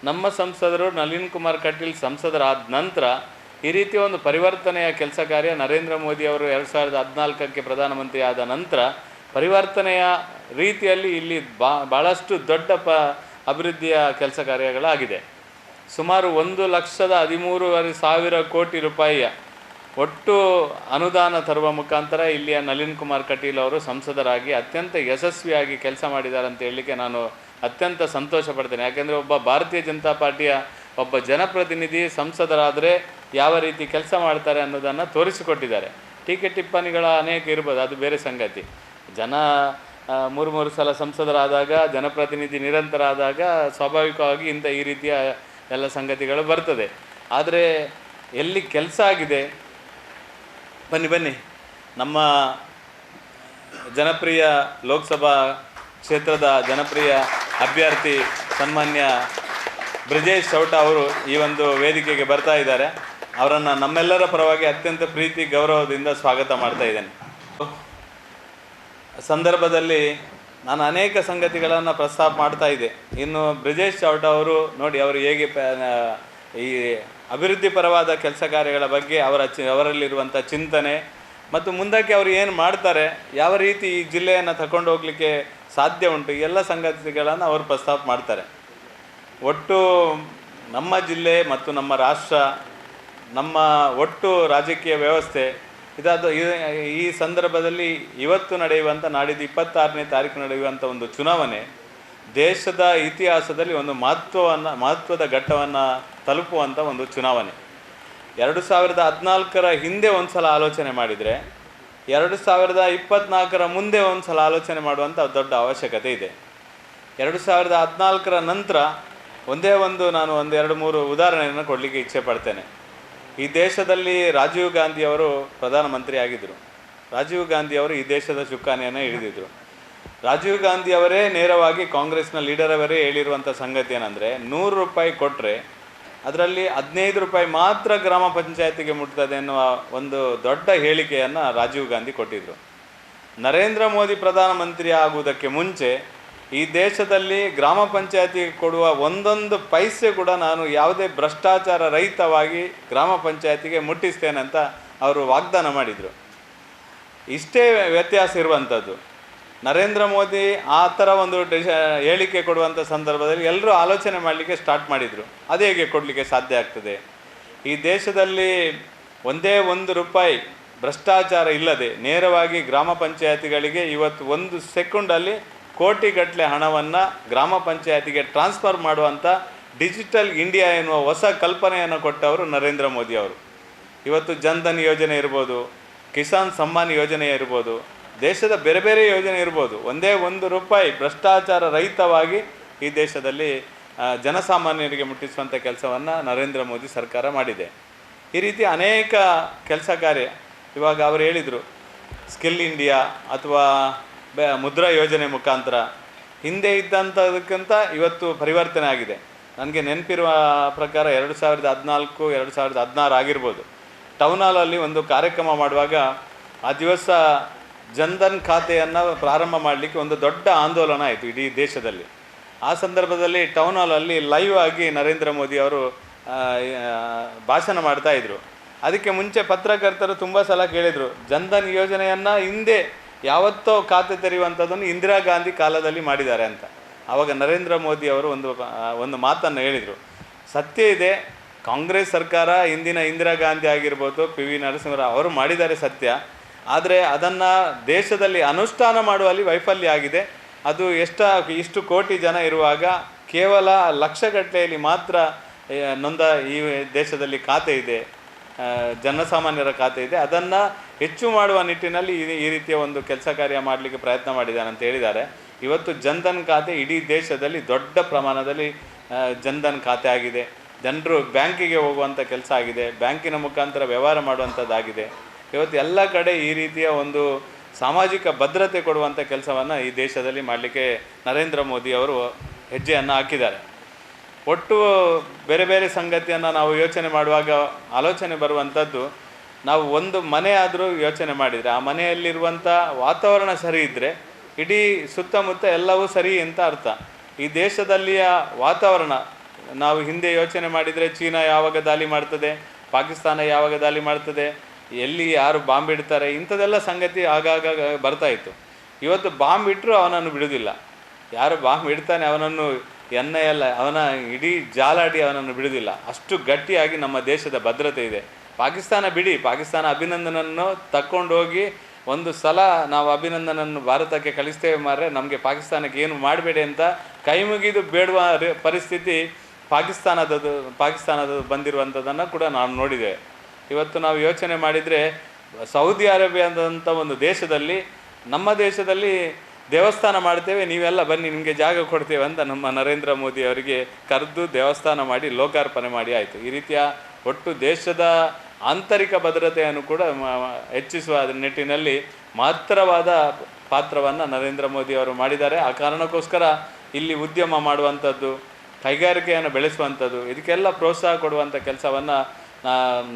Speaker 5: ನಮ್ಮ ಸಂಸದರು ನಳಿನ್ ಕುಮಾರ್ ಕಟೀಲ್ ಸಂಸದರಾದ ನಂತರ ಈ ರೀತಿಯ ಒಂದು ಪರಿವರ್ತನೆಯ ಕೆಲಸ ಕಾರ್ಯ ನರೇಂದ್ರ ಮೋದಿ ಅವರು 2014ಕ್ಕೆ ಪ್ರಧಾನಮಂತ್ರಿ ಆದ ನಂತರ ಪರಿವರ್ತನೆಯ ರೀತಿಯಲ್ಲಿ ಇಲ್ಲಿ ಭಾಳಷ್ಟು ದೊಡ್ಡ ಅಭಿವೃದ್ಧಿಯ ಕೆಲಸ ಕಾರ್ಯಗಳಾಗಿದೆ. ಸುಮಾರು 1,13,500 ಕೋಟಿ ರೂಪಾಯಿಯ ಒಟ್ಟು ಅನುದಾನ ತರುವ ಮುಖಾಂತರ ಇಲ್ಲಿಯ ನಳಿನ್ ಕುಮಾರ್ ಕಟೀಲ್ ಅವರು ಸಂಸದರಾಗಿ ಅತ್ಯಂತ ಯಶಸ್ವಿಯಾಗಿ ಕೆಲಸ ಮಾಡಿದ್ದಾರೆ ಅಂತ ಹೇಳಲಿಕ್ಕೆ ನಾನು ಅತ್ಯಂತ ಸಂತೋಷ ಪಡ್ತೇನೆ. ಯಾಕೆಂದರೆ ಒಬ್ಬ ಭಾರತೀಯ ಜನತಾ ಪಾರ್ಟಿಯ ಒಬ್ಬ ಜನಪ್ರತಿನಿಧಿ ಸಂಸದರಾದರೆ ಯಾವ ರೀತಿ ಕೆಲಸ ಮಾಡ್ತಾರೆ ಅನ್ನೋದನ್ನು ತೋರಿಸಿಕೊಟ್ಟಿದ್ದಾರೆ. ಟೀಕೆ ಟಿಪ್ಪಣಿಗಳ ಅನೇಕ ಇರ್ಬೋದು, ಅದು ಬೇರೆ ಸಂಗತಿ. ಜನ 3 ಸಲ ಸಂಸದರಾದಾಗ, ಜನಪ್ರತಿನಿಧಿ ನಿರಂತರ ಆದಾಗ ಸ್ವಾಭಾವಿಕವಾಗಿ ಈ ರೀತಿಯ ಎಲ್ಲ ಸಂಗತಿಗಳು ಬರ್ತದೆ. ಆದರೆ ಎಲ್ಲಿ ಕೆಲಸ ಆಗಿದೆ, ಬನ್ನಿ ನಮ್ಮ ಜನಪ್ರಿಯ ಲೋಕಸಭಾ ಕ್ಷೇತ್ರದ ಜನಪ್ರಿಯ ಅಭ್ಯರ್ಥಿ ಸನ್ಮಾನ್ಯ ಬ್ರಿಜೇಶ್ ಚೌಟ ಅವರು ಈ ಒಂದು ವೇದಿಕೆಗೆ ಬರ್ತಾ ಇದ್ದಾರೆ. ಅವರನ್ನು ನಮ್ಮೆಲ್ಲರ ಪರವಾಗಿ ಅತ್ಯಂತ ಪ್ರೀತಿ ಗೌರವದಿಂದ ಸ್ವಾಗತ ಮಾಡ್ತಾ ಇದ್ದೇನೆ. ಸಂದರ್ಭದಲ್ಲಿ ನಾನು ಅನೇಕ ಸಂಗತಿಗಳನ್ನು ಪ್ರಸ್ತಾಪ ಮಾಡ್ತಾ ಇದ್ದೆ. ಇನ್ನು ಬ್ರಿಜೇಶ್ ಚೌಟ ಅವರು ನೋಡಿ, ಅವರು ಹೇಗೆ ಈ ಅಭಿವೃದ್ಧಿ ಪರವಾದ ಕೆಲಸ ಕಾರ್ಯಗಳ ಬಗ್ಗೆ ಅವರಲ್ಲಿರುವಂಥ ಚಿಂತನೆ ಮತ್ತು ಮುಂದಕ್ಕೆ ಅವರು ಏನು ಮಾಡ್ತಾರೆ, ಯಾವ ರೀತಿ ಈ ಜಿಲ್ಲೆಯನ್ನು ತಗೊಂಡು ಹೋಗಲಿಕ್ಕೆ ಸಾಧ್ಯ ಉಂಟು, ಈ ಎಲ್ಲ ಸಂಗತಿಗಳನ್ನು ಅವರು ಪ್ರಸ್ತಾಪ ಮಾಡ್ತಾರೆ. ಒಟ್ಟು ನಮ್ಮ ಜಿಲ್ಲೆ ಮತ್ತು ನಮ್ಮ ರಾಷ್ಟ್ರ, ನಮ್ಮ ಒಟ್ಟು ರಾಜಕೀಯ ವ್ಯವಸ್ಥೆ ಈ ಸಂದರ್ಭದಲ್ಲಿ ಇವತ್ತು ನಡೆಯುವಂಥ, ನಾಡಿದ್ದು 26ನೇ ತಾರೀಕು ನಡೆಯುವಂಥ ಒಂದು ಚುನಾವಣೆ ದೇಶದ ಇತಿಹಾಸದಲ್ಲಿ ಒಂದು ಮಹತ್ವದ ಘಟ್ಟವನ್ನು ತಲುಪುವಂಥ ಒಂದು ಚುನಾವಣೆ. 2014ರ ಹಿಂದೆ ಒಂದು ಸಲ ಆಲೋಚನೆ ಮಾಡಿದರೆ 2024ರ ಮುಂದೆ ಒಂದು ಸಲ ಆಲೋಚನೆ ಮಾಡುವಂಥ ದೊಡ್ಡ ಅವಶ್ಯಕತೆ ಇದೆ. 2014ರ ನಂತರ ನಾನು ಒಂದು 2-3 ಉದಾಹರಣೆಯನ್ನು ಕೊಡಲಿಕ್ಕೆ ಇಚ್ಛೆ ಪಡ್ತೇನೆ. ಈ ದೇಶದಲ್ಲಿ ರಾಜೀವ್ ಗಾಂಧಿಯವರು ಪ್ರಧಾನಮಂತ್ರಿ ಆಗಿದ್ದರು. ರಾಜೀವ್ ಗಾಂಧಿಯವರು ಈ ದೇಶದ ಚುಕ್ಕಾಣಿಯನ್ನು ಹಿಡಿದಿದ್ದರು. ರಾಜೀವ್ ಗಾಂಧಿಯವರೇ ನೇರವಾಗಿ ಕಾಂಗ್ರೆಸ್ನ ಲೀಡರ್ ಅವರೇ ಹೇಳಿರುವಂಥ ಸಂಗತಿ ಏನಂದರೆ, 100 ರೂಪಾಯಿ ಕೊಟ್ಟರೆ ಅದರಲ್ಲಿ 15 ರೂಪಾಯಿ ಮಾತ್ರ ಗ್ರಾಮ ಪಂಚಾಯತಿಗೆ ಮುಟ್ತದೆ ಎನ್ನುವ ಒಂದು ದೊಡ್ಡ ಹೇಳಿಕೆಯನ್ನು ರಾಜೀವ್ ಗಾಂಧಿ ಕೊಟ್ಟಿದ್ದರು. ನರೇಂದ್ರ ಮೋದಿ ಪ್ರಧಾನಮಂತ್ರಿ ಆಗುವುದಕ್ಕೆ ಮುಂಚೆ ಈ ದೇಶದಲ್ಲಿ ಗ್ರಾಮ ಪಂಚಾಯತಿಗೆ ಕೊಡುವ ಒಂದೊಂದು ಪೈಸೆ ಕೂಡ ನಾನು ಯಾವುದೇ ಭ್ರಷ್ಟಾಚಾರ ರಹಿತವಾಗಿ ಗ್ರಾಮ ಪಂಚಾಯತಿಗೆ ಮುಟ್ಟಿಸ್ತೇನೆ ಅಂತ ಅವರು ವಾಗ್ದಾನ ಮಾಡಿದರು. ಇಷ್ಟೇ ವ್ಯತ್ಯಾಸ ಇರುವಂಥದ್ದು. ನರೇಂದ್ರ ಮೋದಿ ಆ ಥರ ಒಂದು ಹೇಳಿಕೆ ಕೊಡುವಂಥ ಸಂದರ್ಭದಲ್ಲಿ ಎಲ್ಲರೂ ಆಲೋಚನೆ ಮಾಡಲಿಕ್ಕೆ ಸ್ಟಾರ್ಟ್ ಮಾಡಿದರು, ಅದು ಹೇಗೆ ಕೊಡಲಿಕ್ಕೆ ಸಾಧ್ಯ ಆಗ್ತದೆ. ಈ ದೇಶದಲ್ಲಿ ಒಂದೇ ₹1 ಭ್ರಷ್ಟಾಚಾರ ಇಲ್ಲದೆ ನೇರವಾಗಿ ಗ್ರಾಮ ಪಂಚಾಯತಿಗಳಿಗೆ ಇವತ್ತು 1 ಸೆಕೆಂಡಲ್ಲಿ ಕೋಟಿಗಟ್ಟಲೆ ಹಣವನ್ನು ಗ್ರಾಮ ಪಂಚಾಯತಿಗೆ ಟ್ರಾನ್ಸ್ಫರ್ ಮಾಡುವಂಥ ಡಿಜಿಟಲ್ ಇಂಡಿಯಾ ಎನ್ನುವ ಹೊಸ ಕಲ್ಪನೆಯನ್ನು ಕೊಟ್ಟವರು ನರೇಂದ್ರ ಮೋದಿ ಅವರು. ಇವತ್ತು ಜನ್ಧನ್ ಯೋಜನೆ ಇರ್ಬೋದು, ಕಿಸಾನ್ ಸಮ್ಮಾನ್ ಯೋಜನೆ ಇರ್ಬೋದು, ದೇಶದ ಬೇರೆ ಬೇರೆ ಯೋಜನೆ ಇರ್ಬೋದು. ಒಂದೇ ₹1 ಭ್ರಷ್ಟಾಚಾರ ರಹಿತವಾಗಿ ಈ ದೇಶದಲ್ಲಿ ಜನಸಾಮಾನ್ಯರಿಗೆ ಮುಟ್ಟಿಸುವಂಥ ಕೆಲಸವನ್ನು ನರೇಂದ್ರ ಮೋದಿ ಸರ್ಕಾರ ಮಾಡಿದೆ. ಈ ರೀತಿ ಅನೇಕ ಕೆಲಸ ಕಾರ್ಯ ಇವಾಗ ಅವರು ಹೇಳಿದರು, ಸ್ಕಿಲ್ ಇಂಡಿಯಾ ಅಥವಾ ಮುದ್ರಾ ಯೋಜನೆ ಮುಖಾಂತರ ಹಿಂದೆ ಇದ್ದಂಥದಕ್ಕಿಂತ ಇವತ್ತು ಪರಿವರ್ತನೆ ಆಗಿದೆ. ನನಗೆ ನೆನಪಿರುವ ಪ್ರಕಾರ 2014, 2016 ಆಗಿರ್ಬೋದು, ಟೌನ್ ಹಾಲಲ್ಲಿ ಒಂದು ಕಾರ್ಯಕ್ರಮ ಮಾಡುವಾಗ ಆ ದಿವಸ ಜನ್ಧನ್ ಖಾತೆಯನ್ನು ಪ್ರಾರಂಭ ಮಾಡಲಿಕ್ಕೆ ಒಂದು ದೊಡ್ಡ ಆಂದೋಲನ ಆಯಿತು ಇಡೀ ದೇಶದಲ್ಲಿ. ಆ ಸಂದರ್ಭದಲ್ಲಿ ಟೌನ್ ಹಾಲಲ್ಲಿ ಲೈವ್ ಆಗಿ ನರೇಂದ್ರ ಮೋದಿ ಅವರು ಭಾಷಣ ಮಾಡ್ತಾಯಿದ್ರು. ಅದಕ್ಕೆ ಮುಂಚೆ ಪತ್ರಕರ್ತರು ತುಂಬ ಸಲ ಕೇಳಿದರು, ಜನ್ಧನ್ ಯೋಜನೆಯನ್ನು ಹಿಂದೆ ಯಾವತ್ತೋ ಖಾತೆ ತೆರೆಯುವಂಥದ್ದನ್ನು ಇಂದಿರಾ ಗಾಂಧಿ ಕಾಲದಲ್ಲಿ ಮಾಡಿದ್ದಾರೆ ಅಂತ. ಆವಾಗ ನರೇಂದ್ರ ಮೋದಿ ಅವರು ಒಂದು ಮಾತನ್ನು ಹೇಳಿದರು, ಸತ್ಯ ಇದೆ, ಕಾಂಗ್ರೆಸ್ ಸರ್ಕಾರ ಹಿಂದಿನ ಇಂದಿರಾ ಗಾಂಧಿ ಆಗಿರ್ಬೋದು, PV ನರಸಿಂಹರಾವ್ ಅವರು ಮಾಡಿದ್ದಾರೆ ಸತ್ಯ. ಆದರೆ ಅದನ್ನು ದೇಶದಲ್ಲಿ ಅನುಷ್ಠಾನ ಮಾಡುವಲ್ಲಿ ವೈಫಲ್ಯ ಆಗಿದೆ. ಅದು ಇಷ್ಟು ಕೋಟಿ ಜನ ಇರುವಾಗ ಕೇವಲ ಲಕ್ಷಗಟ್ಟಲೆಯಲ್ಲಿ ಮಾತ್ರ ನೊಂದ ಈ ದೇಶದಲ್ಲಿ ಖಾತೆ ಇದೆ, ಜನಸಾಮಾನ್ಯರ ಖಾತೆ ಇದೆ. ಅದನ್ನು ಹೆಚ್ಚು ಮಾಡುವ ನಿಟ್ಟಿನಲ್ಲಿ ಈ ರೀತಿಯ ಒಂದು ಕೆಲಸ ಕಾರ್ಯ ಮಾಡಲಿಕ್ಕೆ ಪ್ರಯತ್ನ ಮಾಡಿದ್ದಾನೆ ಅಂತ ಹೇಳಿದ್ದಾರೆ. ಇವತ್ತು ಜನ್ಧನ್ ಖಾತೆ ಇಡೀ ದೇಶದಲ್ಲಿ ದೊಡ್ಡ ಪ್ರಮಾಣದಲ್ಲಿ ಜನ್ಧನ್ ಖಾತೆ ಆಗಿದೆ. ಜನರು ಬ್ಯಾಂಕಿಗೆ ಹೋಗುವಂಥ ಕೆಲಸ ಆಗಿದೆ, ಬ್ಯಾಂಕಿನ ಮುಖಾಂತರ ವ್ಯವಹಾರ ಮಾಡುವಂಥದ್ದಾಗಿದೆ. ಇವತ್ತು ಎಲ್ಲ ಕಡೆ ಈ ರೀತಿಯ ಒಂದು ಸಾಮಾಜಿಕ ಭದ್ರತೆ ಕೊಡುವಂಥ ಕೆಲಸವನ್ನು ಈ ದೇಶದಲ್ಲಿ ಮಾಡಲಿಕ್ಕೆ ನರೇಂದ್ರ ಮೋದಿ ಅವರು ಹೆಜ್ಜೆಯನ್ನು ಹಾಕಿದ್ದಾರೆ. ಒಟ್ಟು ಬೇರೆ ಬೇರೆ ಸಂಗತಿಯನ್ನು ನಾವು ಯೋಚನೆ ಮಾಡುವಾಗ ಆಲೋಚನೆ ಬರುವಂಥದ್ದು, ನಾವು ಒಂದು ಮನೆ ಆದರೂ ಯೋಚನೆ ಮಾಡಿದರೆ ಆ ಮನೆಯಲ್ಲಿರುವಂಥ ವಾತಾವರಣ ಸರಿ ಇದ್ದರೆ ಇಡೀ ಸುತ್ತಮುತ್ತ ಎಲ್ಲವೂ ಸರಿ ಅಂತ ಅರ್ಥ. ಈ ದೇಶದಲ್ಲಿಯ ವಾತಾವರಣ ನಾವು ಹಿಂದೆ ಯೋಚನೆ ಮಾಡಿದರೆ ಚೀನಾ ಯಾವಾಗ ದಾಳಿ ಮಾಡ್ತದೆ, ಪಾಕಿಸ್ತಾನ ಯಾವಾಗ ದಾಳಿ ಮಾಡ್ತದೆ, ಎಲ್ಲಿ ಯಾರು ಬಾಂಬ್ ಇಡ್ತಾರೆ, ಇಂಥದ್ದೆಲ್ಲ ಸಂಗತಿ ಆಗಾಗ ಬರ್ತಾಯಿತ್ತು. ಇವತ್ತು ಬಾಂಬ್ ಇಟ್ಟರು ಅವನನ್ನು ಬಿಡೋದಿಲ್ಲ. ಯಾರು ಬಾಂಬ್ ಇಡ್ತಾನೆ ಅವನನ್ನು ಅವನ ಇಡೀ ಜಾಲಾಡಿ ಅವನನ್ನು ಬಿಡೋದಿಲ್ಲ. ಅಷ್ಟು ಗಟ್ಟಿಯಾಗಿ ನಮ್ಮ ದೇಶದ ಭದ್ರತೆ ಇದೆ. ಪಾಕಿಸ್ತಾನ ಬಿಡಿ, ಪಾಕಿಸ್ತಾನ ಅಭಿನಂದನನ್ನು ತಕ್ಕೊಂಡೋಗಿ ಒಂದು ಸಲ ನಾವು ಅಭಿನಂದನನ್ನು ಭಾರತಕ್ಕೆ ಕಳಿಸ್ತೇವೆ ಮಾರ್ರೆ, ನಮಗೆ ಪಾಕಿಸ್ತಾನಕ್ಕೆ ಏನು ಮಾಡಬೇಡಿ ಅಂತ ಕೈ ಮುಗಿದು ಬೇಡುವ ಪರಿಸ್ಥಿತಿ ಪಾಕಿಸ್ತಾನದ ಬಂದಿರುವಂಥದ್ದನ್ನು ಕೂಡ ನಾವು ನೋಡಿದ್ದೇವೆ. ಇವತ್ತು ನಾವು ಯೋಚನೆ ಮಾಡಿದರೆ ಸೌದಿ ಅರೇಬಿಯಾದಂಥ ಒಂದು ದೇಶದಲ್ಲಿ, ನಮ್ಮ ದೇಶದಲ್ಲಿ ದೇವಸ್ಥಾನ ಮಾಡ್ತೇವೆ, ನೀವೆಲ್ಲ ಬನ್ನಿ ನಿಮಗೆ ಜಾಗ ಕೊಡ್ತೇವೆ ಅಂತ ನಮ್ಮ ನರೇಂದ್ರ ಮೋದಿ ಅವರಿಗೆ ಕರೆದು ದೇವಸ್ಥಾನ ಮಾಡಿ ಲೋಕಾರ್ಪಣೆ ಮಾಡಿ ಆಯಿತು. ಈ ರೀತಿಯ ಒಟ್ಟು ದೇಶದ ಆಂತರಿಕ ಭದ್ರತೆಯನ್ನು ಕೂಡ ಹೆಚ್ಚಿಸುವ ನಿಟ್ಟಿನಲ್ಲಿ ಮಹತ್ತರವಾದ ಪಾತ್ರವನ್ನು ನರೇಂದ್ರ ಮೋದಿ ಅವರು ಮಾಡಿದ್ದಾರೆ. ಆ ಕಾರಣಕ್ಕೋಸ್ಕರ ಇಲ್ಲಿ ಉದ್ಯಮ ಮಾಡುವಂಥದ್ದು, ಕೈಗಾರಿಕೆಯನ್ನು ಬೆಳೆಸುವಂಥದ್ದು, ಇದಕ್ಕೆಲ್ಲ ಪ್ರೋತ್ಸಾಹ ಕೊಡುವಂಥ ಕೆಲಸವನ್ನು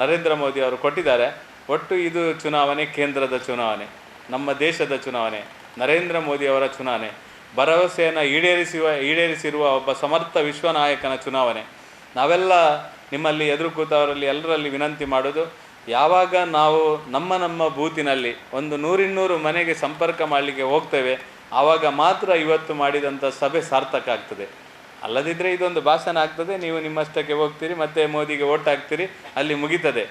Speaker 5: ನರೇಂದ್ರ ಮೋದಿ ಅವರು ಕೊಟ್ಟಿದ್ದಾರೆ. ಒಟ್ಟು ಇದು ಚುನಾವಣೆ, ಕೇಂದ್ರದ ಚುನಾವಣೆ, ನಮ್ಮ ದೇಶದ ಚುನಾವಣೆ, ನರೇಂದ್ರ ಮೋದಿ ಅವರ ಚುನಾವಣೆ, ಭರವಸೆಯನ್ನು ಈಡೇರಿಸಿರುವ ಒಬ್ಬ ಸಮರ್ಥ ವಿಶ್ವನಾಯಕನ ಚುನಾವಣೆ. ನಾವೆಲ್ಲ ನಿಮ್ಮಲ್ಲಿ ಎದುರು ಕೂತವರಲ್ಲಿ ಎಲ್ಲರಲ್ಲಿ ವಿನಂತಿ ಮಾಡೋದು, ಯಾವಾಗ ನಾವು ನಮ್ಮ ಬೂತಿನಲ್ಲಿ ಒಂದು 100-200 ಮನೆಗೆ ಸಂಪರ್ಕ ಮಾಡಲಿಕ್ಕೆ ಹೋಗ್ತೇವೆ, ಆವಾಗ ಮಾತ್ರ ಇವತ್ತು ಮಾಡಿದಂಥ ಸಭೆ ಸಾರ್ಥಕ ಆಗ್ತದೆ. ಅಲ್ಲದಿದ್ದರೆ ಇದೊಂದು ಭಾಷಣ ಆಗ್ತದೆ, ನೀವು ನಿಮ್ಮಷ್ಟಕ್ಕೆ ಹೋಗ್ತೀರಿ, ಮತ್ತು ಮೋದಿಗೆ ಓಟ್ ಹಾಕ್ತೀರಿ, ಅಲ್ಲಿ ಮುಗೀತದೆ.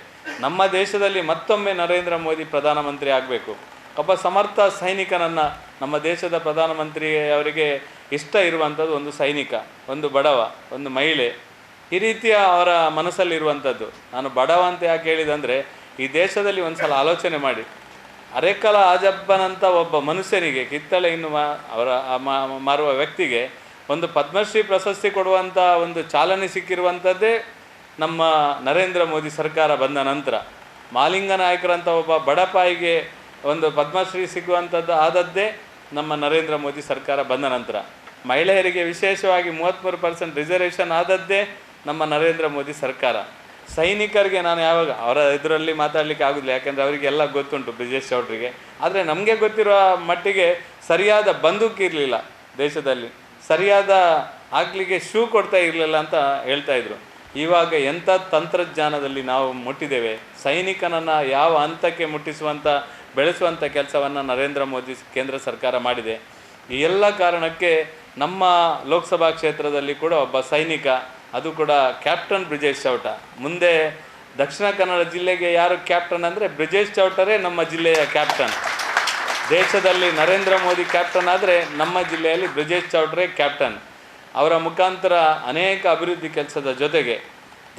Speaker 5: ನಮ್ಮ ದೇಶದಲ್ಲಿ ಮತ್ತೊಮ್ಮೆ ನರೇಂದ್ರ ಮೋದಿ ಪ್ರಧಾನಮಂತ್ರಿ ಆಗಬೇಕು. ಒಬ್ಬ ಸಮರ್ಥ ಸೈನಿಕನನ್ನು ನಮ್ಮ ದೇಶದ ಪ್ರಧಾನಮಂತ್ರಿ ಅವರಿಗೆ ಇಷ್ಟ ಇರುವಂಥದ್ದು ಒಂದು ಸೈನಿಕ, ಒಂದು ಬಡವ, ಒಂದು ಮಹಿಳೆ, ಈ ರೀತಿಯ ಅವರ ಮನಸ್ಸಲ್ಲಿರುವಂಥದ್ದು. ನಾನು ಬಡವ ಅಂತ ಯಾಕೆ ಹೇಳಿದಂದರೆ, ಈ ದೇಶದಲ್ಲಿ ಒಂದು ಸಲ ಆಲೋಚನೆ ಮಾಡಿ, ಅರೆಕಲ ಆಜಪ್ಪನಂಥ ಒಬ್ಬ ಮನುಷ್ಯನಿಗೆ, ಕಿತ್ತಳೆ ಇನ್ನು ಅವರ ಮಾರುವ ವ್ಯಕ್ತಿಗೆ ಒಂದು ಪದ್ಮಶ್ರೀ ಪ್ರಶಸ್ತಿ ಕೊಡುವಂಥ ಒಂದು ಚಾಲನೆ ಸಿಕ್ಕಿರುವಂಥದ್ದೇ ನಮ್ಮ ನರೇಂದ್ರ ಮೋದಿ ಸರ್ಕಾರ ಬಂದ ನಂತರ. ಮಾಲಿಂಗ ನಾಯಕರಂಥ ಒಬ್ಬ ಬಡಪಾಯಿಗೆ ಒಂದು ಪದ್ಮಶ್ರೀ ಸಿಗುವಂಥದ್ದು ಆದದ್ದೇ ನಮ್ಮ ನರೇಂದ್ರ ಮೋದಿ ಸರ್ಕಾರ ಬಂದ ನಂತರ. ಮಹಿಳೆಯರಿಗೆ ವಿಶೇಷವಾಗಿ 33% ರಿಸರ್ವೇಷನ್ ಆದದ್ದೇ ನಮ್ಮ ನರೇಂದ್ರ ಮೋದಿ ಸರ್ಕಾರ. ಸೈನಿಕರಿಗೆ ನಾನು ಯಾವಾಗ ಅವರ ಇದರಲ್ಲಿ ಮಾತಾಡಲಿಕ್ಕೆ ಆಗೋದಿಲ್ಲ, ಯಾಕೆಂದರೆ ಅವರಿಗೆಲ್ಲ ಗೊತ್ತುಂಟು ಬ್ರಿಜೇಶ್ ಚೌಟ್ರಿಗೆ. ಆದರೆ ನಮಗೆ ಗೊತ್ತಿರುವ ಮಟ್ಟಿಗೆ ಸರಿಯಾದ ಬಂದೂಕು ಇರಲಿಲ್ಲ ದೇಶದಲ್ಲಿ, ಸರಿಯಾದ ಹಾಕಲಿಕ್ಕೆ ಶೂ ಕೊಡ್ತಾ ಇರಲಿಲ್ಲ ಅಂತ ಹೇಳ್ತಾಯಿದ್ರು. ಇವಾಗ ಎಂಥ ತಂತ್ರಜ್ಞಾನದಲ್ಲಿ ನಾವು ಮುಟ್ಟಿದ್ದೇವೆ, ಸೈನಿಕನನ್ನು ಯಾವ ಹಂತಕ್ಕೆ ಮುಟ್ಟಿಸುವಂಥ ಬೆಳೆಸುವಂಥ ಕೆಲಸವನ್ನು ನರೇಂದ್ರ ಮೋದಿ ಕೇಂದ್ರ ಸರ್ಕಾರ ಮಾಡಿದೆ. ಈ ಎಲ್ಲ ಕಾರಣಕ್ಕೆ ನಮ್ಮ ಲೋಕಸಭಾ ಕ್ಷೇತ್ರದಲ್ಲಿ ಕೂಡ ಒಬ್ಬ ಸೈನಿಕ, ಅದು ಕೂಡ ಕ್ಯಾಪ್ಟನ್ ಬ್ರಿಜೇಶ್ ಚೌಟ, ಮುಂದೆ ದಕ್ಷಿಣ ಕನ್ನಡ ಜಿಲ್ಲೆಗೆ ಯಾರು ಕ್ಯಾಪ್ಟನ್ ಅಂದರೆ ಬ್ರಿಜೇಶ್ ಚೌಟರೇ ನಮ್ಮ ಜಿಲ್ಲೆಯ ಕ್ಯಾಪ್ಟನ್. ದೇಶದಲ್ಲಿ ನರೇಂದ್ರ ಮೋದಿ ಕ್ಯಾಪ್ಟನ್ ಆದರೆ ನಮ್ಮ ಜಿಲ್ಲೆಯಲ್ಲಿ ಬ್ರಿಜೇಶ್ ಚೌಟರೇ ಕ್ಯಾಪ್ಟನ್. ಅವರ ಮುಖಾಂತರ ಅನೇಕ ಅಭಿವೃದ್ಧಿ ಕೆಲಸದ ಜೊತೆಗೆ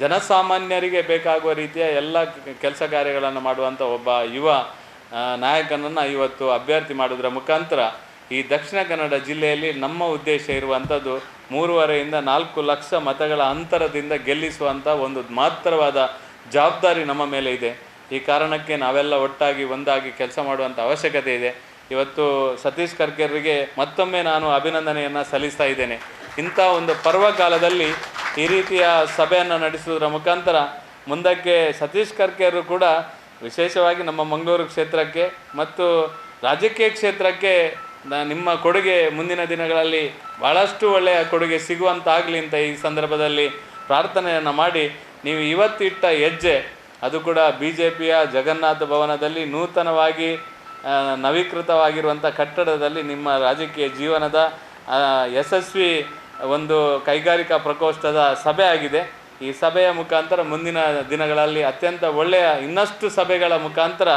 Speaker 5: ಜನಸಾಮಾನ್ಯರಿಗೆ ಬೇಕಾಗುವ ರೀತಿಯ ಎಲ್ಲ ಕೆಲಸ ಕಾರ್ಯಗಳನ್ನು ಮಾಡುವಂಥ ಒಬ್ಬ ಯುವ ನಾಯಕನನ್ನು ಇವತ್ತು ಅಭ್ಯರ್ಥಿ ಮಾಡೋದರ ಮುಖಾಂತರ ಈ ದಕ್ಷಿಣ ಕನ್ನಡ ಜಿಲ್ಲೆಯಲ್ಲಿ ನಮ್ಮ ಉದ್ದೇಶ ಇರುವಂಥದ್ದು 3.5 ಇಂದ 4 ಲಕ್ಷ ಮತಗಳ ಅಂತರದಿಂದ ಗೆಲ್ಲಿಸುವಂಥ ಒಂದು ಮಹತ್ತರವಾದ ಜವಾಬ್ದಾರಿ ನಮ್ಮ ಮೇಲೆ ಇದೆ. ಈ ಕಾರಣಕ್ಕೆ ನಾವೆಲ್ಲ ಒಟ್ಟಾಗಿ ಒಂದಾಗಿ ಕೆಲಸ ಮಾಡುವಂಥ ಅವಶ್ಯಕತೆ ಇದೆ. ಇವತ್ತು ಸತೀಶ್ ಕರ್ಕೇರಿಗೆ ಮತ್ತೊಮ್ಮೆ ನಾನು ಅಭಿನಂದನೆಯನ್ನು ಸಲ್ಲಿಸ್ತಾ ಇದ್ದೇನೆ. ಇಂಥ ಒಂದು ಪರ್ವಕಾಲದಲ್ಲಿ ಈ ರೀತಿಯ ಸಭೆಯನ್ನು ನಡೆಸುವುದರ ಮುಖಾಂತರ ಮುಂದಕ್ಕೆ ಸತೀಶ್ ಕರ್ಕೇರು ಕೂಡ ವಿಶೇಷವಾಗಿ ನಮ್ಮ ಮಂಗಳೂರು ಕ್ಷೇತ್ರಕ್ಕೆ ಮತ್ತು ರಾಜಕೀಯ ಕ್ಷೇತ್ರಕ್ಕೆ ನಿಮ್ಮ ಕೊಡುಗೆ ಮುಂದಿನ ದಿನಗಳಲ್ಲಿ ಭಾಳಷ್ಟು ಒಳ್ಳೆಯ ಕೊಡುಗೆ ಸಿಗುವಂತಾಗಲಿ ಅಂತ ಈ ಸಂದರ್ಭದಲ್ಲಿ ಪ್ರಾರ್ಥನೆಯನ್ನು ಮಾಡಿ, ನೀವು ಇವತ್ತಿಟ್ಟ ಹೆಜ್ಜೆ ಅದು ಕೂಡ BJPಯ ಜಗನ್ನಾಥ ಭವನದಲ್ಲಿ ನೂತನವಾಗಿ ನವೀಕೃತವಾಗಿರುವಂಥ ಕಟ್ಟಡದಲ್ಲಿ ನಿಮ್ಮ ರಾಜಕೀಯ ಜೀವನದ ಯಶಸ್ವಿ ಒಂದು ಕೈಗಾರಿಕಾ ಪ್ರಕೋಷ್ಠದ ಸಭೆ ಆಗಿದೆ. ಈ ಸಭೆಯ ಮುಖಾಂತರ ಮುಂದಿನ ದಿನಗಳಲ್ಲಿ ಅತ್ಯಂತ ಒಳ್ಳೆಯ ಇನ್ನಷ್ಟು ಸಭೆಗಳ ಮುಖಾಂತರ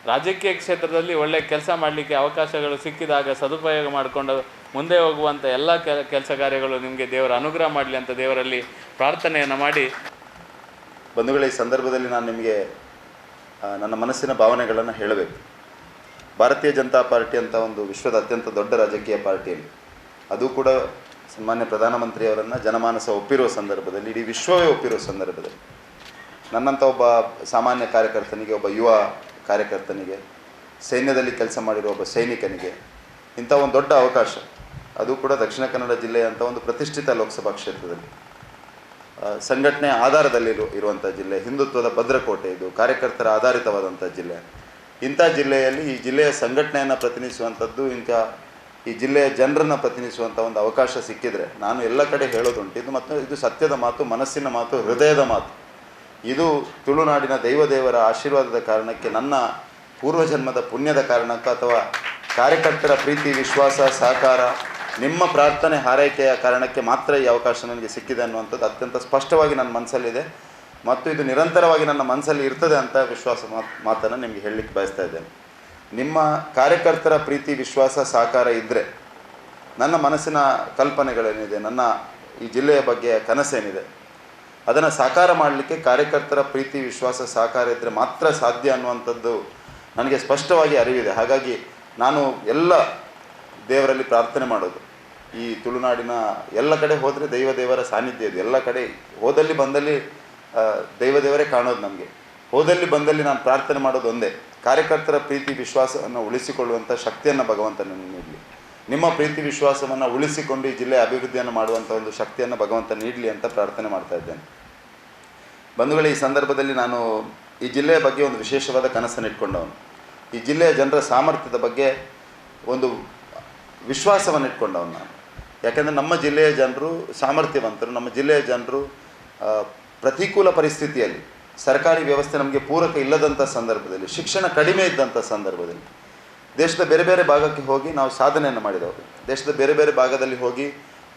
Speaker 5: ರಾಜಕೀಯ ಕ್ಷೇತ್ರದಲ್ಲಿ ಒಳ್ಳೆಯ ಕೆಲಸ ಮಾಡಲಿಕ್ಕೆ ಅವಕಾಶಗಳು ಸಿಕ್ಕಿದಾಗ ಸದುಪಯೋಗ ಮಾಡಿಕೊಂಡು ಮುಂದೆ ಹೋಗುವಂಥ ಎಲ್ಲ ಕೆಲಸ ಕಾರ್ಯಗಳು ನಿಮಗೆ ದೇವರ ಅನುಗ್ರಹ ಮಾಡಲಿ ಅಂತ ದೇವರಲ್ಲಿ ಪ್ರಾರ್ಥನೆಯನ್ನು ಮಾಡಿ,
Speaker 2: ಬಂಧುಗಳೇ, ಈ ಸಂದರ್ಭದಲ್ಲಿ ನಾನು ನಿಮಗೆ ನನ್ನ ಮನಸ್ಸಿನ ಭಾವನೆಗಳನ್ನು ಹೇಳಬೇಕು. ಭಾರತೀಯ ಜನತಾ ಪಾರ್ಟಿ ಅಂತ ಒಂದು ವಿಶ್ವದ ಅತ್ಯಂತ ದೊಡ್ಡ ರಾಜಕೀಯ ಪಾರ್ಟಿಯಲ್ಲಿ, ಅದು ಕೂಡ ಸನ್ಮಾನ್ಯ ಪ್ರಧಾನಮಂತ್ರಿಯವರನ್ನು ಜನಮಾನಸ ಒಪ್ಪಿರುವ ಸಂದರ್ಭದಲ್ಲಿ, ಇಡೀ ವಿಶ್ವವೇ ಒಪ್ಪಿರುವ ಸಂದರ್ಭದಲ್ಲಿ, ನನ್ನಂಥ ಒಬ್ಬ ಸಾಮಾನ್ಯ ಕಾರ್ಯಕರ್ತನಿಗೆ, ಒಬ್ಬ ಯುವ ಕಾರ್ಯಕರ್ತನಿಗೆ, ಸೈನ್ಯದಲ್ಲಿ ಕೆಲಸ ಮಾಡಿರೋ ಒಬ್ಬ ಸೈನಿಕನಿಗೆ ಇಂಥ ಒಂದು ದೊಡ್ಡ ಅವಕಾಶ, ಅದು ಕೂಡ ದಕ್ಷಿಣ ಕನ್ನಡ ಜಿಲ್ಲೆಯಂಥ ಒಂದು ಪ್ರತಿಷ್ಠಿತ ಲೋಕಸಭಾ ಕ್ಷೇತ್ರದಲ್ಲಿ, ಸಂಘಟನೆ ಆಧಾರದಲ್ಲಿ ಇರುವಂಥ ಜಿಲ್ಲೆ, ಹಿಂದುತ್ವದ ಭದ್ರಕೋಟೆ, ಇದು ಕಾರ್ಯಕರ್ತರ ಆಧಾರಿತವಾದಂಥ ಜಿಲ್ಲೆ. ಇಂಥ ಜಿಲ್ಲೆಯಲ್ಲಿ ಈ ಜಿಲ್ಲೆಯ ಸಂಘಟನೆಯನ್ನು ಪ್ರತಿನಿಧಿಸುವಂಥದ್ದು, ಈ ಜಿಲ್ಲೆಯ ಜನರನ್ನು ಪ್ರತಿನಿಧಿಸುವಂಥ ಒಂದು ಅವಕಾಶ ಸಿಕ್ಕಿದರೆ, ನಾನು ಎಲ್ಲ ಕಡೆ ಹೇಳೋದುಂಟು, ಇದು ಸತ್ಯದ ಮಾತು, ಮನಸ್ಸಿನ ಮಾತು, ಹೃದಯದ ಮಾತು. ಇದು ತುಳುನಾಡಿನ ದೈವದೇವರ ಆಶೀರ್ವಾದದ ಕಾರಣಕ್ಕೆ, ನನ್ನ ಪೂರ್ವಜನ್ಮದ ಪುಣ್ಯದ ಕಾರಣಕ್ಕೆ, ಅಥವಾ ಕಾರ್ಯಕರ್ತರ ಪ್ರೀತಿ, ವಿಶ್ವಾಸ, ಸಹಕಾರ, ನಿಮ್ಮ ಪ್ರಾರ್ಥನೆ, ಹಾರೈಕೆಯ ಕಾರಣಕ್ಕೆ ಮಾತ್ರ ಈ ಅವಕಾಶ ನನಗೆ ಸಿಕ್ಕಿದೆ ಅನ್ನುವಂಥದ್ದು ಅತ್ಯಂತ ಸ್ಪಷ್ಟವಾಗಿ ನನ್ನ ಮನಸ್ಸಲ್ಲಿದೆ ಮತ್ತು ಇದು ನಿರಂತರವಾಗಿ ನನ್ನ ಮನಸ್ಸಲ್ಲಿ ಇರ್ತದೆ ಅಂತ ವಿಶ್ವಾಸ ಮಾತನ್ನು ನಿಮಗೆ ಹೇಳಲಿಕ್ಕೆ ಬಯಸ್ತಾ ಇದ್ದೇನೆ. ನಿಮ್ಮ ಕಾರ್ಯಕರ್ತರ ಪ್ರೀತಿ, ವಿಶ್ವಾಸ, ಸಹಕಾರ ಇದ್ದರೆ, ನನ್ನ ಮನಸ್ಸಿನ ಕಲ್ಪನೆಗಳೇನಿದೆ, ನನ್ನ ಈ ಜಿಲ್ಲೆಯ ಬಗ್ಗೆ ಕನಸೇನಿದೆ, ಅದನ್ನು ಸಾಕಾರ ಮಾಡಲಿಕ್ಕೆ ಕಾರ್ಯಕರ್ತರ ಪ್ರೀತಿ, ವಿಶ್ವಾಸ, ಸಹಕಾರ ಇದ್ದರೆ ಮಾತ್ರ ಸಾಧ್ಯ ಅನ್ನುವಂಥದ್ದು ನನಗೆ ಸ್ಪಷ್ಟವಾಗಿ ಅರಿವಿದೆ. ಹಾಗಾಗಿ ನಾನು ಎಲ್ಲ ದೇವರಲ್ಲಿ ಪ್ರಾರ್ಥನೆ ಮಾಡೋದು, ಈ ತುಳುನಾಡಿನ ಎಲ್ಲ ಕಡೆ ಹೋದರೆ ದೈವದೇವರ ಸಾನ್ನಿಧ್ಯ ಇದೆ. ಎಲ್ಲ ಕಡೆ ಹೋದಲ್ಲಿ ಬಂದಲ್ಲಿ ದೈವದೇವರೇ ಕಾಣೋದು ನಮಗೆ. ಹೋದಲ್ಲಿ ಬಂದಲ್ಲಿ ನಾನು ಪ್ರಾರ್ಥನೆ ಮಾಡೋದು ಒಂದೇ, ಕಾರ್ಯಕರ್ತರ ಪ್ರೀತಿ ವಿಶ್ವಾಸವನ್ನು ಉಳಿಸಿಕೊಳ್ಳುವಂಥ ಶಕ್ತಿಯನ್ನು ಭಗವಂತ ನನಗೆ ನೀಡಲಿ. ನಿಮ್ಮ ಪ್ರೀತಿ ವಿಶ್ವಾಸವನ್ನು ಉಳಿಸಿಕೊಂಡು ಈ ಜಿಲ್ಲೆಯ ಅಭಿವೃದ್ಧಿಯನ್ನು ಮಾಡುವಂಥ ಒಂದು ಶಕ್ತಿಯನ್ನು ಭಗವಂತ ನೀಡಲಿ ಅಂತ ಪ್ರಾರ್ಥನೆ ಮಾಡ್ತಾ ಇದ್ದೇನೆ. ಬಂಧುಗಳೇ, ಈ ಸಂದರ್ಭದಲ್ಲಿ ನಾನು ಈ ಜಿಲ್ಲೆಯ ಬಗ್ಗೆ ಒಂದು ವಿಶೇಷವಾದ ಕನಸನ್ನು ಇಟ್ಕೊಂಡವನು. ಈ ಜಿಲ್ಲೆಯ ಜನರ ಸಾಮರ್ಥ್ಯದ ಬಗ್ಗೆ ಒಂದು ವಿಶ್ವಾಸವನ್ನು ಇಟ್ಕೊಂಡವನು ನಾನು. ಯಾಕೆಂದರೆ ನಮ್ಮ ಜಿಲ್ಲೆಯ ಜನರು ಸಾಮರ್ಥ್ಯವಂತರು. ನಮ್ಮ ಜಿಲ್ಲೆಯ ಜನರು ಪ್ರತಿಕೂಲ ಪರಿಸ್ಥಿತಿಯಲ್ಲಿ, ಸರ್ಕಾರಿ ವ್ಯವಸ್ಥೆ ನಮಗೆ ಪೂರಕ ಇಲ್ಲದಂಥ ಸಂದರ್ಭದಲ್ಲಿ, ಶಿಕ್ಷಣ ಕಡಿಮೆ ಇದ್ದಂಥ ಸಂದರ್ಭದಲ್ಲಿ ದೇಶದ ಬೇರೆ ಬೇರೆ ಭಾಗಕ್ಕೆ ಹೋಗಿ ನಾವು ಸಾಧನೆಯನ್ನು ಮಾಡಿದವರು. ದೇಶದ ಬೇರೆ ಬೇರೆ ಭಾಗದಲ್ಲಿ ಹೋಗಿ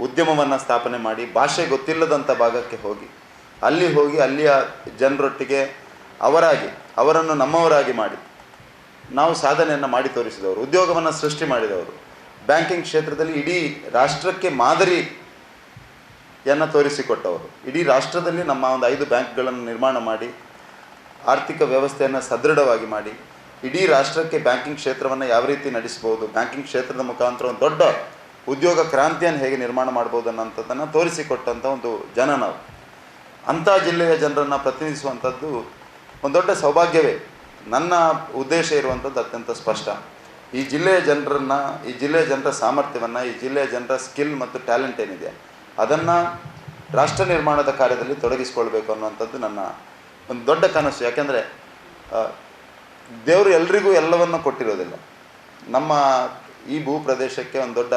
Speaker 2: ಉದ್ಯಮವನ್ನು ಸ್ಥಾಪನೆ ಮಾಡಿ, ಭಾಷೆ ಗೊತ್ತಿಲ್ಲದಂಥ ಭಾಗಕ್ಕೆ ಹೋಗಿ ಅಲ್ಲಿಯ ಜನರೊಟ್ಟಿಗೆ ಅವರನ್ನು ನಮ್ಮವರಾಗಿ ಮಾಡಿ ನಾವು ಸಾಧನೆಯನ್ನು ಮಾಡಿ ತೋರಿಸಿದವರು, ಉದ್ಯೋಗವನ್ನು ಸೃಷ್ಟಿ ಮಾಡಿದವರು, ಬ್ಯಾಂಕಿಂಗ್ ಕ್ಷೇತ್ರದಲ್ಲಿ ಇಡೀ ರಾಷ್ಟ್ರಕ್ಕೆ ಮಾದರಿಯನ್ನು ತೋರಿಸಿಕೊಟ್ಟವರು. ಇಡೀ ರಾಷ್ಟ್ರದಲ್ಲಿ ನಮ್ಮ ಒಂದು 5 ಬ್ಯಾಂಕ್ಗಳನ್ನು ನಿರ್ಮಾಣ ಮಾಡಿ, ಆರ್ಥಿಕ ವ್ಯವಸ್ಥೆಯನ್ನು ಸದೃಢವಾಗಿ ಮಾಡಿ, ಇಡೀ ರಾಷ್ಟ್ರಕ್ಕೆ ಬ್ಯಾಂಕಿಂಗ್ ಕ್ಷೇತ್ರವನ್ನು ಯಾವ ರೀತಿ ನಡೆಸ್ಬೋದು, ಬ್ಯಾಂಕಿಂಗ್ ಕ್ಷೇತ್ರದ ಮುಖಾಂತರ ಒಂದು ದೊಡ್ಡ ಉದ್ಯೋಗ ಕ್ರಾಂತಿಯನ್ನು ಹೇಗೆ ನಿರ್ಮಾಣ ಮಾಡ್ಬೋದು ಅನ್ನೋಂಥದ್ದನ್ನು ತೋರಿಸಿಕೊಟ್ಟಂಥ ಒಂದು ಜನ ನಾವು. ಅಂಥ ಜಿಲ್ಲೆಯ ಜನರನ್ನು ಪ್ರತಿನಿಧಿಸುವಂಥದ್ದು ಒಂದು ದೊಡ್ಡ ಸೌಭಾಗ್ಯವೇ. ನನ್ನ ಉದ್ದೇಶ ಇರುವಂಥದ್ದು ಅತ್ಯಂತ ಸ್ಪಷ್ಟ. ಈ ಜಿಲ್ಲೆಯ ಜನರನ್ನು, ಈ ಜಿಲ್ಲೆಯ ಜನರ ಸಾಮರ್ಥ್ಯವನ್ನು, ಈ ಜಿಲ್ಲೆಯ ಜನರ ಸ್ಕಿಲ್ ಮತ್ತು ಟ್ಯಾಲೆಂಟ್ ಏನಿದೆ ಅದನ್ನು ರಾಷ್ಟ್ರ ನಿರ್ಮಾಣದ ಕಾರ್ಯದಲ್ಲಿ ತೊಡಗಿಸ್ಕೊಳ್ಬೇಕು ಅನ್ನುವಂಥದ್ದು ನನ್ನ ಒಂದು ದೊಡ್ಡ ಕನಸು. ಯಾಕೆಂದರೆ ದೇವರು ಎಲ್ರಿಗೂ ಎಲ್ಲವನ್ನು ಕೊಟ್ಟಿರೋದಿಲ್ಲ. ನಮ್ಮ ಈ ಭೂ ಪ್ರದೇಶಕ್ಕೆ ಒಂದು ದೊಡ್ಡ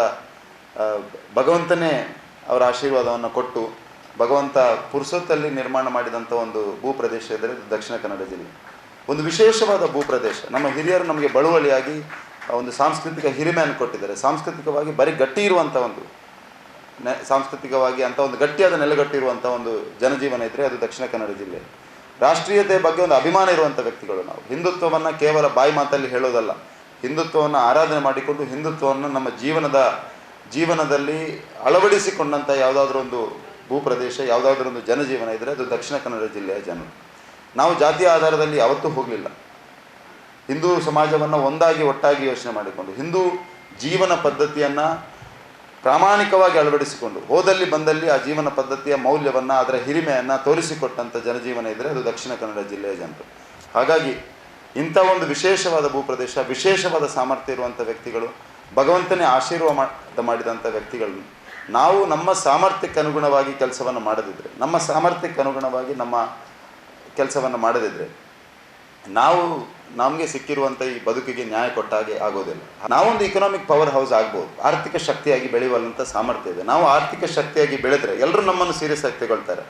Speaker 2: ಭಗವಂತನೇ ಅವರ ಆಶೀರ್ವಾದವನ್ನು ಕೊಟ್ಟು, ಭಗವಂತ ಪುರ್ಸೊತ್ತಲ್ಲಿ ನಿರ್ಮಾಣ ಮಾಡಿದಂಥ ಒಂದು ಭೂ ಪ್ರದೇಶ ಇದ್ದರೆ ದಕ್ಷಿಣ ಕನ್ನಡ ಜಿಲ್ಲೆ. ಒಂದು ವಿಶೇಷವಾದ ಭೂಪ್ರದೇಶ. ನಮ್ಮ ಹಿರಿಯರು ನಮಗೆ ಬಳುವಳಿಯಾಗಿ ಒಂದು ಸಾಂಸ್ಕೃತಿಕ ಹಿರಿಮೆಯನ್ನು ಕೊಟ್ಟಿದ್ದಾರೆ. ಸಾಂಸ್ಕೃತಿಕವಾಗಿ ಬರೀ ಗಟ್ಟಿ ಇರುವಂಥ ಒಂದು ಸಾಂಸ್ಕೃತಿಕವಾಗಿ ಅಂಥ ಒಂದು ಗಟ್ಟಿಯಾದ ನೆಲೆಗಟ್ಟಿರುವಂಥ ಒಂದು ಜನಜೀವನ ಇದ್ದರೆ ಅದು ದಕ್ಷಿಣ ಕನ್ನಡ ಜಿಲ್ಲೆ. ರಾಷ್ಟ್ರೀಯತೆ ಬಗ್ಗೆ ಒಂದು ಅಭಿಮಾನ ಇರುವಂಥ ವ್ಯಕ್ತಿಗಳು ನಾವು. ಹಿಂದುತ್ವವನ್ನು ಕೇವಲ ಬಾಯಿ ಮಾತಲ್ಲಿ ಹೇಳೋದಲ್ಲ, ಹಿಂದುತ್ವವನ್ನು ಆರಾಧನೆ ಮಾಡಿಕೊಂಡು ಹಿಂದುತ್ವವನ್ನು ನಮ್ಮ ಜೀವನದಲ್ಲಿ ಅಳವಡಿಸಿಕೊಂಡಂಥ ಯಾವುದಾದ್ರೂ ಒಂದು ಭೂಪ್ರದೇಶ, ಯಾವುದಾದ್ರೂ ಒಂದು ಜನಜೀವನ ಇದ್ದರೆ ಅದು ದಕ್ಷಿಣ ಕನ್ನಡ ಜಿಲ್ಲೆಯ ಜನರು. ನಾವು ಜಾತಿಯ ಆಧಾರದಲ್ಲಿ ಯಾವತ್ತೂ ಹೋಗಲಿಲ್ಲ. ಹಿಂದೂ ಸಮಾಜವನ್ನು ಒಟ್ಟಾಗಿ ಯೋಚನೆ ಮಾಡಿಕೊಂಡು ಹಿಂದೂ ಜೀವನ ಪದ್ಧತಿಯನ್ನು ಪ್ರಾಮಾಣಿಕವಾಗಿ ಅಳವಡಿಸಿಕೊಂಡು ಹೋದಲ್ಲಿ ಬಂದಲ್ಲಿ ಆ ಜೀವನ ಪದ್ಧತಿಯ ಮೌಲ್ಯವನ್ನು, ಅದರ ಹಿರಿಮೆಯನ್ನು ತೋರಿಸಿಕೊಟ್ಟಂಥ ಜನಜೀವನ ಇದ್ದರೆ ಅದು ದಕ್ಷಿಣ ಕನ್ನಡ ಜಿಲ್ಲೆಯ ಜನರು. ಹಾಗಾಗಿ ಇಂಥ ಒಂದು ವಿಶೇಷವಾದ ಭೂಪ್ರದೇಶ, ವಿಶೇಷವಾದ ಸಾಮರ್ಥ್ಯ ಇರುವಂಥ ವ್ಯಕ್ತಿಗಳು, ಭಗವಂತನೇ ಆಶೀರ್ವಾದ ಮಾಡಿದಂಥ ವ್ಯಕ್ತಿಗಳು, ನಾವು ನಮ್ಮ ಸಾಮರ್ಥ್ಯಕ್ಕೆ ಅನುಗುಣವಾಗಿ ಕೆಲಸವನ್ನು ಮಾಡದಿದ್ದರೆ, ನಮ್ಮ ಸಾಮರ್ಥ್ಯಕ್ಕೆ ಅನುಗುಣವಾಗಿ ನಮ್ಮ ಕೆಲಸವನ್ನು ಮಾಡದಿದ್ದರೆ ನಾವು ನಮಗೆ ಸಿಕ್ಕಿರುವಂಥ ಈ ಬದುಕಿಗೆ ನ್ಯಾಯ ಕೊಟ್ಟಾಗೆ ಆಗೋದಿಲ್ಲ. ನಾವೊಂದು ಇಕನಾಮಿಕ್ ಪವರ್ ಹೌಸ್ ಆಗ್ಬೋದು, ಆರ್ಥಿಕ ಶಕ್ತಿಯಾಗಿ ಬೆಳೆಯುವಂಥ ಸಾಮರ್ಥ್ಯ ಇದೆ. ನಾವು ಆರ್ಥಿಕ ಶಕ್ತಿಯಾಗಿ ಬೆಳೆದರೆ ಎಲ್ಲರೂ ನಮ್ಮನ್ನು ಸೀರಿಯಸ್ ಆಗಿ ತಗೊಳ್ತಾರೆ.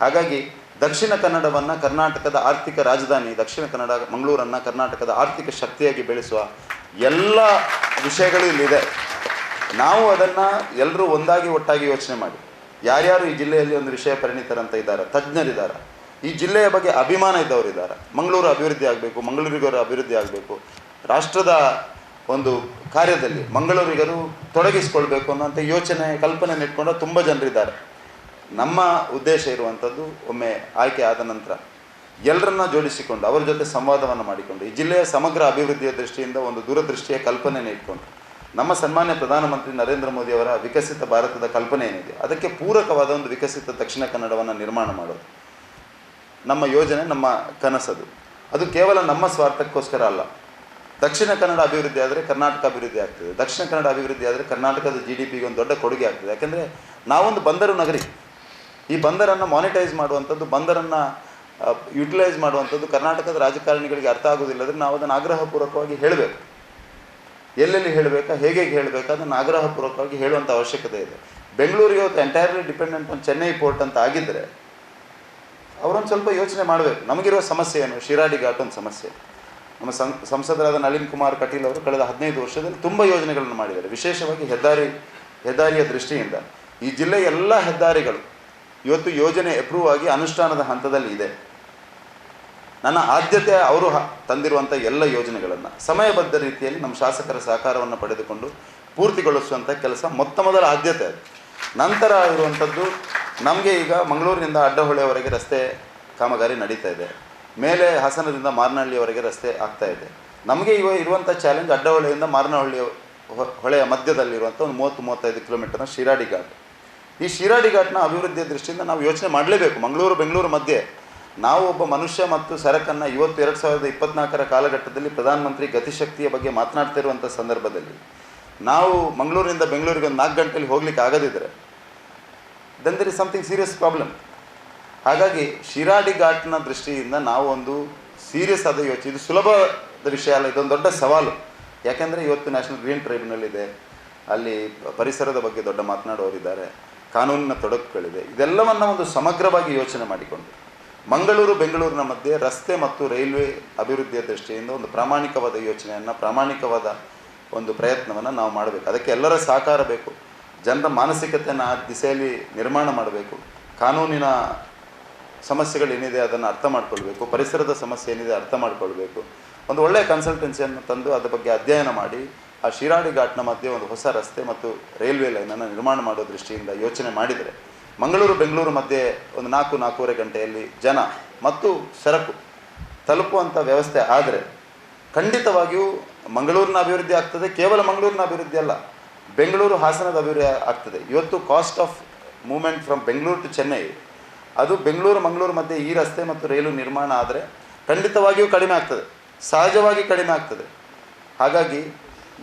Speaker 2: ಹಾಗಾಗಿ ದಕ್ಷಿಣ ಕನ್ನಡವನ್ನು ಕರ್ನಾಟಕದ ಆರ್ಥಿಕ ರಾಜಧಾನಿ, ದಕ್ಷಿಣ ಕನ್ನಡ ಮಂಗಳೂರನ್ನು ಕರ್ನಾಟಕದ ಆರ್ಥಿಕ ಶಕ್ತಿಯಾಗಿ ಬೆಳೆಸುವ ಎಲ್ಲ ವಿಷಯಗಳು ಇಲ್ಲಿದೆ. ನಾವು ಅದನ್ನು ಎಲ್ಲರೂ ಒಟ್ಟಾಗಿ ಯೋಚನೆ ಮಾಡಿ, ಯಾರ್ಯಾರು ಈ ಜಿಲ್ಲೆಯಲ್ಲಿ ಒಂದು ವಿಷಯ ಪರಿಣಿತರಂತ ಇದ್ದಾರೆ, ತಜ್ಞರಿದ್ದಾರೆ, ಈ ಜಿಲ್ಲೆಯ ಬಗ್ಗೆ ಅಭಿಮಾನ ಇದ್ದವರಿದ್ದಾರೆ, ಮಂಗಳೂರು ಅಭಿವೃದ್ಧಿ ಆಗಬೇಕು, ಮಂಗಳೂರಿಗರು ಅಭಿವೃದ್ಧಿ ಆಗಬೇಕು, ರಾಷ್ಟ್ರದ ಒಂದು ಕಾರ್ಯದಲ್ಲಿ ಮಂಗಳೂರಿಗರು ತೊಡಗಿಸಿಕೊಳ್ಬೇಕು ಅನ್ನೋಂಥ ಯೋಚನೆ ಕಲ್ಪನೆ ಇಟ್ಕೊಂಡು ತುಂಬ ಜನರಿದ್ದಾರೆ. ನಮ್ಮ ಉದ್ದೇಶ ಇರುವಂಥದ್ದು ಒಮ್ಮೆ ಆಯ್ಕೆ ಆದ ನಂತರ ಎಲ್ಲರನ್ನ ಜೋಡಿಸಿಕೊಂಡು ಅವರ ಜೊತೆ ಸಂವಾದವನ್ನು ಮಾಡಿಕೊಂಡು ಈ ಜಿಲ್ಲೆಯ ಸಮಗ್ರ ಅಭಿವೃದ್ಧಿಯ ದೃಷ್ಟಿಯಿಂದ ಒಂದು ದೂರದೃಷ್ಟಿಯ ಕಲ್ಪನೆಯನ್ನು ಇಟ್ಕೊಂಡು ನಮ್ಮ ಸನ್ಮಾನ್ಯ ಪ್ರಧಾನಮಂತ್ರಿ ನರೇಂದ್ರ ಮೋದಿಯವರ ವಿಕಸಿತ ಭಾರತದ ಕಲ್ಪನೆ ಏನಿದೆ ಅದಕ್ಕೆ ಪೂರಕವಾದ ಒಂದು ವಿಕಸಿತ ದಕ್ಷಿಣ ಕನ್ನಡವನ್ನು ನಿರ್ಮಾಣ ಮಾಡೋದು ನಮ್ಮ ಯೋಜನೆ, ನಮ್ಮ ಕನಸದು. ಅದು ಕೇವಲ ನಮ್ಮ ಸ್ವಾರ್ಥಕ್ಕೋಸ್ಕರ ಅಲ್ಲ. ದಕ್ಷಿಣ ಕನ್ನಡ ಅಭಿವೃದ್ಧಿ ಆದರೆ ಕರ್ನಾಟಕ ಅಭಿವೃದ್ಧಿ ಆಗ್ತದೆ. ದಕ್ಷಿಣ ಕನ್ನಡ ಅಭಿವೃದ್ಧಿ ಆದರೆ ಕರ್ನಾಟಕದ GDPಗೆ ಒಂದು ದೊಡ್ಡ ಕೊಡುಗೆ ಆಗ್ತದೆ. ಯಾಕೆಂದರೆ ನಾವೊಂದು ಬಂದರು ನಗರಿ. ಈ ಬಂದರನ್ನು ಮಾನಿಟೈಸ್ ಮಾಡುವಂಥದ್ದು, ಬಂದರನ್ನು ಯುಟಿಲೈಸ್ ಮಾಡುವಂಥದ್ದು ಕರ್ನಾಟಕದ ರಾಜಕಾರಣಿಗಳಿಗೆ ಅರ್ಥ ಆಗೋದಿಲ್ಲದ್ರೆ ನಾವು ಅದನ್ನು ಆಗ್ರಹಪೂರ್ವಕವಾಗಿ ಹೇಳಬೇಕು. ಎಲ್ಲೆಲ್ಲಿ ಹೇಳಬೇಕಾ, ಹೇಗೆ ಹೇಳಬೇಕಾ ಅದನ್ನು ಆಗ್ರಹಪೂರ್ವಕವಾಗಿ ಹೇಳುವಂಥ ಅವಶ್ಯಕತೆ ಇದೆ. ಬೆಂಗಳೂರಿಗೆ ಇವತ್ತು entirely dependent on Chennai port ಅಂತ ಆಗಿದ್ದರೆ ಅವರೊಂದು ಸ್ವಲ್ಪ ಯೋಚನೆ ಮಾಡಬೇಕು. ನಮಗಿರುವ ಸಮಸ್ಯೆ ಏನು? ಶಿರಾಡಿ ಘಾಟ್ ಒಂದು ಸಮಸ್ಯೆ. ನಮ್ಮ ಸಂಸದರಾದ ನಳಿನ್ ಕುಮಾರ್ ಕಟೀಲ್ ಅವರು ಕಳೆದ 15 ವರ್ಷದಲ್ಲಿ ತುಂಬ ಯೋಜನೆಗಳನ್ನು ಮಾಡಿದ್ದಾರೆ. ವಿಶೇಷವಾಗಿ ಹೆದ್ದಾರಿಯ ದೃಷ್ಟಿಯಿಂದ ಈ ಜಿಲ್ಲೆಯ ಎಲ್ಲ ಹೆದ್ದಾರಿಗಳು ಇವತ್ತು ಯೋಜನೆ ಅಪ್ರೂವ್ ಆಗಿ ಅನುಷ್ಠಾನದ ಹಂತದಲ್ಲಿ ಇದೆ. ನನ್ನ ಆದ್ಯತೆ ಅವರು ತಂದಿರುವಂಥ ಎಲ್ಲ ಯೋಜನೆಗಳನ್ನು ಸಮಯಬದ್ಧ ರೀತಿಯಲ್ಲಿ ನಮ್ಮ ಶಾಸಕರ ಸಹಕಾರವನ್ನು ಪಡೆದುಕೊಂಡು ಪೂರ್ತಿಗೊಳಿಸುವಂಥ ಕೆಲಸ ಮೊದಲ ಆದ್ಯತೆ ಅದು. ನಂತರ ಇರುವಂಥದ್ದು ನಮಗೆ ಈಗ ಮಂಗಳೂರಿನಿಂದ ಅಡ್ಡಹೊಳೆಯವರೆಗೆ ರಸ್ತೆ ಕಾಮಗಾರಿ ನಡೀತಾ ಇದೆ. ಮೇಲೆ ಹಾಸನದಿಂದ ಮಾರನಹಳ್ಳಿಯವರೆಗೆ ರಸ್ತೆ ಆಗ್ತಾ ಇದೆ. ನಮಗೆ ಇರುವಂಥ ಚಾಲೆಂಜ್ ಅಡ್ಡಹೊಳೆಯಿಂದ ಮಾರನಹಳ್ಳಿ ಹೊಳೆಯ ಮಧ್ಯದಲ್ಲಿರುವಂಥ ಒಂದು 30-35 ಕಿಲೋಮೀಟರ್ನ ಶಿರಾಡಿ ಘಾಟ್. ಈ ಶಿರಾಡಿ ಘಾಟ್ನ ಅಭಿವೃದ್ಧಿಯ ದೃಷ್ಟಿಯಿಂದ ನಾವು ಯೋಚನೆ ಮಾಡಲೇಬೇಕು. ಮಂಗಳೂರು ಬೆಂಗಳೂರು ಮಧ್ಯೆ ನಾವು ಒಬ್ಬ ಮನುಷ್ಯ ಮತ್ತು ಸರಕನ್ನು ಇವತ್ತು 2024ರ ಕಾಲಘಟ್ಟದಲ್ಲಿ ಪ್ರಧಾನಮಂತ್ರಿ ಗತಿಶಕ್ತಿಯ ಬಗ್ಗೆ ಮಾತನಾಡ್ತಾ ಇರುವಂಥ ಸಂದರ್ಭದಲ್ಲಿ ನಾವು ಮಂಗಳೂರಿನಿಂದ ಬೆಂಗಳೂರಿಗೆ ಒಂದು 4 ಗಂಟೆಯಲ್ಲಿ ಹೋಗ್ಲಿಕ್ಕೆ ಆಗದಿದ್ದರೆ then there is something serious problem. ಹಾಗಾಗಿ ಶಿರಾಡಿ ಘಾಟ್ನ ದೃಷ್ಟಿಯಿಂದ ನಾವು ಒಂದು ಸೀರಿಯಸ್ ಆದ ಯೋಚನೆ, ಇದು ಸುಲಭದ ವಿಷಯ ಅಲ್ಲ, ಇದೊಂದು ದೊಡ್ಡ ಸವಾಲು. ಯಾಕೆಂದರೆ ಇವತ್ತು ನ್ಯಾಷನಲ್ ಗ್ರೀನ್ ಟ್ರೈಬ್ಯುನಲ್ ಇದೆ, ಅಲ್ಲಿ ಪರಿಸರದ ಬಗ್ಗೆ ದೊಡ್ಡ ಮಾತನಾಡೋರಿದ್ದಾರೆ, ಕಾನೂನಿನ ತೊಡಕುಗಳಿದೆ. ಇದೆಲ್ಲವನ್ನು ಒಂದು ಸಮಗ್ರವಾಗಿ ಯೋಚನೆ ಮಾಡಿಕೊಂಡು ಮಂಗಳೂರು ಬೆಂಗಳೂರಿನ ಮಧ್ಯೆ ರಸ್ತೆ ಮತ್ತು ರೈಲ್ವೆ ಅಭಿವೃದ್ಧಿಯ ದೃಷ್ಟಿಯಿಂದ ಒಂದು ಪ್ರಾಮಾಣಿಕವಾದ ಯೋಚನೆಯನ್ನು, ಪ್ರಾಮಾಣಿಕವಾದ ಒಂದು ಪ್ರಯತ್ನವನ್ನು ನಾವು ಮಾಡಬೇಕು. ಅದಕ್ಕೆ ಎಲ್ಲರ ಸಹಕಾರ ಬೇಕು. ಜನರ ಮಾನಸಿಕತೆಯನ್ನು ಆ ದಿಸೆಯಲ್ಲಿ ನಿರ್ಮಾಣ ಮಾಡಬೇಕು. ಕಾನೂನಿನ ಸಮಸ್ಯೆಗಳೇನಿದೆ ಅದನ್ನು ಅರ್ಥ ಮಾಡ್ಕೊಳ್ಬೇಕು, ಪರಿಸರದ ಸಮಸ್ಯೆ ಏನಿದೆ ಅರ್ಥ ಮಾಡ್ಕೊಳ್ಬೇಕು. ಒಂದು ಒಳ್ಳೆಯ ಕನ್ಸಲ್ಟೆನ್ಸಿಯನ್ನು ತಂದು ಅದರ ಬಗ್ಗೆ ಅಧ್ಯಯನ ಮಾಡಿ ಆ ಶಿರಾಡಿ ಘಾಟ್ನ ಮಧ್ಯೆ ಒಂದು ಹೊಸ ರಸ್ತೆ ಮತ್ತು ರೈಲ್ವೆ ಲೈನನ್ನು ನಿರ್ಮಾಣ ಮಾಡೋ ದೃಷ್ಟಿಯಿಂದ ಯೋಚನೆ ಮಾಡಿದರೆ ಮಂಗಳೂರು ಬೆಂಗಳೂರು ಮಧ್ಯೆ ಒಂದು 4-4.5 ಗಂಟೆಯಲ್ಲಿ ಜನ ಮತ್ತು ಸರಕು ತಲುಪುವಂಥ ವ್ಯವಸ್ಥೆ ಆದರೆ ಖಂಡಿತವಾಗಿಯೂ ಮಂಗಳೂರಿನ ಅಭಿವೃದ್ಧಿ ಆಗ್ತದೆ. ಕೇವಲ ಮಂಗಳೂರಿನ ಅಭಿವೃದ್ಧಿ ಅಲ್ಲ, ಬೆಂಗಳೂರು ಹಾಸನದ ಅಭಿವೃದ್ಧಿ ಆಗ್ತದೆ. ಇವತ್ತು cost of movement from Bengaluru to Chennai ಅದು ಬೆಂಗಳೂರು ಮಂಗಳೂರು ಮಧ್ಯೆ ಈ ರಸ್ತೆ ಮತ್ತು ರೈಲು ನಿರ್ಮಾಣ ಆದರೆ ಖಂಡಿತವಾಗಿಯೂ ಕಡಿಮೆ ಆಗ್ತದೆ, ಸಹಜವಾಗಿ ಕಡಿಮೆ ಆಗ್ತದೆ. ಹಾಗಾಗಿ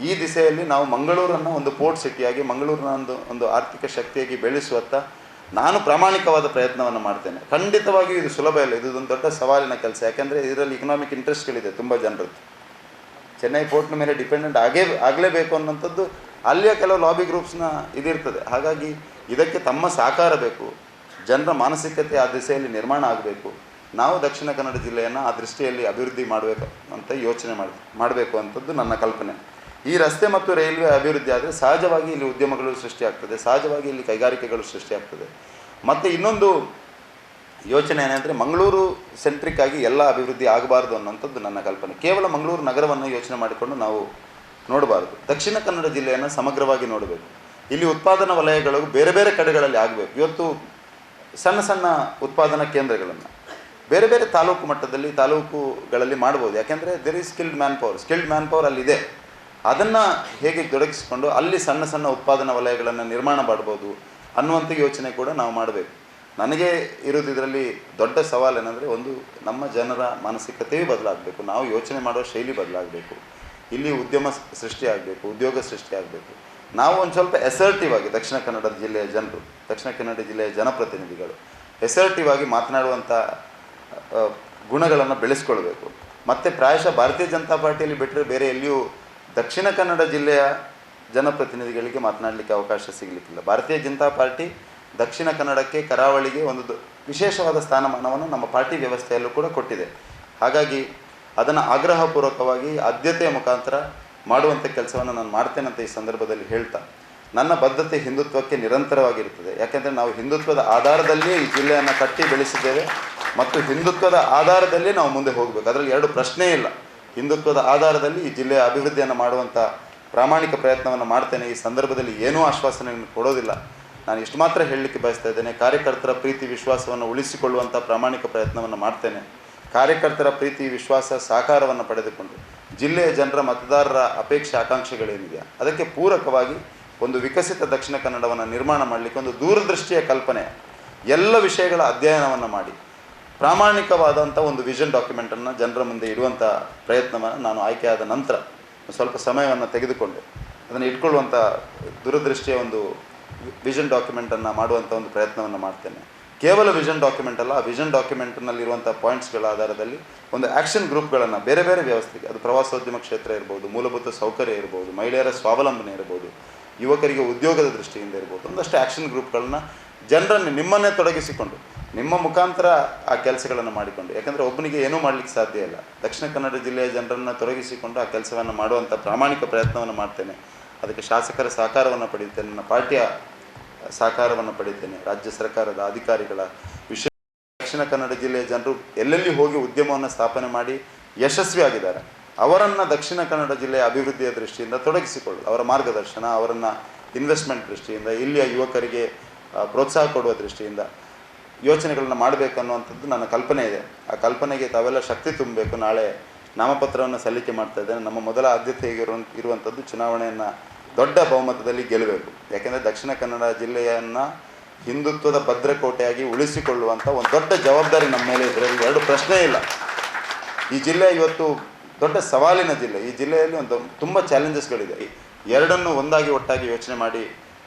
Speaker 2: ಈ ದಿಸೆಯಲ್ಲಿ ನಾವು ಮಂಗಳೂರನ್ನು ಒಂದು ಪೋರ್ಟ್ ಸಿಟಿಯಾಗಿ, ಮಂಗಳೂರಿನ ಒಂದು ಆರ್ಥಿಕ ಶಕ್ತಿಯಾಗಿ ಬೆಳೆಸುವತ್ತ ನಾನು ಪ್ರಾಮಾಣಿಕವಾದ ಪ್ರಯತ್ನವನ್ನು ಮಾಡ್ತೇನೆ. ಖಂಡಿತವಾಗಿಯೂ ಇದು ಸುಲಭ ಇಲ್ಲ, ಇದೊಂದು ದೊಡ್ಡ ಸವಾಲಿನ ಕೆಲಸ. ಯಾಕೆಂದರೆ ಇದರಲ್ಲಿ ಇಕನಾಮಿಕ್ ಇಂಟ್ರೆಸ್ಟ್ಗಳಿದೆ ತುಂಬ ಜನರದ್ದು. ಚೆನ್ನೈ ಪೋರ್ಟ್ನ ಮೇಲೆ ಡಿಪೆಂಡೆಂಟ್ ಆಗಲೇಬೇಕು ಅನ್ನೋಂಥದ್ದು ಅಲ್ಲಿಯ ಕೆಲವು ಲಾಬಿ ಗ್ರೂಪ್ಸ್ನ ಇದಿರ್ತದೆ. ಹಾಗಾಗಿ ಇದಕ್ಕೆ ತಮ್ಮ ಸಹಕಾರ ಬೇಕು. ಜನರ ಮಾನಸಿಕತೆ ಆ ದಿಸೆಯಲ್ಲಿ ನಿರ್ಮಾಣ ಆಗಬೇಕು. ನಾವು ದಕ್ಷಿಣ ಕನ್ನಡ ಜಿಲ್ಲೆಯನ್ನು ಆ ದೃಷ್ಟಿಯಲ್ಲಿ ಅಭಿವೃದ್ಧಿ ಮಾಡಬೇಕು ಅಂತ ಯೋಚನೆ ಮಾಡಬೇಕು ಅಂಥದ್ದು ನನ್ನ ಕಲ್ಪನೆ. ಈ ರಸ್ತೆ ಮತ್ತು ರೈಲ್ವೆ ಅಭಿವೃದ್ಧಿ ಆದರೆ ಸಹಜವಾಗಿ ಇಲ್ಲಿ ಉದ್ಯಮಗಳು ಸೃಷ್ಟಿಯಾಗ್ತದೆ, ಸಹಜವಾಗಿ ಇಲ್ಲಿ ಕೈಗಾರಿಕೆಗಳು ಸೃಷ್ಟಿಯಾಗ್ತದೆ. ಮತ್ತು ಇನ್ನೊಂದು ಯೋಚನೆ ಏನಂದರೆ ಮಂಗಳೂರು ಸೆಂಟ್ರಿಕ್ ಆಗಿ ಎಲ್ಲ ಅಭಿವೃದ್ಧಿ ಆಗಬಾರ್ದು ಅನ್ನೋಂಥದ್ದು ನನ್ನ ಕಲ್ಪನೆ. ಕೇವಲ ಮಂಗಳೂರು ನಗರವನ್ನು ಯೋಚನೆ ಮಾಡಿಕೊಂಡು ನಾವು ನೋಡಬಾರ್ದು. ದಕ್ಷಿಣ ಕನ್ನಡ ಜಿಲ್ಲೆಯನ್ನು ಸಮಗ್ರವಾಗಿ ನೋಡಬೇಕು. ಇಲ್ಲಿ ಉತ್ಪಾದನಾ ವಲಯಗಳು ಬೇರೆ ಬೇರೆ ಕಡೆಗಳಲ್ಲಿ ಆಗಬೇಕು. ಇವತ್ತು ಸಣ್ಣ ಸಣ್ಣ ಉತ್ಪಾದನಾ ಕೇಂದ್ರಗಳನ್ನು ಬೇರೆ ಬೇರೆ ತಾಲೂಕು ಮಟ್ಟದಲ್ಲಿ ತಾಲೂಕುಗಳಲ್ಲಿ ಮಾಡ್ಬೋದು. ಯಾಕೆಂದರೆ there is skilled manpower ಅಲ್ಲಿದೆ. ಅದನ್ನು ಹೇಗೆ ತೊಡಗಿಸಿಕೊಂಡು ಅಲ್ಲಿ ಸಣ್ಣ ಸಣ್ಣ ಉತ್ಪಾದನಾ ವಲಯಗಳನ್ನು ನಿರ್ಮಾಣ ಮಾಡ್ಬೋದು ಅನ್ನುವಂಥ ಯೋಚನೆ ಕೂಡ ನಾವು ಮಾಡಬೇಕು. ನನಗೆ ಇರೋದು ಇದರಲ್ಲಿ ದೊಡ್ಡ ಸವಾಲು ಏನಂದರೆ, ಒಂದು ನಮ್ಮ ಜನರ ಮಾನಸಿಕತೆಯೂ ಬದಲಾಗಬೇಕು, ನಾವು ಯೋಚನೆ ಮಾಡುವ ಶೈಲಿ ಬದಲಾಗಬೇಕು, ಇಲ್ಲಿ ಉದ್ಯಮ ಸೃಷ್ಟಿಯಾಗಬೇಕು, ಉದ್ಯೋಗ ಸೃಷ್ಟಿಯಾಗಬೇಕು. ನಾವು ಒಂದು ಸ್ವಲ್ಪ ಎಸರ್ಟಿವ್ ಆಗಿ ದಕ್ಷಿಣ ಕನ್ನಡ ಜಿಲ್ಲೆಯ ಜನರು, ದಕ್ಷಿಣ ಕನ್ನಡ ಜಿಲ್ಲೆಯ ಜನಪ್ರತಿನಿಧಿಗಳು ಎಸರ್ಟಿವ್ ಆಗಿ ಮಾತನಾಡುವಂಥ ಗುಣಗಳನ್ನು ಬೆಳೆಸ್ಕೊಳ್ಬೇಕು. ಮತ್ತು ಪ್ರಾಯಶಃ ಭಾರತೀಯ ಜನತಾ ಪಾರ್ಟಿಯಲ್ಲಿ ಬಿಟ್ಟರೆ ಬೇರೆ ಎಲ್ಲಿಯೂ ದಕ್ಷಿಣ ಕನ್ನಡ ಜಿಲ್ಲೆಯ ಜನಪ್ರತಿನಿಧಿಗಳಿಗೆ ಮಾತನಾಡಲಿಕ್ಕೆ ಅವಕಾಶ ಸಿಗಲಿಕ್ಕಿಲ್ಲ. ಭಾರತೀಯ ಜನತಾ ಪಾರ್ಟಿ ದಕ್ಷಿಣ ಕನ್ನಡಕ್ಕೆ, ಕರಾವಳಿಗೆ ಒಂದು ವಿಶೇಷವಾದ ಸ್ಥಾನಮಾನವನ್ನು ನಮ್ಮ ಪಾರ್ಟಿ ವ್ಯವಸ್ಥೆಯಲ್ಲೂ ಕೂಡ ಕೊಟ್ಟಿದೆ. ಹಾಗಾಗಿ ಅದನ್ನು ಆಗ್ರಹಪೂರ್ವಕವಾಗಿ ಆದ್ಯತೆಯ ಮುಖಾಂತರ ಮಾಡುವಂಥ ಕೆಲಸವನ್ನು ನಾನು ಮಾಡ್ತೇನೆ ಅಂತ ಈ ಸಂದರ್ಭದಲ್ಲಿ ಹೇಳ್ತಾ, ನನ್ನ ಬದ್ಧತೆ ಹಿಂದುತ್ವಕ್ಕೆ ನಿರಂತರವಾಗಿರ್ತದೆ. ಯಾಕೆಂದರೆ ನಾವು ಹಿಂದುತ್ವದ ಆಧಾರದಲ್ಲಿಯೇ ಈ ಜಿಲ್ಲೆಯನ್ನು ಕಟ್ಟಿ ಬೆಳೆಸಿದ್ದೇವೆ ಮತ್ತು ಹಿಂದುತ್ವದ ಆಧಾರದಲ್ಲೇ ನಾವು ಮುಂದೆ ಹೋಗಬೇಕು. ಅದರಲ್ಲಿ ಎರಡು ಪ್ರಶ್ನೆ ಇಲ್ಲ. ಹಿಂದುತ್ವದ ಆಧಾರದಲ್ಲಿ ಈ ಜಿಲ್ಲೆಯ ಅಭಿವೃದ್ಧಿಯನ್ನು ಮಾಡುವಂಥ ಪ್ರಾಮಾಣಿಕ ಪ್ರಯತ್ನವನ್ನು ಮಾಡ್ತೇನೆ. ಈ ಸಂದರ್ಭದಲ್ಲಿ ಏನೂ ಆಶ್ವಾಸನೆಯನ್ನು ಕೊಡೋದಿಲ್ಲ. ನಾನು ಇಷ್ಟು ಮಾತ್ರ ಹೇಳಲಿಕ್ಕೆ ಬಯಸ್ತಾ ಇದ್ದೇನೆ, ಕಾರ್ಯಕರ್ತರ ಪ್ರೀತಿ ವಿಶ್ವಾಸವನ್ನು ಉಳಿಸಿಕೊಳ್ಳುವಂಥ ಪ್ರಾಮಾಣಿಕ ಪ್ರಯತ್ನವನ್ನು ಮಾಡ್ತೇನೆ. ಕಾರ್ಯಕರ್ತರ ಪ್ರೀತಿ ವಿಶ್ವಾಸ ಸಹಕಾರವನ್ನು ಪಡೆದುಕೊಂಡು ಜಿಲ್ಲೆಯ ಜನರ ಮತದಾರರ ಅಪೇಕ್ಷೆ ಆಕಾಂಕ್ಷೆಗಳೇನಿದೆಯಾ ಅದಕ್ಕೆ ಪೂರಕವಾಗಿ ಒಂದು ವಿಕಸಿತ ದಕ್ಷಿಣ ಕನ್ನಡವನ್ನು ನಿರ್ಮಾಣ ಮಾಡಲಿಕ್ಕೆ ಒಂದು ದೂರದೃಷ್ಟಿಯ ಕಲ್ಪನೆ, ಎಲ್ಲ ವಿಷಯಗಳ ಅಧ್ಯಯನವನ್ನು ಮಾಡಿ ಪ್ರಾಮಾಣಿಕವಾದಂಥ ಒಂದು ವಿಷನ್ ಡಾಕ್ಯುಮೆಂಟನ್ನು ಜನರ ಮುಂದೆ ಇಡುವಂಥ ಪ್ರಯತ್ನವನ್ನು ನಾನು ಆಯ್ಕೆಯಾದ ನಂತರ ಸ್ವಲ್ಪ ಸಮಯವನ್ನು ತೆಗೆದುಕೊಂಡು ಅದನ್ನು ಇಟ್ಕೊಳ್ಳುವಂಥ ದೂರದೃಷ್ಟಿಯ ಒಂದು ವಿಷನ್ ಡಾಕ್ಯುಮೆಂಟನ್ನು ಮಾಡುವಂಥ ಒಂದು ಪ್ರಯತ್ನವನ್ನು ಮಾಡ್ತೇನೆ. ಕೇವಲ ವಿಷನ್ ಡಾಕ್ಯುಮೆಂಟ್ ಅಲ್ಲ, ಆ ವಿಷನ್ ಡಾಕ್ಯುಮೆಂಟ್ನಲ್ಲಿರುವಂಥ ಪಾಯಿಂಟ್ಸ್ಗಳ ಆಧಾರದಲ್ಲಿ ಒಂದು ಆ್ಯಕ್ಷನ್ ಗ್ರೂಪ್ಗಳನ್ನು ಬೇರೆ ಬೇರೆ ವ್ಯವಸ್ಥೆಗೆ, ಅದು ಪ್ರವಾಸೋದ್ಯಮ ಕ್ಷೇತ್ರ ಇರ್ಬೋದು, ಮೂಲಭೂತ ಸೌಕರ್ಯ ಇರ್ಬೋದು, ಮಹಿಳೆಯರ ಸ್ವಾವಲಂಬನೆ ಇರ್ಬೋದು, ಯುವಕರಿಗೆ ಉದ್ಯೋಗದ ದೃಷ್ಟಿಯಿಂದ ಇರ್ಬೋದು, ಒಂದಷ್ಟು ಆ್ಯಕ್ಷನ್ ಗ್ರೂಪ್ಗಳನ್ನು ಜನರನ್ನು ನಿಮ್ಮನ್ನೇ ತೊಡಗಿಸಿಕೊಂಡು ನಿಮ್ಮ ಮುಖಾಂತರ ಆ ಕೆಲಸಗಳನ್ನು ಮಾಡಿಕೊಂಡು, ಯಾಕಂದರೆ ಒಬ್ಬನಿಗೆ ಏನೂ ಮಾಡಲಿಕ್ಕೆ ಸಾಧ್ಯ ಇಲ್ಲ. ದಕ್ಷಿಣ ಕನ್ನಡ ಜಿಲ್ಲೆಯ ಜನರನ್ನು ತೊಡಗಿಸಿಕೊಂಡು ಆ ಕೆಲಸವನ್ನು ಮಾಡುವಂಥ ಪ್ರಾಮಾಣಿಕ ಪ್ರಯತ್ನವನ್ನು ಮಾಡ್ತೇನೆ. ಅದಕ್ಕೆ ಶಾಸಕರ ಸಹಕಾರವನ್ನು ಪಡೆಯುತ್ತೇನೆ, ನನ್ನ ಪಾರ್ಟಿಯ ಸಹಕಾರವನ್ನು ಪಡೆಯುತ್ತೇನೆ, ರಾಜ್ಯ ಸರ್ಕಾರದ ಅಧಿಕಾರಿಗಳ ವಿಶೇಷ. ದಕ್ಷಿಣ ಕನ್ನಡ ಜಿಲ್ಲೆಯ ಜನರು ಎಲ್ಲೆಲ್ಲಿ ಹೋಗಿ ಉದ್ಯಮವನ್ನು ಸ್ಥಾಪನೆ ಮಾಡಿ ಯಶಸ್ವಿಯಾಗಿದ್ದಾರೆ, ಅವರನ್ನು ದಕ್ಷಿಣ ಕನ್ನಡ ಜಿಲ್ಲೆಯ ಅಭಿವೃದ್ಧಿಯ ದೃಷ್ಟಿಯಿಂದ ತೊಡಗಿಸಿಕೊಳ್ಳಲು, ಅವರ ಮಾರ್ಗದರ್ಶನ, ಅವರನ್ನು ಇನ್ವೆಸ್ಟ್ಮೆಂಟ್ ದೃಷ್ಟಿಯಿಂದ, ಇಲ್ಲಿಯ ಯುವಕರಿಗೆ ಪ್ರೋತ್ಸಾಹ ಕೊಡುವ ದೃಷ್ಟಿಯಿಂದ ಯೋಚನೆಗಳನ್ನು ಮಾಡಬೇಕನ್ನುವಂಥದ್ದು ನನ್ನ ಕಲ್ಪನೆ ಇದೆ. ಆ ಕಲ್ಪನೆಗೆ ತಾವೆಲ್ಲ ಶಕ್ತಿ ತುಂಬಬೇಕು. ನಾಳೆ ನಾಮಪತ್ರವನ್ನು ಸಲ್ಲಿಕೆ ಮಾಡ್ತಾ ಇದ್ದೇನೆ. ನಮ್ಮ ಮೊದಲ ಆದ್ಯತೆ ಇರುವಂಥದ್ದು ಚುನಾವಣೆಯನ್ನು ದೊಡ್ಡ ಬಹುಮತದಲ್ಲಿ ಗೆಲ್ಲಬೇಕು. ಯಾಕೆಂದರೆ ದಕ್ಷಿಣ ಕನ್ನಡ ಜಿಲ್ಲೆಯನ್ನು ಹಿಂದುತ್ವದ ಭದ್ರಕೋಟೆಯಾಗಿ ಉಳಿಸಿಕೊಳ್ಳುವಂಥ ಒಂದು ದೊಡ್ಡ ಜವಾಬ್ದಾರಿ ನಮ್ಮ ಮೇಲೆ ಇದರಲ್ಲಿ ಎರಡು ಪ್ರಶ್ನೆ ಇಲ್ಲ. ಈ ಜಿಲ್ಲೆ ಇವತ್ತು ದೊಡ್ಡ ಸವಾಲಿನ ಜಿಲ್ಲೆ. ಈ ಜಿಲ್ಲೆಯಲ್ಲಿ ಒಂದು ತುಂಬ ಚಾಲೆಂಜಸ್ಗಳಿದೆ. ಎರಡನ್ನೂ ಒಂದಾಗಿ ಒಟ್ಟಾಗಿ ಯೋಚನೆ ಮಾಡಿ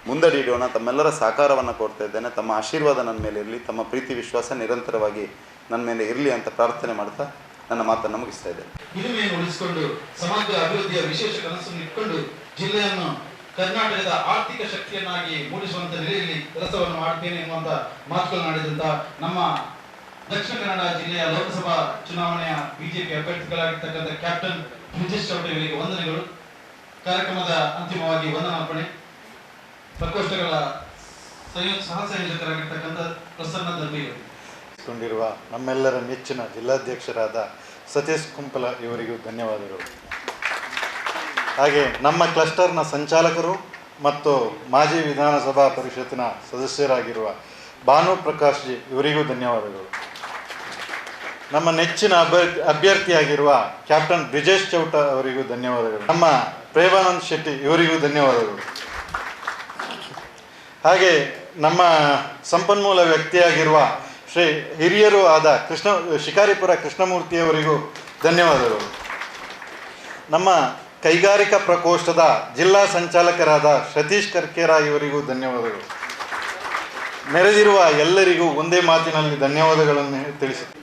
Speaker 2: ಮುಂದಡಿಯೋಣ. ತಮ್ಮೆಲ್ಲರ ಸಹಕಾರವನ್ನು ಕೋರ್ತಾ ಇದ್ದೇನೆ. ತಮ್ಮ ಆಶೀರ್ವಾದ ನನ್ನ ಮೇಲೆ ಇರಲಿ, ತಮ್ಮ ಪ್ರೀತಿ ವಿಶ್ವಾಸ ನಿರಂತರವಾಗಿ ನನ್ನ ಮೇಲೆ ಇರಲಿ ಅಂತ ಪ್ರಾರ್ಥನೆ ಮಾಡ್ತಾ ನನ್ನ ಮಾತನ್ನು ಮುಗಿಸ್ತಾ ಇದ್ದೇನೆ.
Speaker 1: ಹಿರಿಮೆಯನ್ನು ಉಳಿಸಿಕೊಂಡು ಸಮಗ್ರ ಅಭಿವೃದ್ಧಿಯ ವಿಶೇಷ ಕನಸನ್ನು ಇಟ್ಕೊಂಡು ಜಿಲ್ಲೆಯನ್ನು ಕರ್ನಾಟಕದ ಆರ್ಥಿಕ ಶಕ್ತಿಯನ್ನಾಗಿ ಮೂಡಿಸುವಂತ ನೆಲೆಯಲ್ಲಿ ಕೆಲಸವನ್ನು ಮಾಡುತ್ತೇನೆ ಎನ್ನುವಂತ ಮಾತುಗಳನ್ನಾಡಿದಂತ ನಮ್ಮ ದಕ್ಷಿಣ ಕನ್ನಡ ಜಿಲ್ಲೆಯ ಲೋಕಸಭಾ ಚುನಾವಣೆಯ ಬಿಜೆಪಿ ಅಭ್ಯರ್ಥಿಗಳಾಗಿರ್ತಕ್ಕಂಥ ಕ್ಯಾಪ್ಟನ್ ಬ್ರಿಜೇಶ್ ಚೌಟ ಇವರಿಗೆ ವಂದನೆಗಳು. ಕಾರ್ಯಕ್ರಮದ ಅಂತಿಮವಾಗಿ ವಂದನಾರ್ಪಣೆ. ಪ್ರಕೋಷ್ಠಗಳ ಸಹ ಸಂಯೋಜಕರಾಗಿರ್ತಕ್ಕಂಥ ಪ್ರಸನ್ನ ದಂಬಿಗಳು
Speaker 6: ನಮ್ಮೆಲ್ಲರ ನೆಚ್ಚಿನ ಜಿಲ್ಲಾಧ್ಯಕ್ಷರಾದ ಸತೀಶ್ ಕುಂಪಲ ಇವರಿಗೂ ಧನ್ಯವಾದಗಳು. ಹಾಗೆ ನಮ್ಮ ಕ್ಲಸ್ಟರ್ನ ಸಂಚಾಲಕರು ಮತ್ತು ಮಾಜಿ ವಿಧಾನಸಭಾ ಪರಿಷತ್ತಿನ ಸದಸ್ಯರಾಗಿರುವ ಭಾನು ಪ್ರಕಾಶ್ ಜಿ ಇವರಿಗೂ ಧನ್ಯವಾದಗಳು. ನಮ್ಮ ನೆಚ್ಚಿನ ಅಭ್ಯರ್ಥಿಯಾಗಿರುವ ಕ್ಯಾಪ್ಟನ್ ಬ್ರಿಜೇಶ್ ಚೌಟ ಅವರಿಗೂ ಧನ್ಯವಾದಗಳು. ನಮ್ಮ ಪ್ರೇಮಾನಂದ್ ಶೆಟ್ಟಿ ಇವರಿಗೂ ಧನ್ಯವಾದಗಳು. ಹಾಗೆ ನಮ್ಮ ಸಂಪನ್ಮೂಲ ವ್ಯಕ್ತಿಯಾಗಿರುವ ಶ್ರೀ ಹಿರಿಯರೂ ಆದ ಶಿಕಾರಿಪುರ ಕೃಷ್ಣಮೂರ್ತಿಯವರಿಗೂ ಧನ್ಯವಾದಗಳು. ನಮ್ಮ ಕೈಗಾರಿಕಾ ಪ್ರಕೋಷ್ಠದ ಜಿಲ್ಲಾ ಸಂಚಾಲಕರಾದ ಸತೀಶ್ ಕರ್ಕೇರ ಇವರಿಗೂ ಧನ್ಯವಾದಗಳು. ನೆರೆದಿರುವ ಎಲ್ಲರಿಗೂ ಒಂದೇ ಮಾತಿನಲ್ಲಿ ಧನ್ಯವಾದಗಳನ್ನು ತಿಳಿಸುತ್ತೇನೆ.